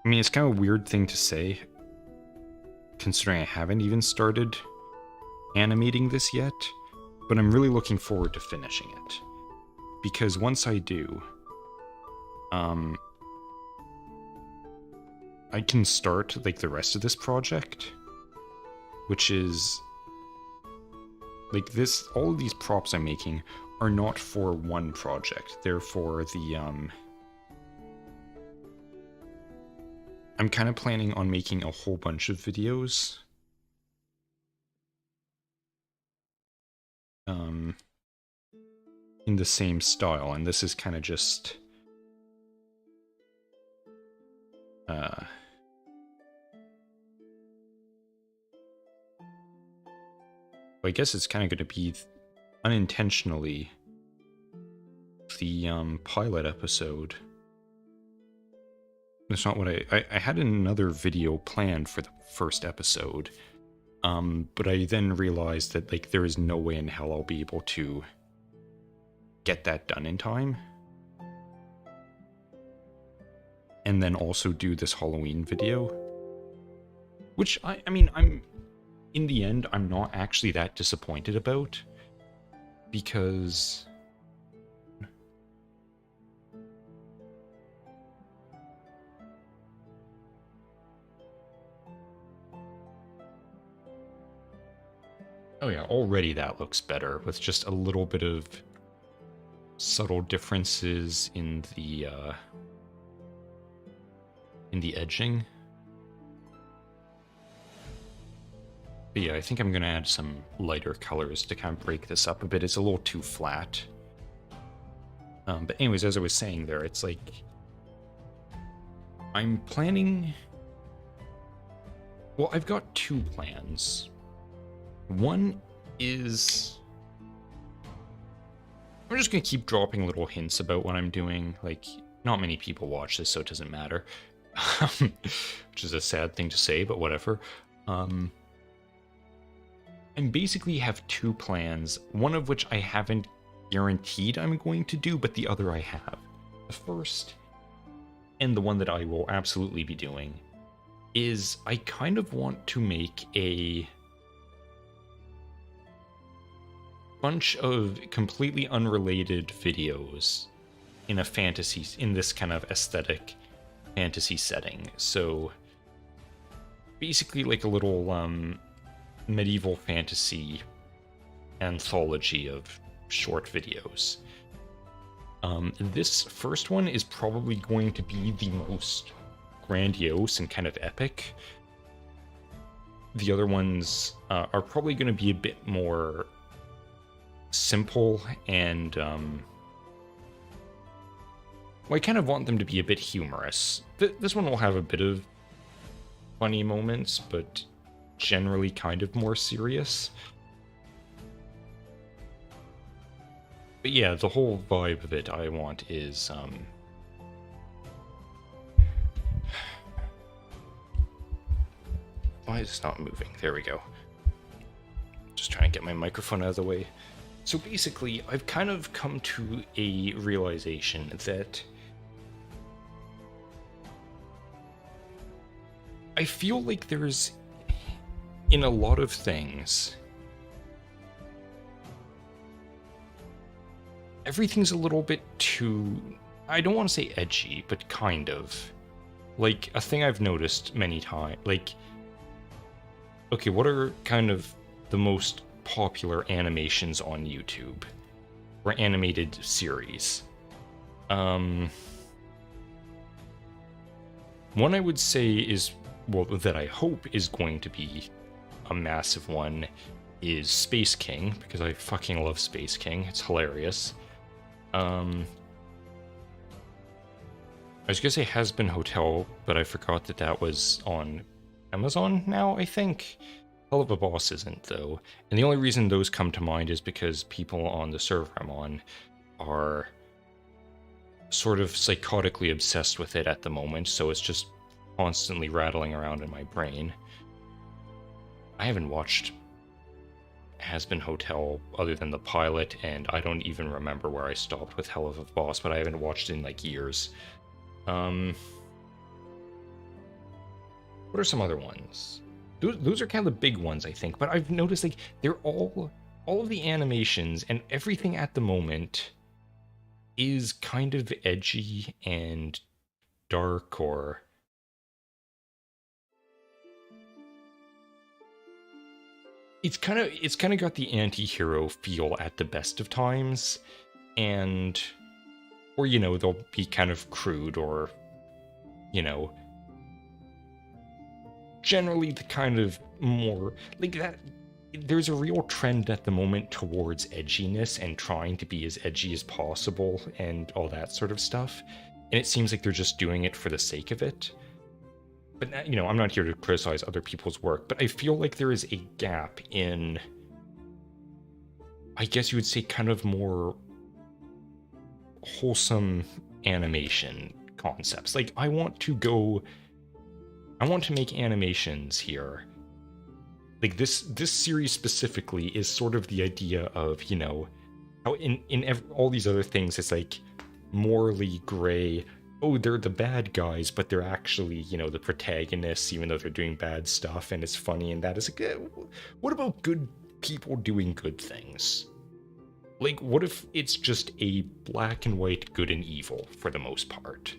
I mean, it's kind of a weird thing to say, considering I haven't even started animating this yet, but I'm really looking forward to finishing it. Because once I do, I can start, like, the rest of this project, which is... Like, this, all of these props I'm making are not for one project. They're for the, I'm kind of planning on making a whole bunch of videos. in the same style, and this is kind of just I guess it's kind of going to be unintentionally the pilot episode. That's not what I had another video planned for the first episode, but I then realized that like there is no way in hell I'll be able to get that done in time, and then also do this Halloween video, which I mean I'm in the end I'm not actually that disappointed about, because oh yeah, already that looks better with just a little bit of subtle differences in the edging. But yeah, I think I'm gonna add some lighter colors to kind of break this up a bit. It's a little too flat. But anyways, as I was saying there, it's like I'm planning. Well, I've got two plans. One is I'm just gonna keep dropping little hints about what I'm doing. Like, not many people watch this, so it doesn't matter. Which is a sad thing to say, but whatever. I basically have two plans, one of which I haven't guaranteed I'm going to do, but the other I have. The first, and the one that I will absolutely be doing, is I kind of want to make a bunch of completely unrelated videos in a fantasy, in this kind of aesthetic fantasy setting. So basically like a little medieval fantasy anthology of short videos. This first one is probably going to be the most grandiose and kind of epic. The other ones are probably going to be a bit more simple and well, I kind of want them to be a bit humorous. This one will have a bit of funny moments, but generally kind of more serious. But yeah, the whole vibe of it I want is why is it not moving? There we go. Just trying to get my microphone out of the way. So basically, I've kind of come to a realization that I feel like there's, in a lot of things, everything's a little bit too, I don't want to say edgy, but kind of. Like, a thing I've noticed many times, like, okay, what are kind of the most popular animations on YouTube? Or animated series? One I would say is, well, that I hope is going to be a massive one, is Space King, because I fucking love Space King. It's hilarious. I was gonna say Has Been Hotel, but I forgot that that was on Amazon now, I think. Hell of a Boss isn't, though. And the only reason those come to mind is because people on the server I'm on are sort of psychotically obsessed with it at the moment, so it's just constantly rattling around in my brain. I haven't watched Has Been Hotel other than the pilot, and I don't even remember where I stopped with Hell of a Boss, but I haven't watched it in like years. What are some other ones? Those are kind of the big ones, I think, but I've noticed like they're all of the animations and everything at the moment is kind of edgy and dark, or it's kind of got the anti-hero feel at the best of times, and or you know, they'll be kind of crude, or you know, generally the kind of more like that. there's a real trend at the moment towards edginess and trying to be as edgy as possible and all that sort of stuff. And it seems like they're just doing it for the sake of it. But, you know, I'm not here to criticize other people's work, but I feel like there is a gap in, I guess you would say, kind of more wholesome animation concepts. Like, I want to make animations here. Like, this series specifically is sort of the idea of, you know, how all these other things, it's like morally gray. Oh, they're the bad guys, but they're actually, you know, the protagonists, even though they're doing bad stuff, and it's funny, and that is like, what about good people doing good things? Like, what if it's just a black and white good and evil for the most part?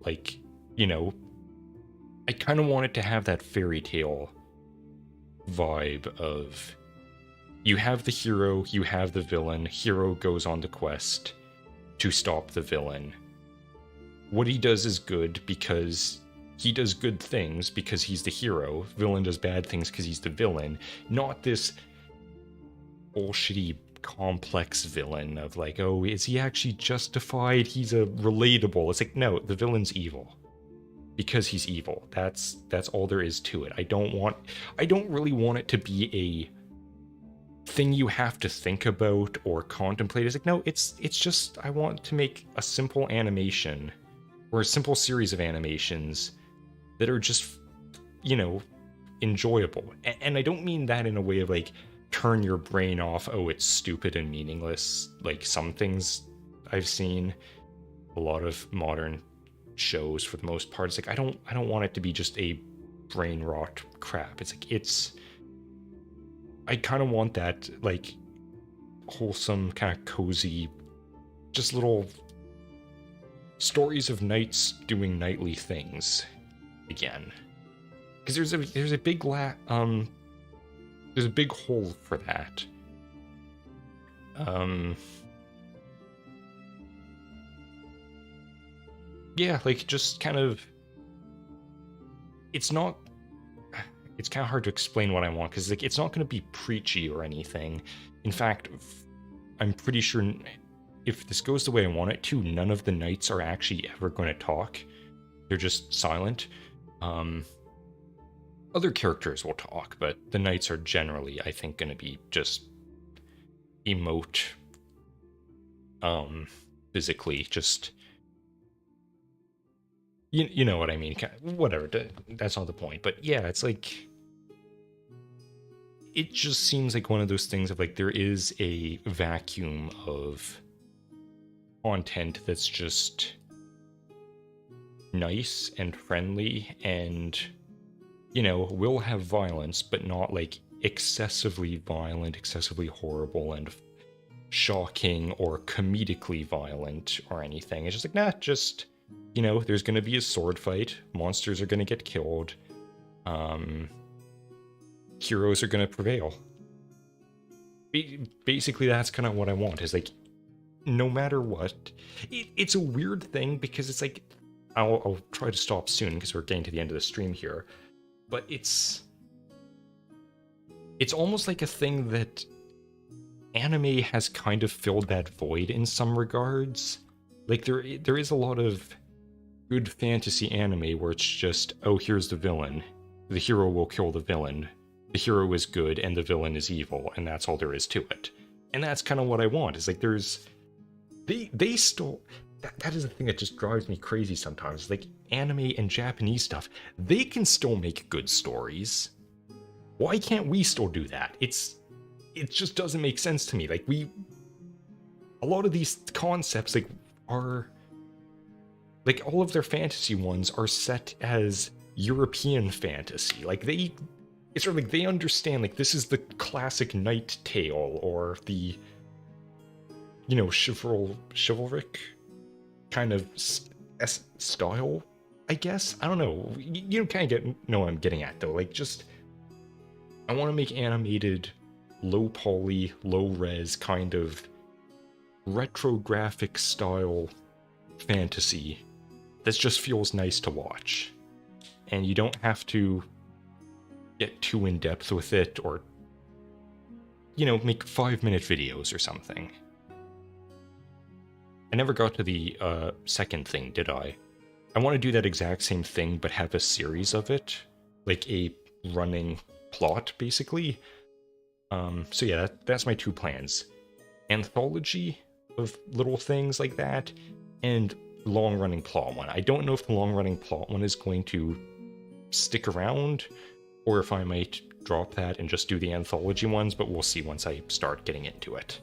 Like, you know, I kind of want it to have that fairy tale vibe of, you have the hero, you have the villain, hero goes on the quest to stop the villain. What he does is good because he does good things because he's the hero. Villain does bad things because he's the villain. Not this bullshitty complex villain of like, oh, is he actually justified? He's a relatable. It's like, no, the villain's evil because he's evil. That's all there is to it. I don't really want it to be a thing you have to think about or contemplate. It's like, no, it's just, I want to make a simple animation or a simple series of animations that are just, you know, enjoyable. And I don't mean that in a way of like, turn your brain off, oh, it's stupid and meaningless. Like some things I've seen, a lot of modern shows for the most part, it's like, I don't want it to be just a brain rot crap. It's like, I kind of want that, like, wholesome, kind of cozy, just little stories of knights doing knightly things again. Because there's a big there's a big hole for that. Yeah, like, just kind of, it's kind of hard to explain what I want, because like, it's not going to be preachy or anything. In fact, I'm pretty sure if this goes the way I want it to, none of the knights are actually ever going to talk. They're just silent. Other characters will talk, but the knights are generally, I think, going to be just emote, physically, just, you know what I mean, whatever, that's not the point. But yeah, it's like, it just seems like one of those things of like, there is a vacuum of content that's just nice and friendly and, you know, will have violence, but not like excessively violent, excessively horrible and shocking or comedically violent or anything. It's just like, nah, just, you know, there's going to be a sword fight, monsters are going to get killed, heroes are going to prevail. Basically, that's kind of what I want, is like, no matter what, it's a weird thing because it's like, I'll try to stop soon because we're getting to the end of the stream here, but it's almost like a thing that anime has kind of filled that void in some regards. Like, there is a lot of good fantasy anime where it's just, oh, here's the villain, the hero will kill the villain, the hero is good and the villain is evil, and that's all there is to it. And that's kind of what I want, is like, they still, that is the thing that just drives me crazy sometimes. Like, anime and Japanese stuff, they can still make good stories. Why can't we still do that? It just doesn't make sense to me. Like, a lot of these concepts, like, are, like, all of their fantasy ones are set as European fantasy. Like, it's sort of like they understand, like, this is the classic knight tale, or the, you know, chivalric kind of style, I guess. I don't know. You kind of know what I'm getting at, though. Like, just, I want to make animated, low poly, low res, kind of retrographic style fantasy that just feels nice to watch. And you don't have to get too in depth with it or you know, make 5-minute videos or something. I never got to the second thing, did I? I want to do that exact same thing, but have a series of it. Like a running plot, basically. So yeah, that's my 2 plans. Anthology of little things like that, and long-running plot one. I don't know if the long-running plot one is going to stick around, or if I might drop that and just do the anthology ones, but we'll see once I start getting into it.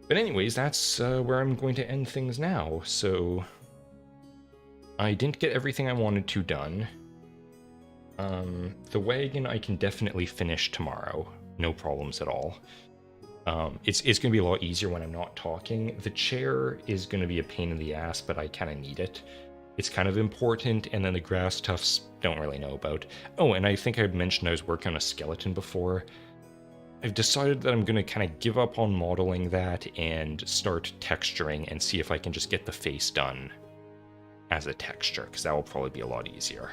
But anyways, that's where I'm going to end things now. So I didn't get everything I wanted to done. The wagon I can definitely finish tomorrow. No problems at all. It's going to be a lot easier when I'm not talking. The chair is going to be a pain in the ass, but I kind of need it. It's kind of important, and then the grass tufts don't really know about. Oh, and I think I mentioned I was working on a skeleton before. I've decided that I'm going to kind of give up on modeling that and start texturing and see if I can just get the face done as a texture, because that will probably be a lot easier.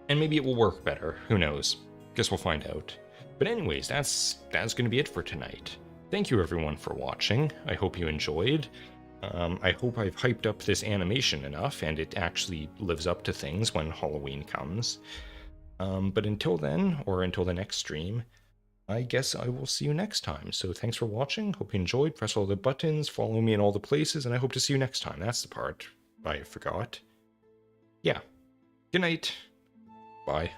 And maybe it will work better, who knows. Guess we'll find out. But anyways, that's going to be it for tonight. Thank you everyone for watching. I hope you enjoyed. I hope I've hyped up this animation enough and it actually lives up to things when Halloween comes. But until then, or until the next stream, I guess I will see you next time. So thanks for watching, hope you enjoyed, press all the buttons, follow me in all the places, and I hope to see you next time. That's the part I forgot. Yeah. Good night. Bye.